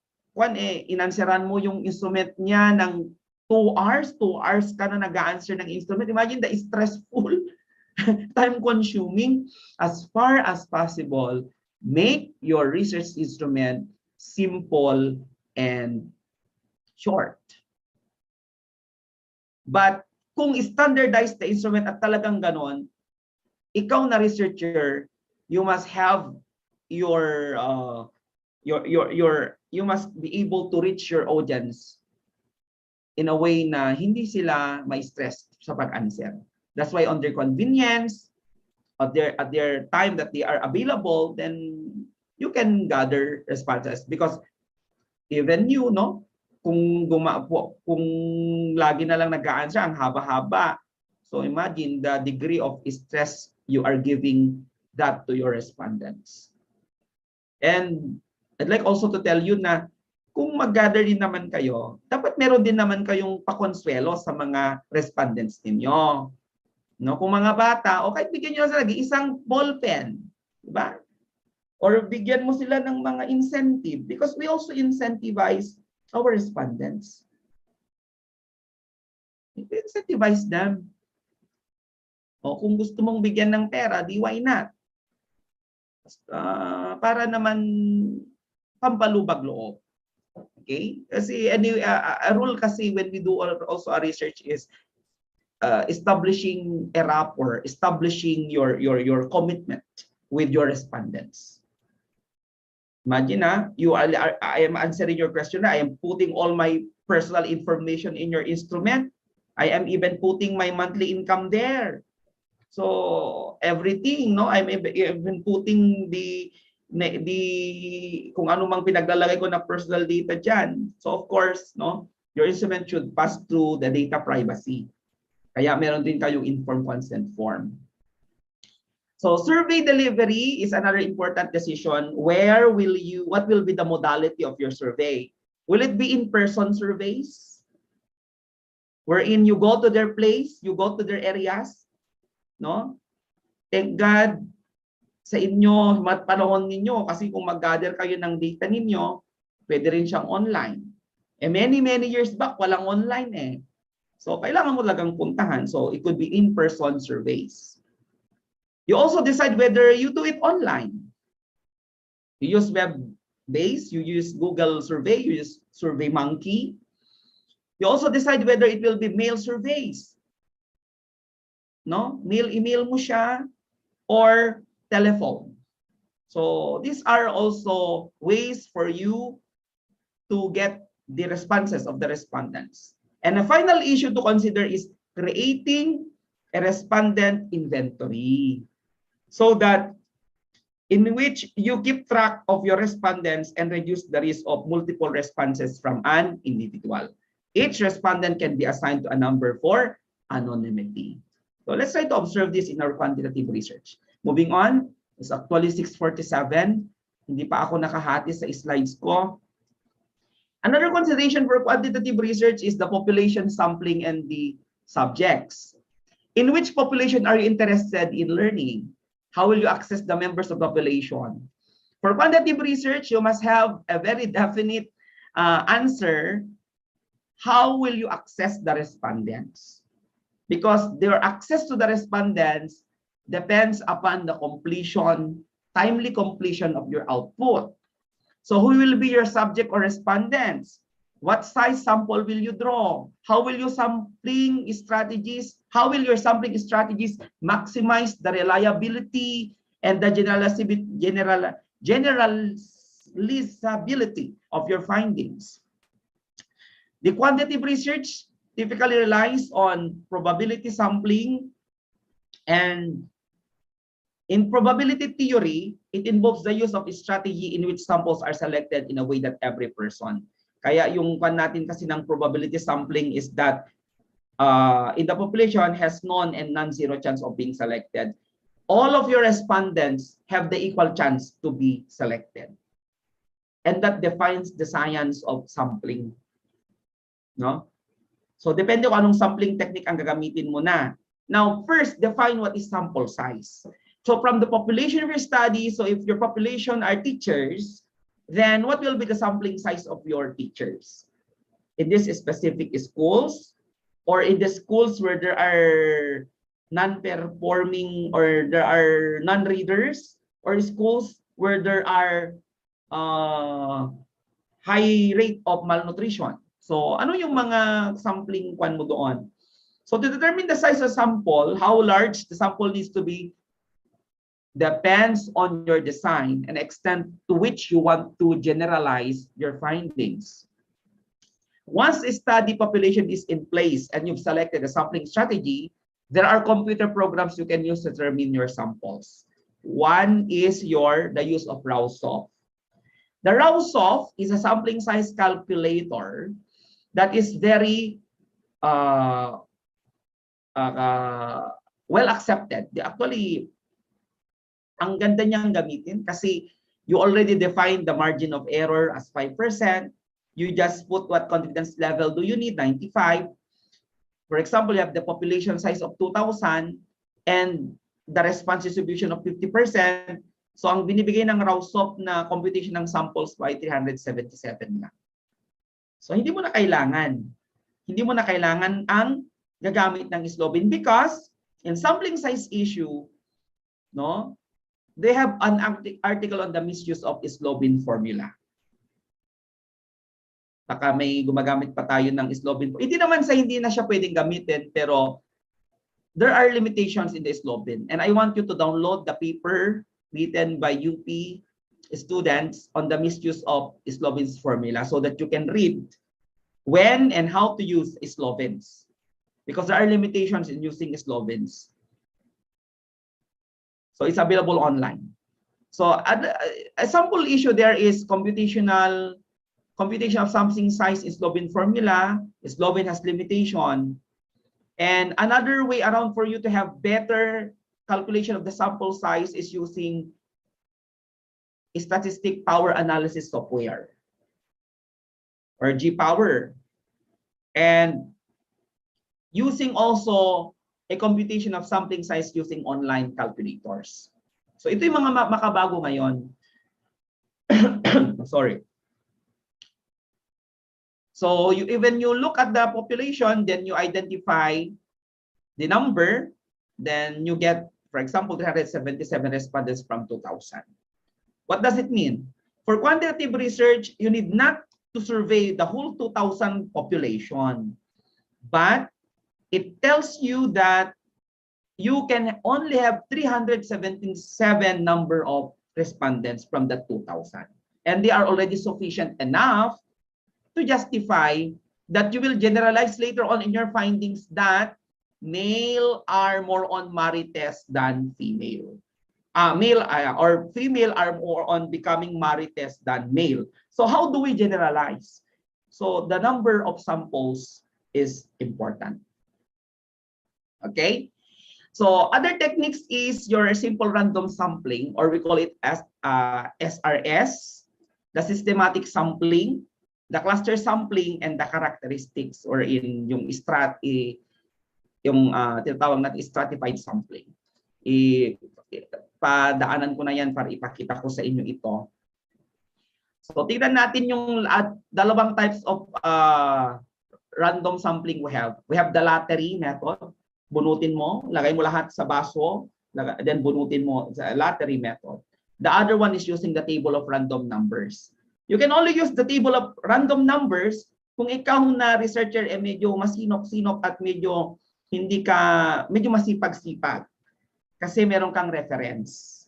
inanseran mo yung instrument niya ng 2 hours ka na nag-answer ng instrument. Imagine the stressful, time-consuming. As far as possible, make your research instrument simple and short. But kung standardized the instrument at talagang ganon, ikaw na researcher, you must have you must be able to reach your audience in a way na hindi sila may stress sa pag-answer. That's why on their convenience, at their time that they are available, then you can gather responses. Because even you, no, kung lagi na lang nag-answer, ang haba-haba. So imagine the degree of stress you are giving that to your respondents. And I'd like also to tell you na kung mag-gather din naman kayo, dapat meron din naman kayong pakonsuelo sa mga respondents ninyo. No, kung mga bata, o kahit bigyan nyo sila isang ball pen, di ba? Or bigyan mo sila ng mga incentive because we also incentivize our respondents. Incentivize them. O kung gusto mong bigyan ng pera, di why not? Para naman pampalubag loob. Okay? Kasi anyway, a rule kasi when we do also a research is establishing a rapport, establishing your commitment with your respondents. Imagine I am answering your question. I am putting all my personal information in your instrument. I am even putting my monthly income there. So everything, no, I'm even putting the kung ano mang pinaglalagay ko na personal data dyan. So of course, no, your instrument should pass through the data privacy. Kaya meron din kayong informed consent form. So survey delivery is another important decision. What will be the modality of your survey? Will it be in-person surveys? Wherein you go to their place, you go to their areas, no? Thank God sa inyo, panahon ninyo, kasi kung mag-gather kayo ng data ninyo, pwede rin siyang online. Many years back, walang online eh. So, kailangan mo talagang puntahan. So, it could be in-person surveys. You also decide whether you do it online. You use web-based, you use Google Survey, you use SurveyMonkey. You also decide whether it will be mail surveys. No? Email mo siya or telephone. So these are also ways for you to get the responses of the respondents. And a final issue to consider is creating a respondent inventory so that in which you keep track of your respondents and reduce the risk of multiple responses from an individual. Each respondent can be assigned to a number for anonymity. So let's try to observe this in our quantitative research. Moving on, it's actually 6:47. Hindi pa ako nakahati sa slides ko. Another consideration for quantitative research is the population sampling and the subjects. In which population are you interested in learning? How will you access the members of the population? For quantitative research, you must have a very definite answer. How will you access the respondents? Because their access to the respondents depends upon the timely completion of your output. So who will be your subject or respondents? What size sample will you draw? How will your sampling strategies maximize the reliability and the generalizability of your findings? The quantitative research typically relies on probability sampling, and in probability theory, it involves the use of a strategy in which samples are selected in a way that every person. Kaya yung kan natin kasi ng probability sampling is that in the population has known and non-zero chance of being selected. All of your respondents have the equal chance to be selected. And that defines the science of sampling. No? So depende kung anong sampling technique ang gagamitin mo na. Now, first, define what is sample size. So from the population of your study, so if your population are teachers, then what will be the sampling size of your teachers? In this specific schools, or in the schools where there are non-performing or there are non-readers, or schools where there are high rate of malnutrition. So ano yung mga sampling kwan mo doon? So to determine the size of sample, how large the sample needs to be depends on your design and extent to which you want to generalize your findings. Once a study population is in place and you've selected a sampling strategy, there are computer programs you can use to determine your samples. One is the use of Rao-Soft. The Rao-Soft is a sampling size calculator that is very well accepted. Actually, ang ganda niyang gamitin kasi you already defined the margin of error as 5%. You just put what confidence level do you need, 95. For example, you have the population size of 2,000 and the response distribution of 50%. So ang binibigay ng Rao-Soft na computation ng samples by 377 na. So hindi mo na kailangan ang gagamit ng Slobin because in sampling size issue, no, they have an article on the misuse of Slobin formula. Baka may gumagamit pa tayo ng Slobin. Hindi naman sa hindi na siya pwedeng gamitin, pero there are limitations in the Slobin. And I want you to download the paper written by UP students on the misuse of Slobin's formula so that you can read when and how to use Slobins. Because there are limitations in using Slobins. So it's available online. So a sample issue there is computation of sampling size in Slobin formula. Slobin has limitation. And another way around for you to have better calculation of the sample size is using statistic power analysis software or G-Power. And using also a computation of sampling size using online calculators. So ito yung mga makabago ngayon. Sorry. So when you look at the population, then you identify the number, then you get, for example, 377 respondents from 2,000. What does it mean? For quantitative research, you need not to survey the whole 2,000 population, but it tells you that you can only have 377 number of respondents from the 2,000. And they are already sufficient enough to justify that you will generalize later on in your findings that male are more on Marites than female. Male or female are more on becoming Marites than male. So how do we generalize? So the number of samples is important. Okay? So other techniques is your simple random sampling, or we call it as SRS, the systematic sampling. the cluster sampling and the characteristics or in yung tinatawag natin stratified sampling. Padaanan ko na yan para ipakita ko sa inyo ito. So tingnan natin yung dalawang types of random sampling we have. We have the lottery method. Bunutin mo, lagay mo lahat sa baso, then bunutin mo sa lottery method. The other one is using the table of random numbers. You can only use the table of random numbers kung ikaw na researcher medyo masinop-sinop at medyo medyo masipag-sipag kasi meron kang reference.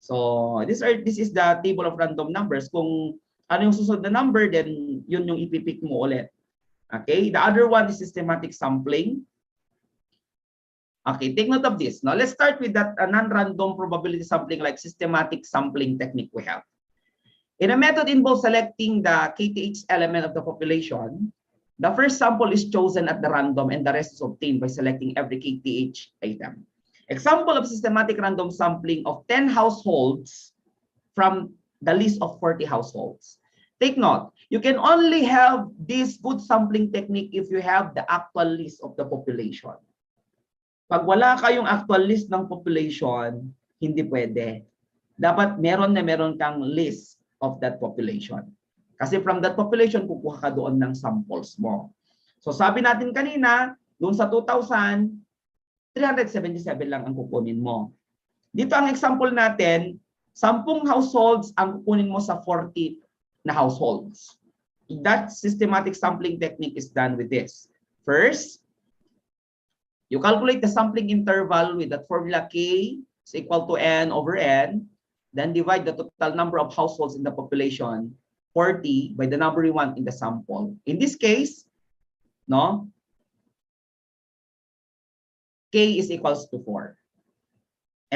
So this is the table of random numbers. Kung ano yung susunod na number, then yun yung ipipick mo ulit. Okay, the other one is systematic sampling. Okay, take note of this. Now let's start with that non-random probability sampling like systematic sampling technique we have. In a method involves selecting the KTH element of the population. The first sample is chosen at the random and the rest is obtained by selecting every KTH item. Example of systematic random sampling of 10 households from the list of 40 households. Take note, you can only have this good sampling technique if you have the actual list of the population. Pag wala kayong actual list ng population, hindi pwede. Dapat meron kang list of that population. Kasi from that population, kukuha ka doon ng samples mo. So sabi natin kanina, doon sa 2,000, 377 lang ang kukunin mo. Dito ang example natin, 10 households ang kukunin mo sa 40 na households. That systematic sampling technique is done with this. First, you calculate the sampling interval with that formula K is equal to N over N. Then divide the total number of households in the population, 40, by the number you want in the sample. In this case, no, K is equals to 4.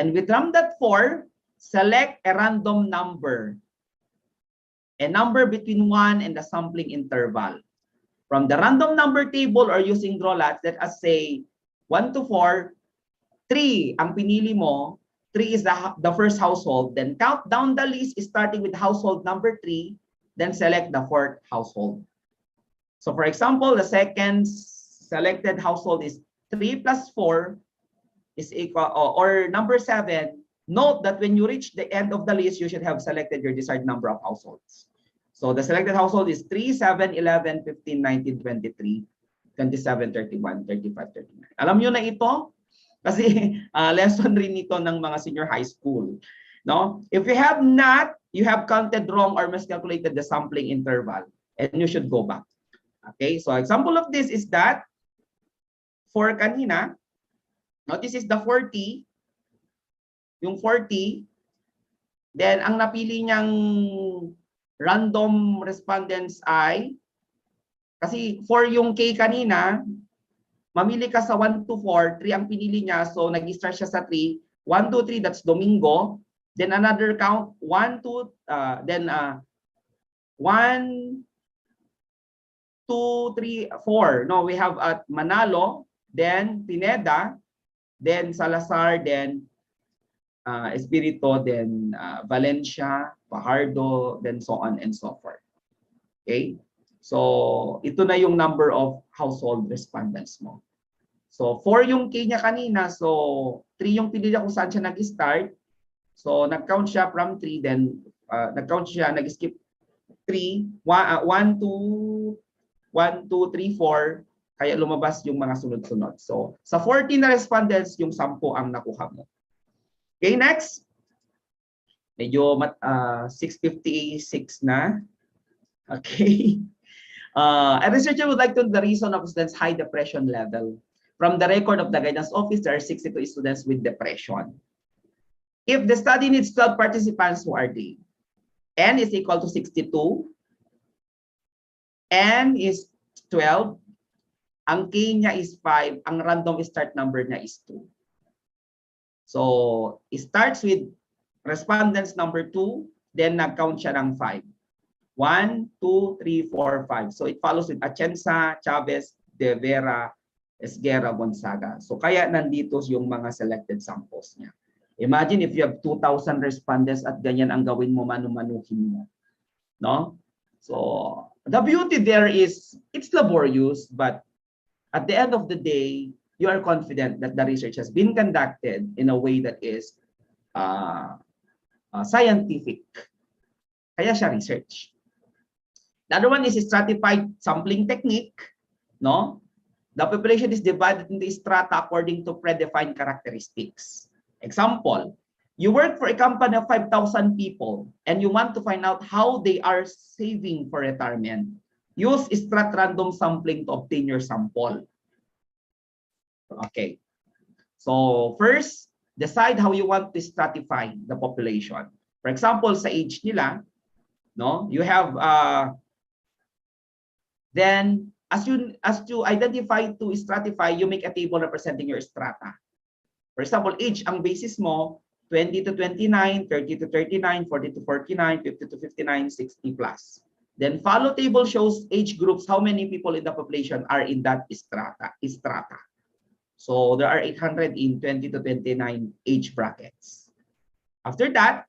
And from that 4, select a random number. A number between 1 and the sampling interval. From the random number table or using draw lots, let us say 1 to 4, 3 ang pinili mo, 3 is the first household, then count down the list starting with household number 3, then select the fourth household. So for example, the second selected household is 3 plus 4 is equal, or number 7. Note that when you reach the end of the list, you should have selected your desired number of households. So the selected household is 3, 7, 11, 15, 19, 23, 27, 31, 35, 39. Alam nyo na ito? Kasi lesson rin ito ng mga senior high school. No? If you have not, you have counted wrong or miscalculated the sampling interval and you should go back. Okay, so example of this is that for kanina, no, this is the 40, yung 40, then ang napili niyang random respondents ay, kasi 4 yung K kanina, mamili ka sa 1 to 4, 3 ang pinili niya, so nag-start siya sa 3, 1, 2, 3, that's Domingo, then another count, 1, 2, then 1, 2, 3, 4. No, we have at Manalo, then Pineda, then Salazar, then Espirito, then Valencia, Fajardo, then so on and so forth. Okay? So, ito na yung number of household respondents mo. So, 4 yung K niya kanina. So, 3 yung pinili kung saan siya nag-start. So, nag-count siya from 3. Then, nag-skip 3. 1, 2, 3, 4. Kaya lumabas yung mga sunod-sunod. So, sa 14 na respondents, yung 10 ang nakuha mo. Okay, next. Medyo 6:56 na. Okay. A researcher would like to know the reason of students' high depression level. From the record of the guidance office, there are 62 students with depression. If the study needs 12 participants, who are they? N is equal to 62. N is 12. Ang K niya is 5. Ang random start number niya is 2. So, it starts with respondents number 2, then nag-count siya ng 5. 1, 2, 3, 4, 5. So, it follows with Atienza, Chavez, De Vera, Esguerra, Gonzaga. So, kaya nandito yung mga selected samples niya. Imagine if you have 2,000 respondents at ganyan ang gawin mo, manu-manuhin mo. No? So the beauty there is it's laborious, but at the end of the day, you are confident that the research has been conducted in a way that is scientific. Kaya siya research. The other one is stratified sampling technique. No? The population is divided into strata according to predefined characteristics. Example, you work for a company of 5,000 people and you want to find out how they are saving for retirement. Use strat random sampling to obtain your sample. Okay. So first, decide how you want to stratify the population. For example, sa age nila, no, you have then as you identify to stratify, you make a table representing your strata. For example, age ang basis mo 20 to 29, 30 to 39, 40 to 49, 50 to 59, 60 plus. Then follow table shows age groups, how many people in the population are in that strata. So there are 800 in 20 to 29 age brackets. After that,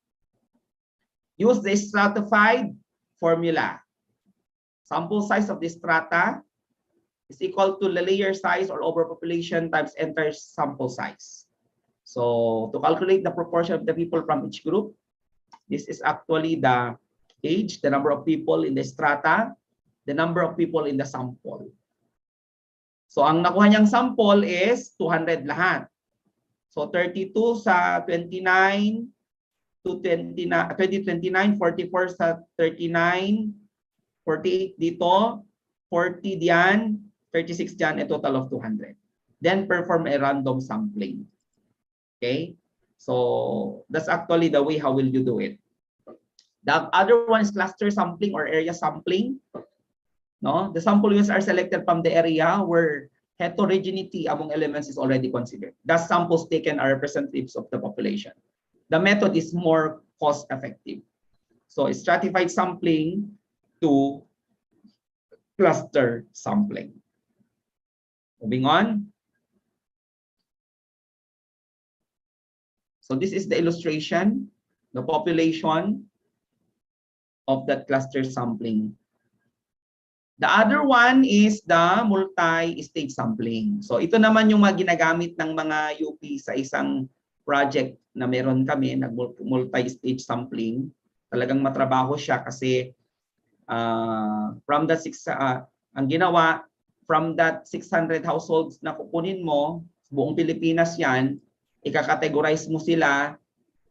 use the stratified formula. Sample size of the strata is equal to the layer size or overpopulation times entire sample size. So to calculate the proportion of the people from each group, this is actually the age, the number of people in the strata, the number of people in the sample. So ang nakuha niyang sample is 200 lahat. So 32 sa 29 to 29, 44 sa 39, 48 dito, 40 diyan, 36 diyan, a total of 200. Then perform a random sampling. Okay? So that's actually the way how will you do it. The other one is cluster sampling or area sampling. No? The sample units are selected from the area where heterogeneity among elements is already considered. The samples taken are representatives of the population. The method is more cost effective. So stratified sampling to cluster sampling. Moving on. So this is the illustration, the population of that cluster sampling. The other one is the multi-stage sampling. So ito naman yung mga ginagamit ng mga UP sa isang project na meron kami, multi-stage sampling. Talagang matrabaho siya kasi from that ang ginawa, from that 600 households na kukunin mo, buong Pilipinas yan, ika-categorize mo sila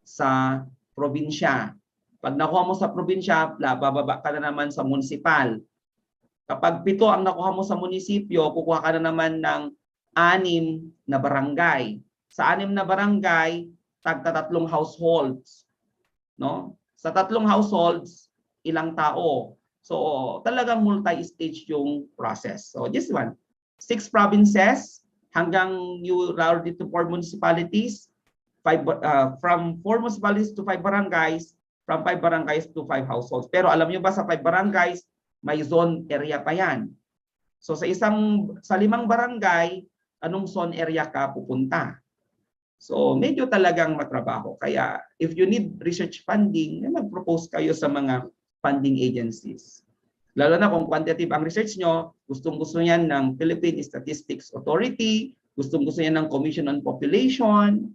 sa probinsya. Pag nakuha mo sa probinsya, bababa ka na naman sa municipal. Kapag 7 ang nakuha mo sa munisipyo, kukuha ka na naman ng 6 na barangay. Sa 6 na barangay, tagta-3 households. No? Sa 3 households, ilang tao. So talagang multi-stage yung process. So this one, 6 provinces hanggang you round it to 4 municipalities, from 4 municipalities to 5 barangays, from 5 barangays to 5 households. Pero alam niyo ba sa 5 barangays, may zone area pa yan. So sa 5 barangay, anong zone area ka pupunta? So medyo talagang matrabaho. Kaya if you need research funding, mag-propose kayo sa mga funding agencies. Lalo na kung quantitative ang research nyo, gustong-gusto niyan ng Philippine Statistics Authority, gustong-gusto niyan ng Commission on Population,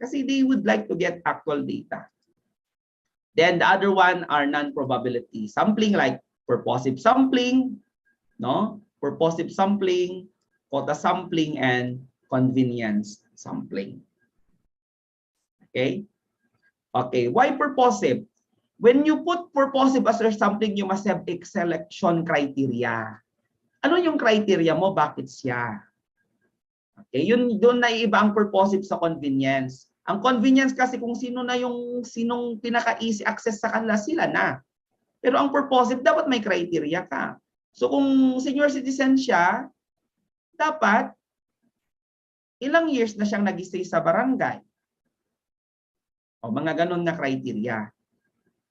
kasi they would like to get actual data. Then the other one are non-probability sampling like purposive sampling, no? Purposive sampling, quota sampling, and convenience sampling. Okay? Okay, why purposive? When you put purposive as your sampling, you must have a selection criteria. Ano yung criteria mo? Bakit siya? Okay, yun doon na iba ang purposive sa convenience. Ang convenience kasi kung sinong pinaka-easy access sa kanila, sila na. Pero ang purposive, dapat may criteria ka. So kung senior citizen siya, dapat ilang years na siyang nag-stay sa barangay. O mga ganun na criteria.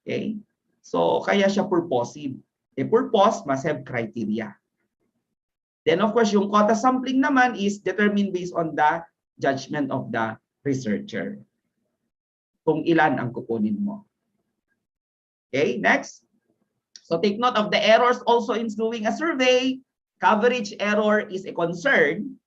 Okay? So kaya siya purposive. A purpose must have criteria. Then of course, yung quota sampling naman is determined based on the judgment of the researcher. Kung ilan ang kukunin mo. Okay, next. So take note of the errors also in doing a survey. Coverage error is a concern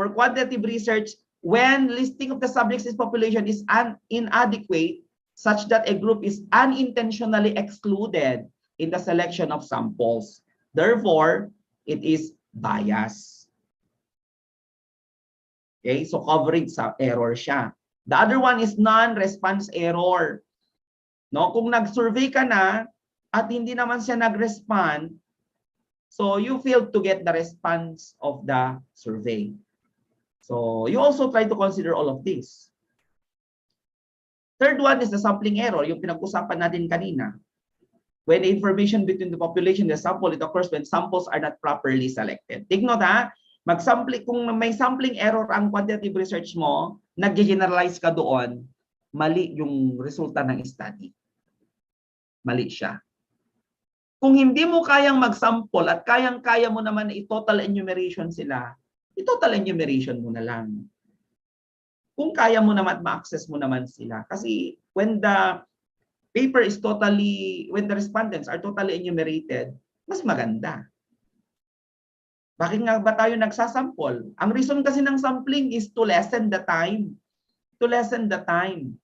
for quantitative research when listing of the subjects' population is inadequate, such that a group is unintentionally excluded in the selection of samples. Therefore, it is bias. Okay, so coverage error siya. The other one is non-response error. No, kung nag-survey ka na at hindi naman siya nag-respond, so you failed to get the response of the survey. So you also try to consider all of this. Third one is the sampling error, yung pinag-usapan natin kanina. When the information between the population and the sample, it occurs when samples are not properly selected. Take note ha, kung may sampling error ang quantitative research mo, nag-generalize ka doon, mali yung resulta ng study. Mali siya. Kung hindi mo kayang mag-sample at kayang-kaya mo naman na i-total enumeration sila, i-total enumeration mo na lang. Kung kaya mo naman at ma-access mo naman sila. Kasi when the paper is when the respondents are totally enumerated, mas maganda. Bakit nga ba tayo nagsasample? Ang reason kasi ng sampling is to lessen the time. To lessen the time.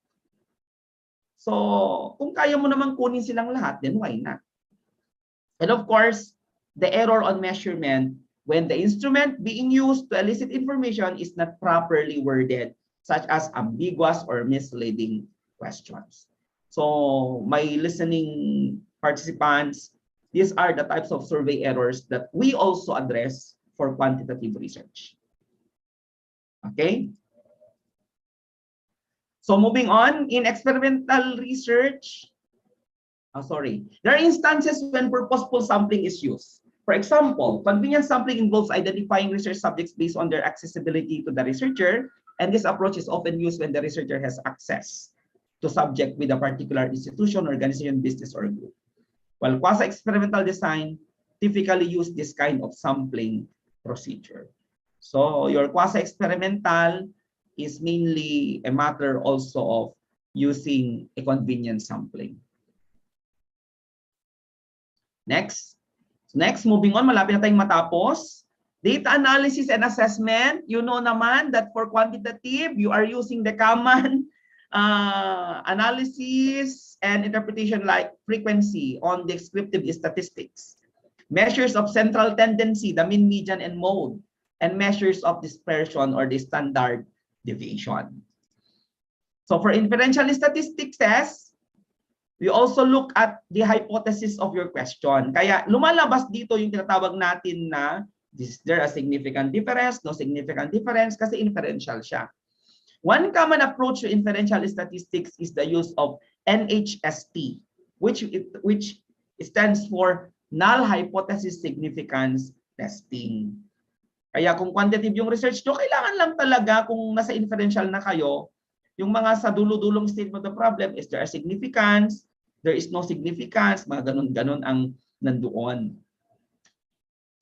So, kung kaya mo naman kunin silang lahat, then why not? And of course, the error on measurement when the instrument being used to elicit information is not properly worded, such as ambiguous or misleading questions. So, my listening participants, these are the types of survey errors that we also address for quantitative research. Okay? So moving on, in experimental research, there are instances when purposeful sampling is used. For example, convenience sampling involves identifying research subjects based on their accessibility to the researcher, and this approach is often used when the researcher has access to subject with a particular institution, organization, business, or group. While quasi-experimental design typically use this kind of sampling procedure. So your quasi-experimental is mainly a matter also of using a convenience sampling. Next, moving on, malapit na tayong matapos. Data analysis and assessment, you know naman that for quantitative, you are using the common analysis and interpretation like frequency on descriptive statistics, measures of central tendency, the mean, median, and mode, and measures of dispersion or the standard deviation. So for inferential statistics test, we also look at the hypothesis of your question. Kaya lumalabas dito yung tinatawag natin na is there a significant difference, no significant difference, kasi inferential siya. One common approach to inferential statistics is the use of NHST, which stands for null hypothesis significance testing. Kaya kung quantitative yung research nyo, kailangan lang talaga kung nasa inferential na kayo, yung mga sa dulo-dulong statement of the problem, is there a significance, there is no significance, mga ganun-ganun ang nandoon.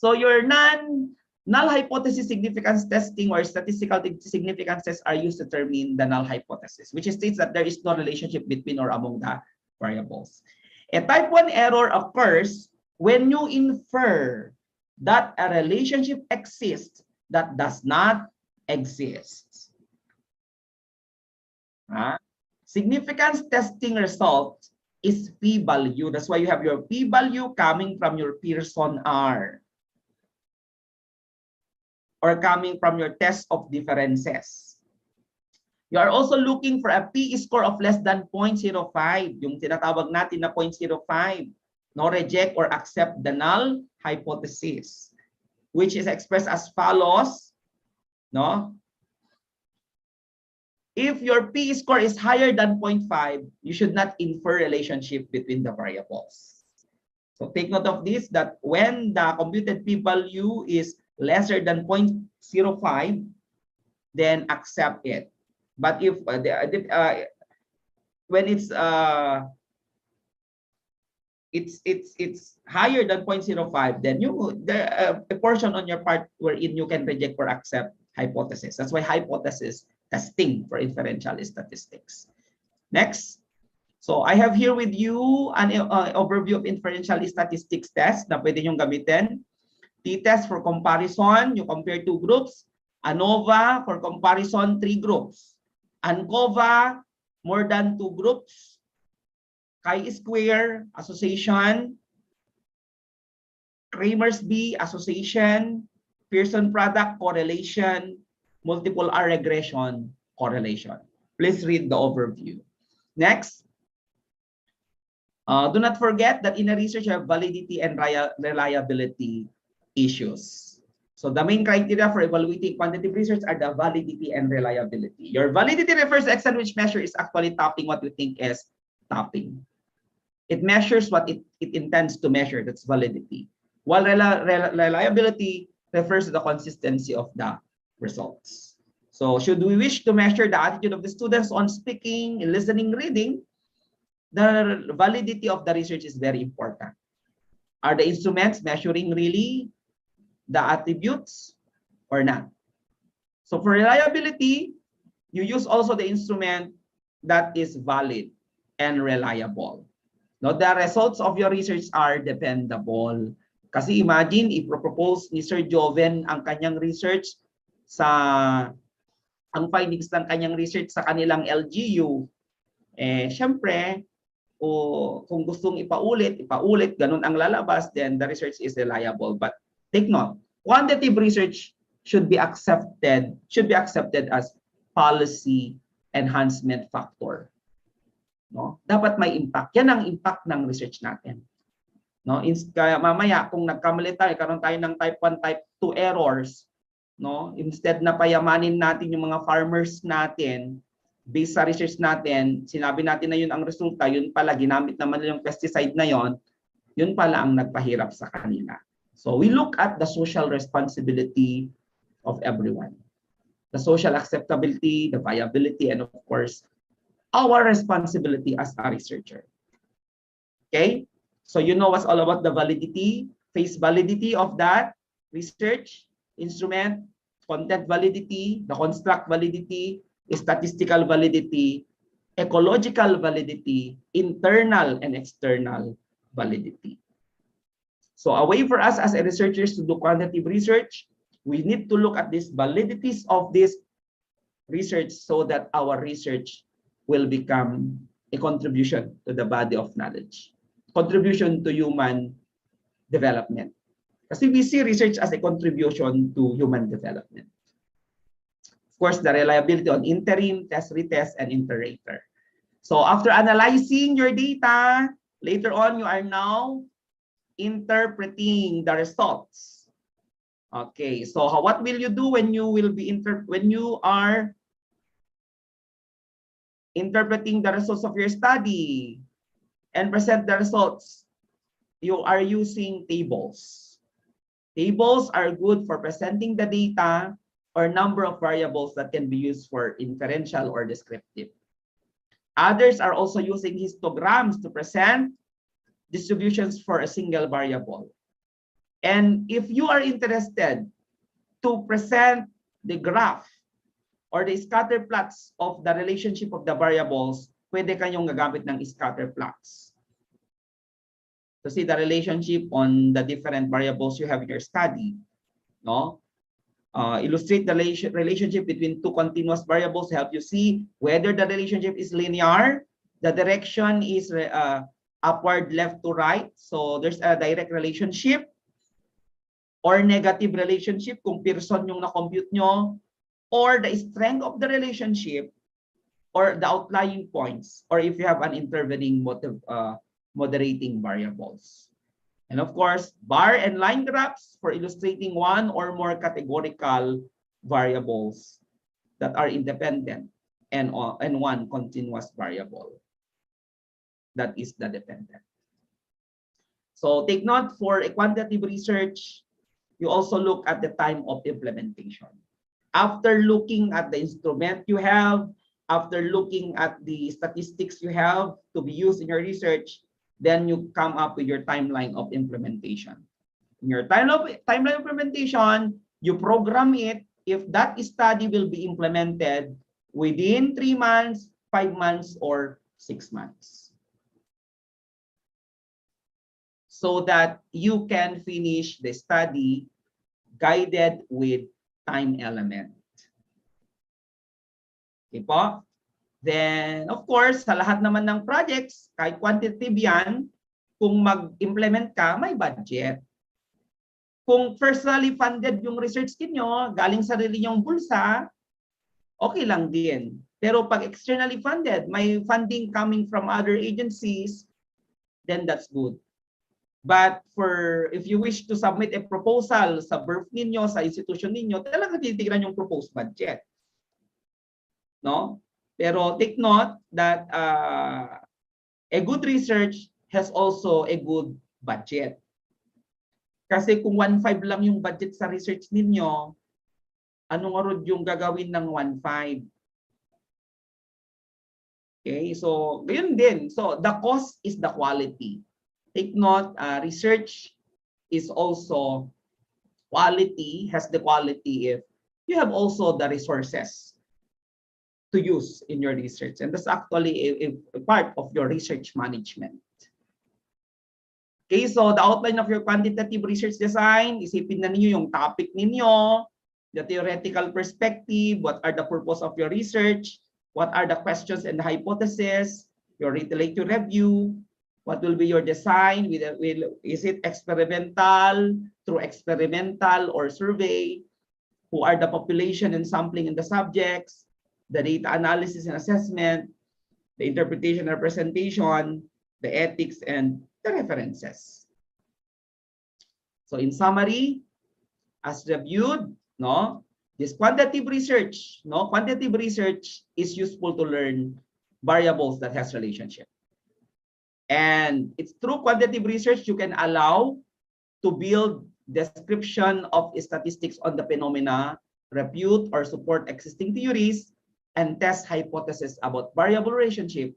So your null hypothesis significance testing or statistical significance tests are used to determine the null hypothesis, which states that there is no relationship between or among the variables. A type 1 error occurs when you infer that a relationship exists that does not exist. Significance testing result is p-value. That's why you have your p-value coming from your Pearson R, or coming from your test of differences. You are also looking for a p-score of less than 0.05, yung tinatawag natin na 0.05. No, reject or accept the null hypothesis, which is expressed as follows. No? If your p-score is higher than 0.5, you should not infer relationship between the variables. So take note of this, that when the computed p-value is lesser than 0.05, then accept it. But if when it's higher than 0.05, then a portion on your part wherein you can reject or accept hypothesis. That's why hypothesis testing for inferential statistics. Next, So I have here with you an overview of inferential statistics test na pwede nyo gamitin. T-test for comparison, you compare two groups. ANOVA for comparison, 3 groups. ANCOVA, more than 2 groups. Chi-square, association. Kramer's-B, association. Pearson product, correlation. Multiple R regression, correlation. Please read the overview. Next. Do not forget that in a research you have validity and reliability issues. So the main criteria for evaluating quantitative research are the validity and reliability. Your validity refers to the extent which measure is actually topping what we think is topping. It measures what it intends to measure, that's validity. While reliability refers to the consistency of the results. So should we wish to measure the attitude of the students on speaking, listening, reading, the validity of the research is very important. Are the instruments measuring really the attributes or not? So for reliability, you use also the instrument that is valid and reliable. Now, the results of your research are dependable. Kasi imagine, if propose ni Sir Joven ang kanyang research ang findings ng kanyang research sa kanilang LGU, syempre, kung gustong ipaulit, ganun ang lalabas, then the research is reliable. But take note, quantitative research should be accepted as policy enhancement factor. No? Dapat may impact. Yan ang impact ng research natin. No? Kaya mamaya, kung nagkamali tayo, karon tayo ng type 1, type 2 errors, no? Instead na payamanin natin yung mga farmers natin, based sa research natin, sinabi natin na yun ang resulta, yun pala, ginamit naman yung pesticide na yun pala ang nagpahirap sa kanila. So we look at the social responsibility of everyone. The social acceptability, the viability, and of course, our responsibility as a researcher. Okay? So you know what's all about the validity, face validity of that research, instrument, content validity, the construct validity, statistical validity, ecological validity, internal and external validity. So a way for us as researchers to do quantitative research, we need to look at these validities of this research so that our research will become a contribution to the body of knowledge, contribution to human development. Kasi we see research as a contribution to human development. Of course, the reliability on interim, test, retest, and inter-rater. So after analyzing your data, later on you are now interpreting the results. Okay, so what will you do when you are interpreting the results of your study and present the results? You are using tables. Tables are good for presenting the data or number of variables that can be used for inferential or descriptive. Others are also using histograms to present distributions for a single variable. And if you are interested to present the graph or the scatter plots of the relationship of the variables, pwede kayong gagamit ng scatter plots to see the relationship on the different variables you have in your study. No? Illustrate the relationship between two continuous variables, help you see whether the relationship is linear, the direction is upward, left to right, so there's a direct relationship, or negative relationship kung Pearson yung na-compute nyo, or the strength of the relationship, or the outlying points, or if you have an intervening moderating variables. And of course, bar and line graphs for illustrating one or more categorical variables that are independent and one continuous variable that is the dependent. So take note, for a quantitative research, you also look at the time of implementation. After looking at the instrument you have, after looking at the statistics you have to be used in your research, then you come up with your timeline of implementation. In your timeline implementation, you program it if that study will be implemented within 3 months, 5 months, or 6 months. so that you can finish the study guided with time element. Okay po? Then, of course, sa lahat naman ng projects, kahit quantitative yan, kung mag-implement ka, may budget. Kung personally funded yung research ninyo, galing sarili nyong bulsa, okay lang din. Pero pag externally funded, may funding coming from other agencies, then that's good. But if you wish to submit a proposal sa birth ninyo, sa institution ninyo, talaga titignan yung proposed budget. No? Pero take note that a good research has also a good budget. Kasi kung 1.5 lang yung budget sa research ninyo, anong arod yung gagawin ng 1.5? Okay, so gayon din. So the cost is the quality. Take note, research is also quality, has the quality if you have also the resources to use in your research. And that's actually a part of your research management. Okay, so the outline of your quantitative research design, isipin na ninyo yung topic ninyo, the theoretical perspective, what are the purpose of your research, what are the questions and the hypotheses, your literature review, what will be your design, is it experimental, through experimental or survey, who are the population and sampling in the subjects, the data analysis and assessment, the interpretation and representation, the ethics and the references. So in summary, as reviewed, this quantitative research is useful to learn variables that has relationship. And it's through quantitative research you can allow to build description of statistics on the phenomena, refute or support existing theories, and test hypotheses about variable relationship,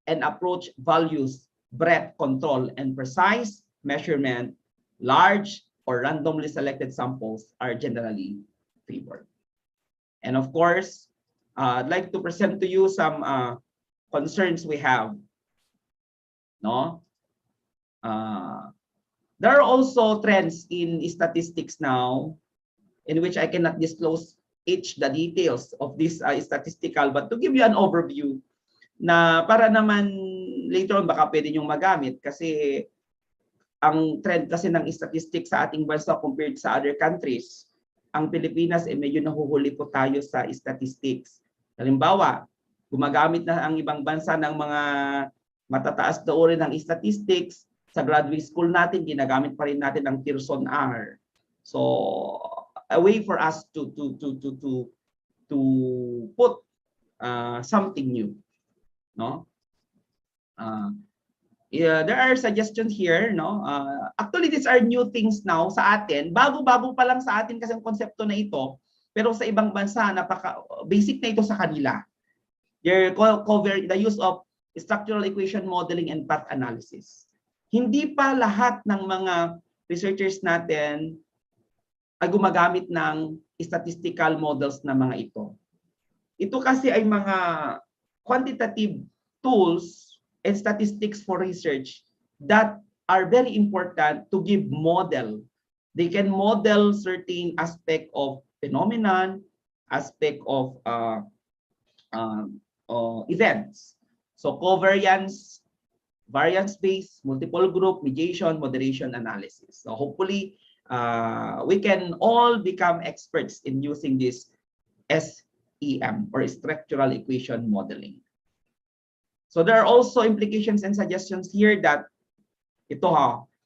and approach values, breadth control, and precise measurement. Large or randomly selected samples are generally favored. And of course, I'd like to present to you some concerns we have. There are also trends in statistics now in which I cannot disclose the details of this statistical, but to give you an overview na para naman later on baka pwede nyo magamit kasi ang trend kasi ng statistics sa ating bansa compared sa other countries, ang Pilipinas medyo nahuhuli po tayo sa statistics. Halimbawa, gumagamit na ang ibang bansa ng mga matataas na uri ng statistics, sa graduate school natin ginagamit pa rin natin ang Pearson R. So a way for us to put something new, there are suggestions here, actually these are new things now sa atin, bago-bago pa lang sa atin kasi ang konsepto na ito, pero sa ibang bansa napaka basic na ito sa kanila. They cover the use of structural equation modeling and path analysis. Hindi pa lahat ng mga researchers natin ay gumagamit ng statistical models na mga ito. Ito kasi ay mga quantitative tools and statistics for research that are very important to give model. They can model certain aspect of phenomenon, aspect of events. So covariance, variance-based, multiple group, mediation, moderation analysis. So hopefully, we can all become experts in using this SEM or structural equation modeling. So there are also implications and suggestions here that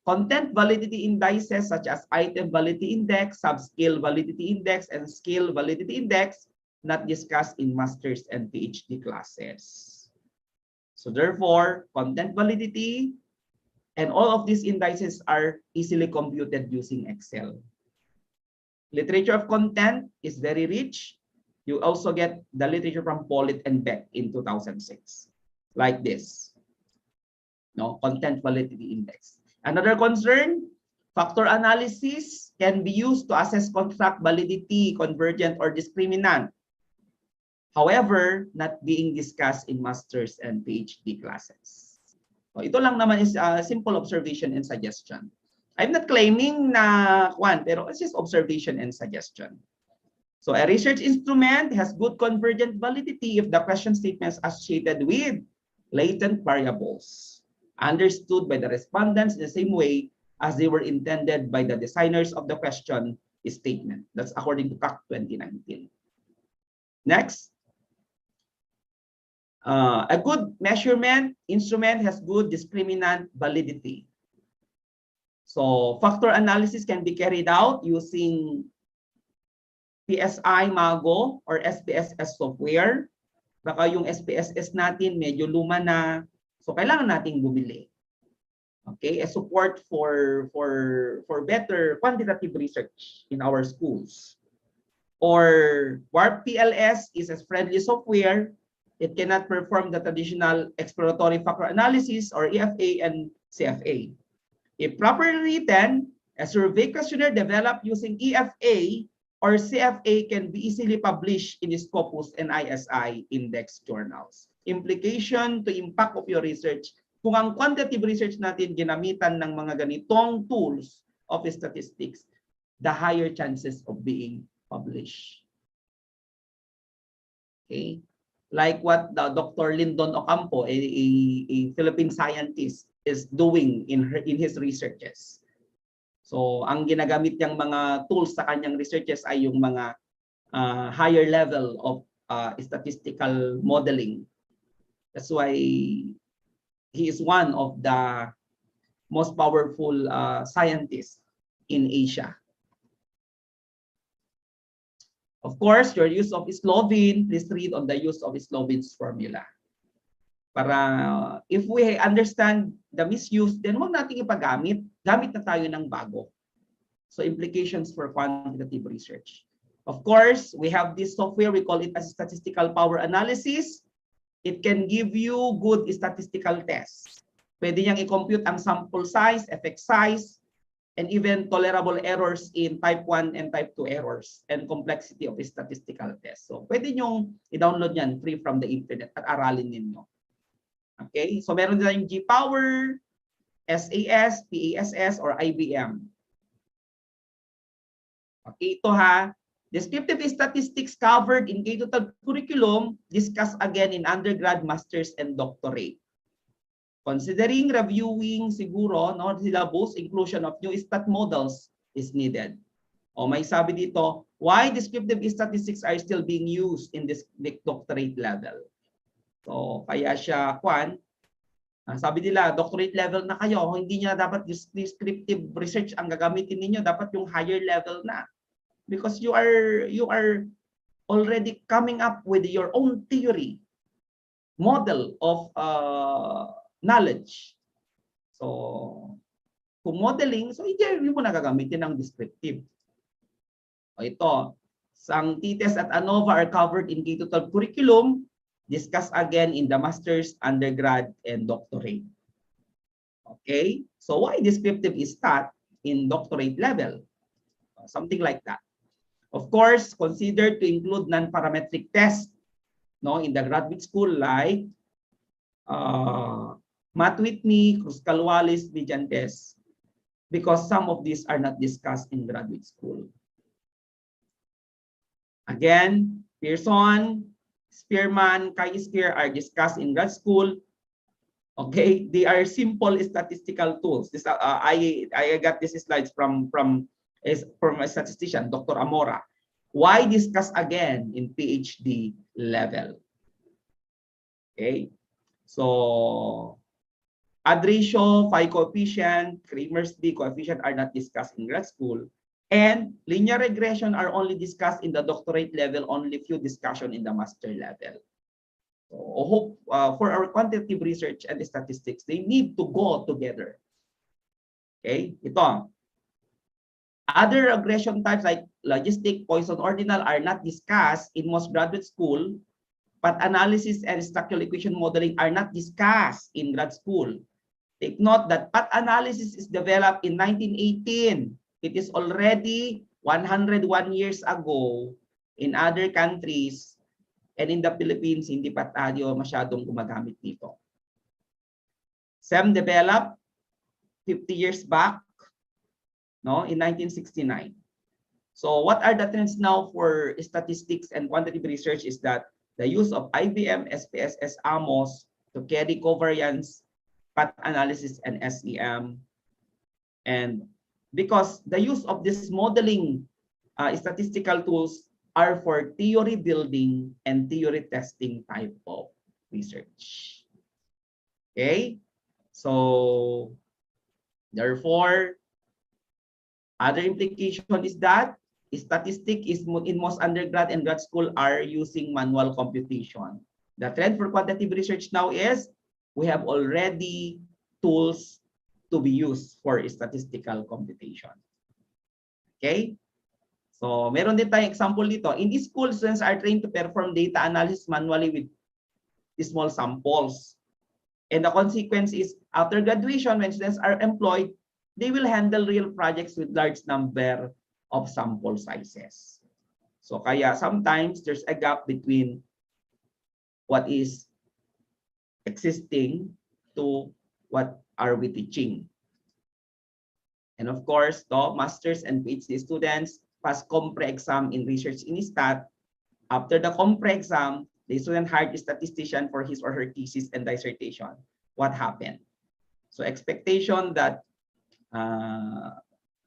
content validity indices such as item validity index, subscale validity index, and scale validity index not discussed in master's and PhD classes. So therefore, content validity and all of these indices are easily computed using Excel. Literature of content is very rich. You also get the literature from Pollitt and Beck in 2006, like this. Content validity index. Another concern, factor analysis can be used to assess contract validity, convergent or discriminant. However, not being discussed in master's and PhD classes. So ito lang naman is simple observation and suggestion. I'm not claiming na pero it's just observation and suggestion. So a research instrument has good convergent validity if the question statements associated with latent variables understood by the respondents in the same way as they were intended by the designers of the question statement. That's according to CAC 2019. Next. A good measurement instrument has good discriminant validity. So factor analysis can be carried out using PSI Mago or SPSS software. Baka yung SPSS natin medyo luma na, so kailangan nating bumili. Okay, a support for better quantitative research in our schools. Or WARP PLS is a friendly software. It cannot perform the traditional exploratory factor analysis or EFA and CFA. If properly written, a survey questionnaire developed using EFA or CFA can be easily published in Scopus and ISI index journals. Implication to impact of your research. Kung ang quantitative research natin ginamitan ng mga ganitong tools of statistics, the higher chances of being published. Okay? Like what the Dr. Lyndon Ocampo, a Philippine scientist, is doing in his researches. So, ang ginagamit niyang mga tools sa kanyang researches ay yung mga higher level of statistical modeling. That's why he is one of the most powerful scientists in Asia. Of course, your use of Slovene, please read on the use of Slovene's formula. Para if we understand the misuse, then huwag nating ipagamit. Gamit na tayo ng bago. So implications for quantitative research. Of course, we have this software, we call it as statistical power analysis. It can give you good statistical tests. Pwede niyang i-compute ang sample size, effect size, and even tolerable errors in type 1 and type 2 errors and complexity of statistical tests. So pwede niyong i-download yan free from the internet at aralin ninyo. Okay, so meron din tayong G-Power, SAS, PASS, or IBM. Okay, ito ha. Descriptive statistics covered in K-12 curriculum, discussed again in undergrad, master's, and doctorate. Considering reviewing siguro, no, syllabus, inclusion of new stat models is needed. O may sabi dito, why descriptive statistics are still being used in this doctorate level? So, kaya siya, sabi nila, doctorate level na kayo, hindi niya dapat descriptive research ang gagamitin ninyo, dapat yung higher level na. Because you are already coming up with your own theory, model of knowledge. So, kung modeling, so hindi mo na gagamitin ng descriptive. O ito, sang TTES at ANOVA are covered in K-12 curriculum, discussed again in the master's, undergrad, and doctorate. Okay, so why descriptive is taught in doctorate level? Something like that. Of course, consider to include non-parametric tests, no, in the graduate school like Matt Whitney, Kruskal-Wallis, Bijan test, because some of these are not discussed in graduate school. Again, Pearson, Spearman, Chi-Square are discussed in grad school. Okay, they are simple statistical tools. This I got these slides from a statistician, Dr. Amora. Why discuss again in PhD level? Okay, so odd ratio, phi coefficient, Kramer's-D coefficient are not discussed in grad school. And linear regression are only discussed in the doctorate level, only few discussion in the master level. So, hope for our quantitative research and statistics, they need to go together. Okay, ito. Other regression types like logistic, Poisson ordinal are not discussed in most graduate school, but analysis and structural equation modeling are not discussed in grad school. Take note that path analysis is developed in 1918. It is already 101 years ago in other countries, and in the Philippines, hindi pa tayo masyadong gumagamit nito. SEM developed 50 years back, no, in 1969. So what are the trends now for statistics and quantitative research is that the use of IBM, SPSS, AMOS to carry covariance, path analysis, and SEM. And because the use of this modeling statistical tools are for theory building and theory testing type of research. Okay, so therefore, other implication is that statistic is in most undergrad and grad school are using manual computation. The trend for quantitative research now is we have already tools to be used for statistical computation. Okay? So, meron din tayong example dito. In this school, students are trained to perform data analysis manually with small samples. And the consequence is, after graduation, when students are employed, they will handle real projects with large number of sample sizes. So, kaya sometimes there's a gap between what is existing to what are we teaching. And of course, the masters and PhD students pass compre exam in research in stat. After the compre exam, the student hired a statistician for his or her thesis and dissertation. What happened? So expectation that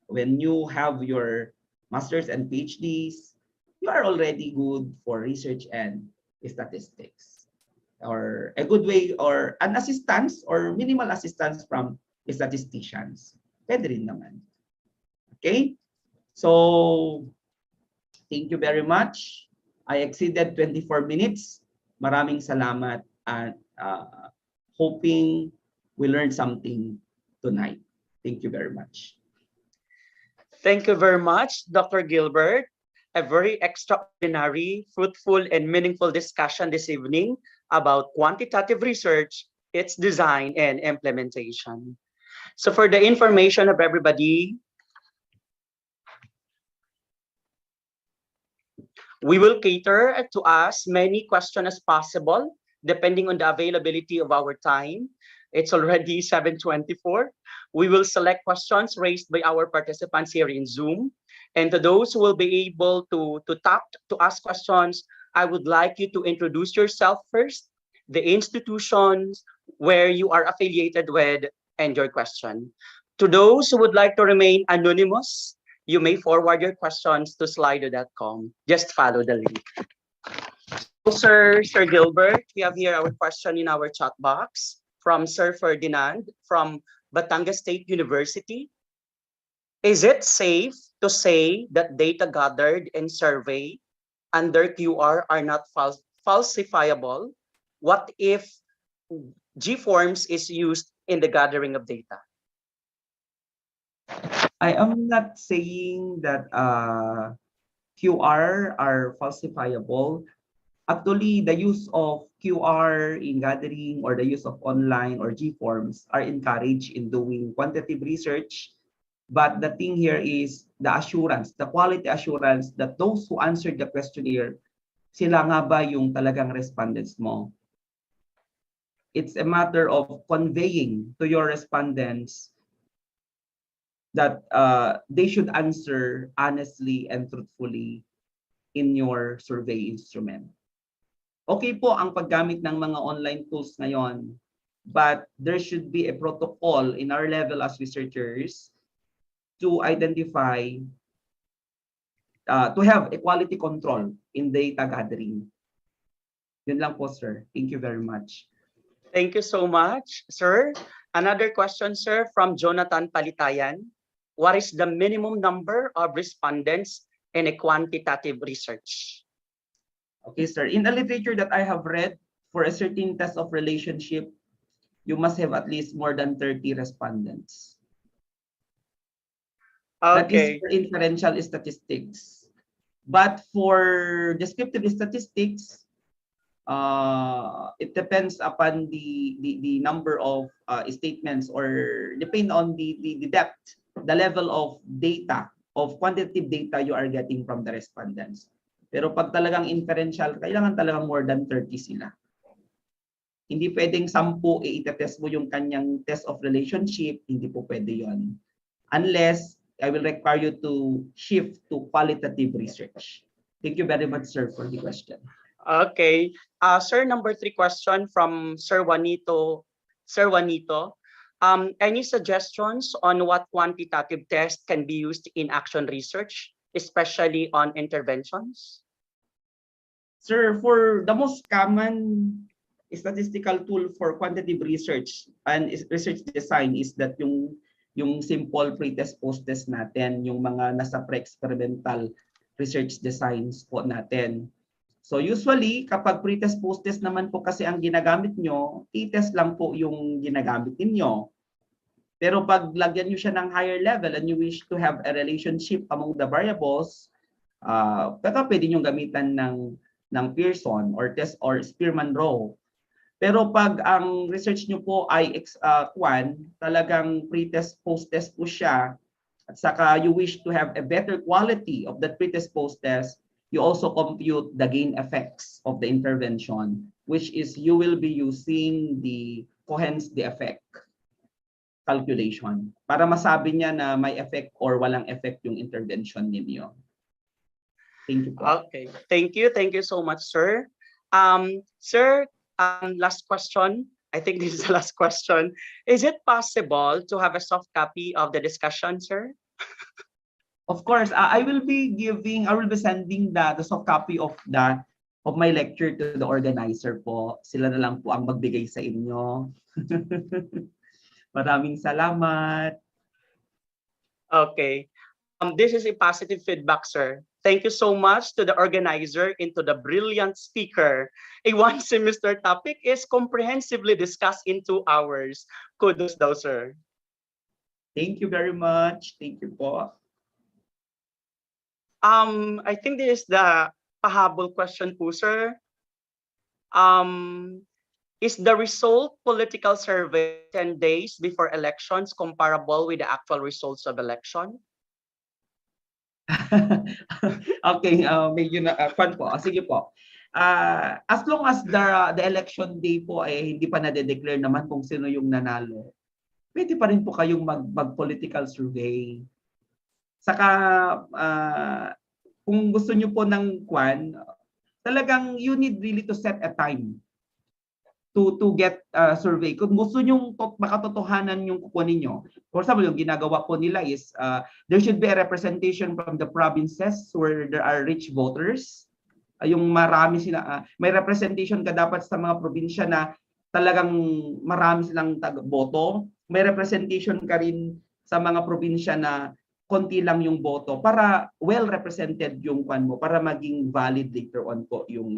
when you have your masters and PhDs, you are already good for research and statistics. Or a good way or an assistance or minimal assistance from statisticians. Pwede rin naman. Okay? So, thank you very much. I exceeded 24 minutes. Maraming salamat at hoping we learned something tonight. Thank you very much. Thank you very much, Dr. Gilbert. A very extraordinary, fruitful, and meaningful discussion this evening about quantitative research, its design, and implementation. So for the information of everybody, we will cater to as many questions as possible, depending on the availability of our time. It's already 7:24. We will select questions raised by our participants here in Zoom. And to those who will be able to tap to ask questions, I would like you to introduce yourself first, the institutions where you are affiliated with, and your question. To those who would like to remain anonymous, you may forward your questions to slido.com. Just follow the link. So, Sir Gilbert, we have here our question in our chat box from Sir Ferdinand from Batangas State University. Is it safe to say that data gathered in survey under QR are not falsifiable? What if G-forms is used in the gathering of data? I am not saying that QR are falsifiable. Actually, the use of QR in gathering or the use of online or G-forms are encouraged in doing quantitative research. But the thing here is the assurance, the quality assurance that those who answered the questionnaire, sila nga ba yung talagang respondents mo? It's a matter of conveying to your respondents that they should answer honestly and truthfully in your survey instrument. Okay po ang paggamit ng mga online tools ngayon, but there should be a protocol in our level as researchers to identify, to have a quality control in data gathering. Yun lang po, sir. Thank you very much. Thank you so much, sir. Another question, sir, from Jonathan Palitayan. What is the minimum number of respondents in a quantitative research? Okay, sir. In the literature that I have read, for a certain test of relationship, you must have at least more than 30 respondents. That is for inferential statistics. But for descriptive statistics, it depends upon the number of statements or depend on the depth, the level of data, of quantitative data you are getting from the respondents. Pero pag talagang inferential, kailangan talagang more than 30 sila. Hindi pwedeng 10 i-test mo yung kanyang test of relationship, hindi po pwede yon. Unless I will require you to shift to qualitative research. Thank you very much, sir, for the question. Okay. Sir, number 3 question from Sir Juanito. Sir Juanito, any suggestions on what quantitative test can be used in action research, especially on interventions? Sir, for the most common statistical tool for quantitative research and research design is that yung simple pre-test post-test natin, yung mga nasa pre-experimental research designs po natin. So usually kapag pre-test post-test naman po kasi ang ginagamit nyo, i-test lang po yung ginagamit ninyo. Pero pag lagyan nyo siya ng higher level and you wish to have a relationship among the variables, pwede nyo gamitan ng Pearson or test or Spearman-Rowe. Pero pag ang research nyo po ay talagang pre-test, post-test po siya, at saka you wish to have a better quality of that pre-test, post-test, you also compute the gain effects of the intervention, which is you will be using the Cohen's-d effect calculation para masabi niya na may effect or walang effect yung intervention ninyo. Thank you po. Okay. Thank you. Thank you so much, sir. Sir, last question. I think this is the last question. Is it possible to have a soft copy of the discussion, sir? Of course, I will be sending the soft copy of my lecture to the organizer po. Sila na lang po ang magbigay sa inyo. Maraming salamat. Okay. This is a positive feedback, sir. Thank you so much to the organizer and to the brilliant speaker. A one-semester topic is comprehensively discussed in 2 hours. Kudos daw, sir. Thank you very much. Thank you po. I think this is the pahabol question po, sir. Is the result political survey 10 days before elections comparable with the actual results of election? Okay, medyo na fun po. Sige po. As long as the election day po ay hindi pa na-declare naman kung sino yung nanalo, pwede pa rin po kayong mag-political survey. Saka kung gusto niyo po ng talagang you need really to set a time to get survey. Kung gusto niyo makatotohanan yung kukunin niyo. For example, yung ginagawa po nila is there should be a representation from the provinces where there are rich voters. Yung marami sila, may representation ka dapat sa mga probinsya na talagang marami silang boto. May representation ka rin sa mga probinsya na konti lang yung boto para well represented yung mo para maging valid later on po yung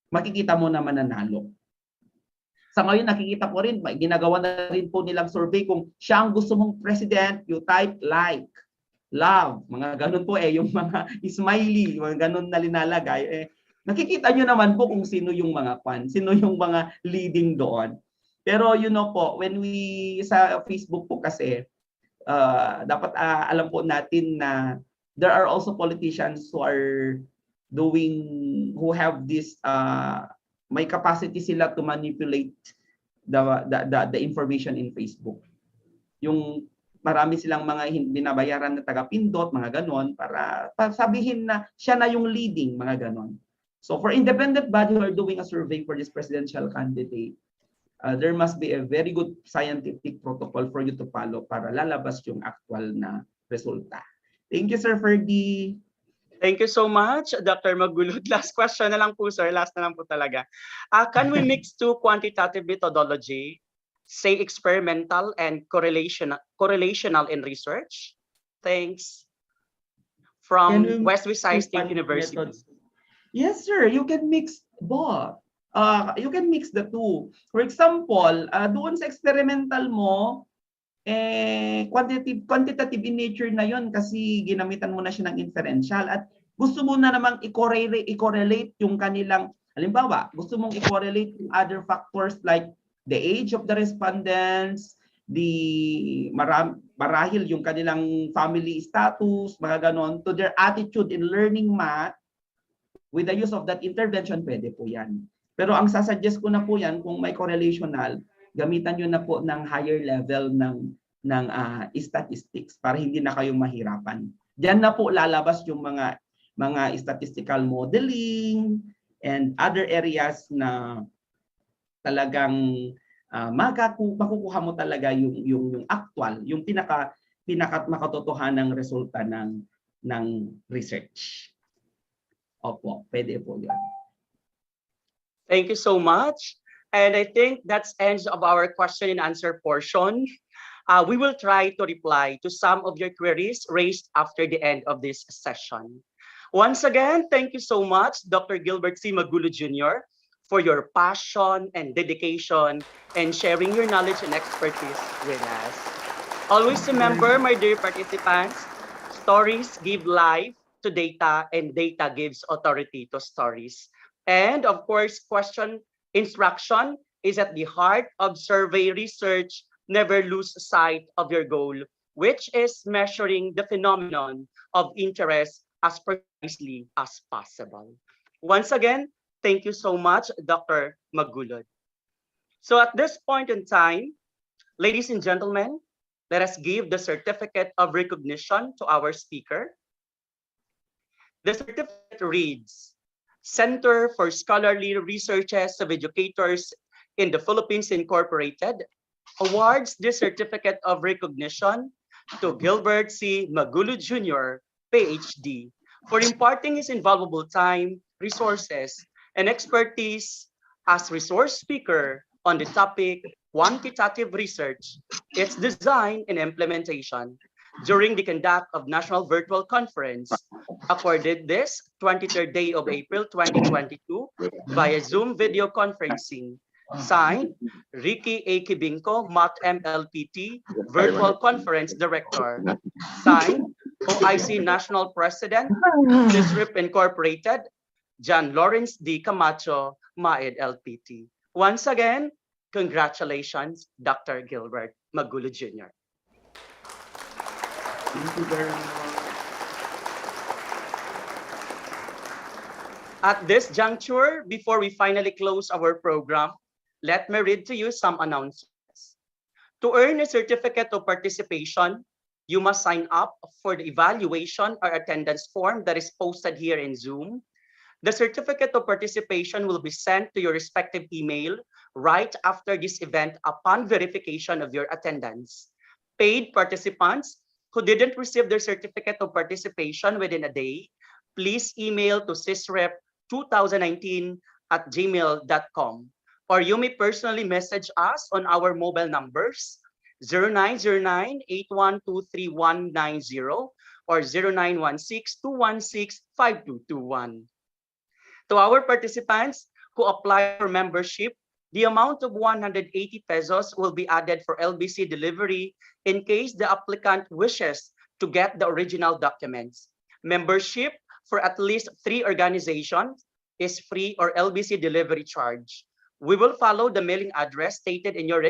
makikita mo na mananalo. Sa ngayon nakikita ko rin, ginagawa na rin po nilang survey kung siya ang gusto mong president, you type like, love, mga ganun po yung mga smiley, mga ganun na linalagay. Nakikita nyo naman po kung sino yung mga sino yung mga leading doon. Pero po, when sa Facebook po kasi, dapat alam po natin na there are also politicians who are who have this may capacity sila to manipulate the information in Facebook. Yung marami silang mga binabayaran na taga-pindot, mga ganon, para sabihin na siya na yung leading, mga ganon. So for independent body who are doing a survey for this presidential candidate, there must be a very good scientific protocol for you to follow para lalabas yung actual na resulta. Thank you, Sir Ferdy. Thank you so much, Dr. Magulod. Last question na lang po, sir. Last na lang po talaga. Can we mix two quantitative methodology, say experimental and correlational in research? Thanks. From West Visayas State University. Methods? Yes, sir. You can mix both. You can mix the two. For example, doon sa experimental mo, quantitative in nature na yon kasi ginamitan mo na siya ng inferential at gusto mo na namang i-correlate yung kanilang, halimbawa, gusto mong i-correlate yung other factors like the age of the respondents, marahil yung kanilang family status, mga ganon, to their attitude in learning math, with the use of that intervention, pwede po yan. Pero ang sasuggest ko na po yan, kung may correlational, gamitan nyo na po ng higher level ng statistics para hindi na kayo mahirapan. Diyan na po lalabas yung mga statistical modeling and other areas na talagang makukuha mo talaga yung actual, yung pinaka makatotohanang resulta ng research. Opo, pwede po yun. Thank you so much. And I think that's ends of our question and answer portion. We will try to reply to some of your queries raised after the end of this session. Once again, thank you so much, Dr. Gilbert C. Magulo Jr., for your passion and dedication and sharing your knowledge and expertise with us. Always remember, my dear participants, stories give life to data and data gives authority to stories. And of course, question instruction is at the heart of survey research. Never lose sight of your goal, which is measuring the phenomenon of interest as precisely as possible. Once again, thank you so much, Dr. Magulod. So at this point in time, ladies and gentlemen, let us give the certificate of recognition to our speaker. The certificate reads, Center for Scholarly Researches of Educators in the Philippines Incorporated awards the certificate of recognition to Gilbert C. Magulo Jr., PhD, for imparting his invaluable time, resources, and expertise as resource speaker on the topic Quantitative Research, its design and implementation during the conduct of National Virtual Conference, accorded this 23rd day of April 2022 via Zoom video conferencing. Signed, Ricky A. Kibinko, MAT MLPT, Virtual Conference Director. Signed, OIC National President, CISRIP Incorporated, John Lawrence D. Camacho, MAED LPT. Once again, congratulations, Dr. Gilbert Magulo Jr. Thank you very much. At this juncture, before we finally close our program, let me read to you some announcements. To earn a certificate of participation, you must sign up for the evaluation or attendance form that is posted here in Zoom. The certificate of participation will be sent to your respective email right after this event upon verification of your attendance. Paid participants who didn't receive their certificate of participation within a day, please email to sysrep2019@gmail.com, or you may personally message us on our mobile numbers 0909-8123190 or 0916-216-5221. To our participants who applied for membership, the amount of 180 pesos will be added for LBC delivery in case the applicant wishes to get the original documents. Membership for at least 3 organizations is free or LBC delivery charge. We will follow the mailing address stated in your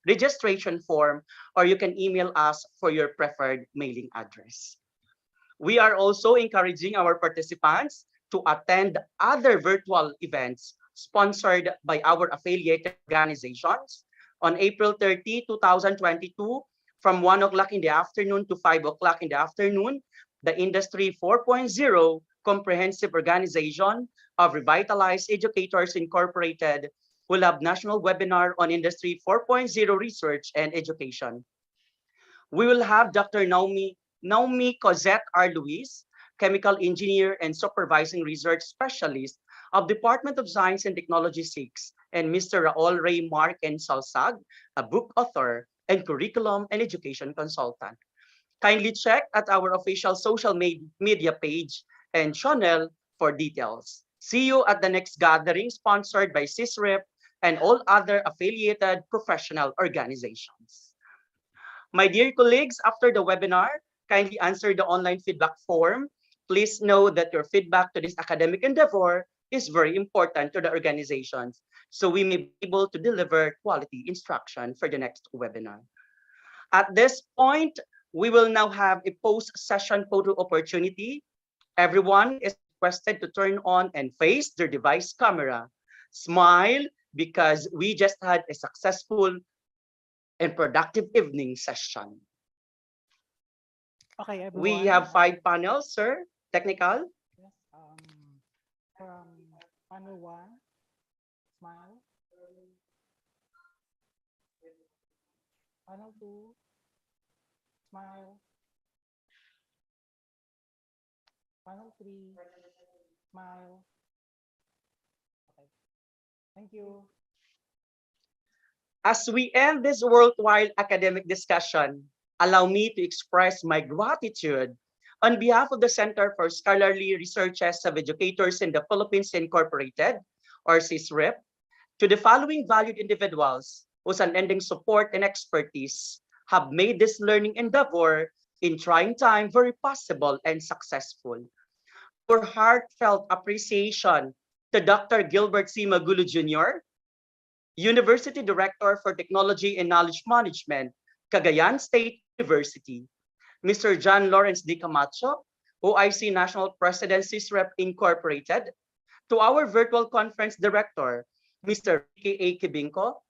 registration form, or you can email us for your preferred mailing address. We are also encouraging our participants to attend other virtual events sponsored by our affiliated organizations on April 30, 2022, from 1 o'clock in the afternoon to 5 o'clock in the afternoon. The Industry 4.0 Comprehensive Organization of Revitalized Educators Incorporated will have national webinar on Industry 4.0 research and education. We will have Dr. Naomi Cosette R. Luis, chemical engineer and supervising research specialist of Department of Science and Technology 6, and Mr. Raul Ray Mark and Salsag, a book author and curriculum and education consultant. Kindly check at our official social media page and channel for details. See you at the next gathering sponsored by CISRIP and all other affiliated professional organizations. My dear colleagues, after the webinar, kindly answer the online feedback form. Please know that your feedback to this academic endeavor is very important to the organizations, so we may be able to deliver quality instruction for the next webinar. At this point, we will now have a post-session photo opportunity. Everyone is requested to turn on and face their device camera. Smile because we just had a successful and productive evening session. Okay, We everyone. have 5 panels, sir. Technical. Yes, from panel 1, smile. Panel 2, smile. Panel 3, smile. Okay. Thank you. As we end this worldwide academic discussion, allow me to express my gratitude on behalf of the Center for Scholarly Researches of Educators in the Philippines Incorporated, or CSRIP, to the following valued individuals whose unending support and expertise have made this learning endeavor in trying time very possible and successful. Our heartfelt appreciation to Dr. Gilbert C. Magulo Jr., University Director for Technology and Knowledge Management, Cagayan State University. Mr. John Lawrence D. Camacho, OIC National President, CISREP Incorporated. To our virtual conference director, Mr. Ricky A. Kibinko.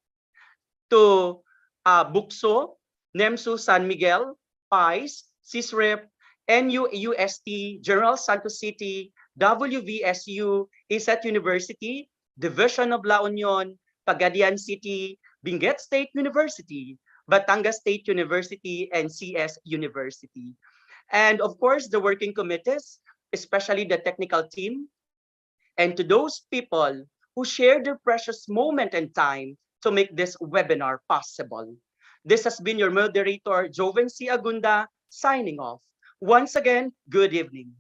To Bukso, NEMSU San Miguel, PICE, CISREP, NUUST, General Santos City, WVSU, ISET University, Division of La Union, Pagadian City, Benguet State University, Batangas State University, and CS University. And of course, the working committees, especially the technical team, and to those people who share their precious moment and time to make this webinar possible. This has been your moderator, Joven C. Agunda, signing off. Once again, good evening.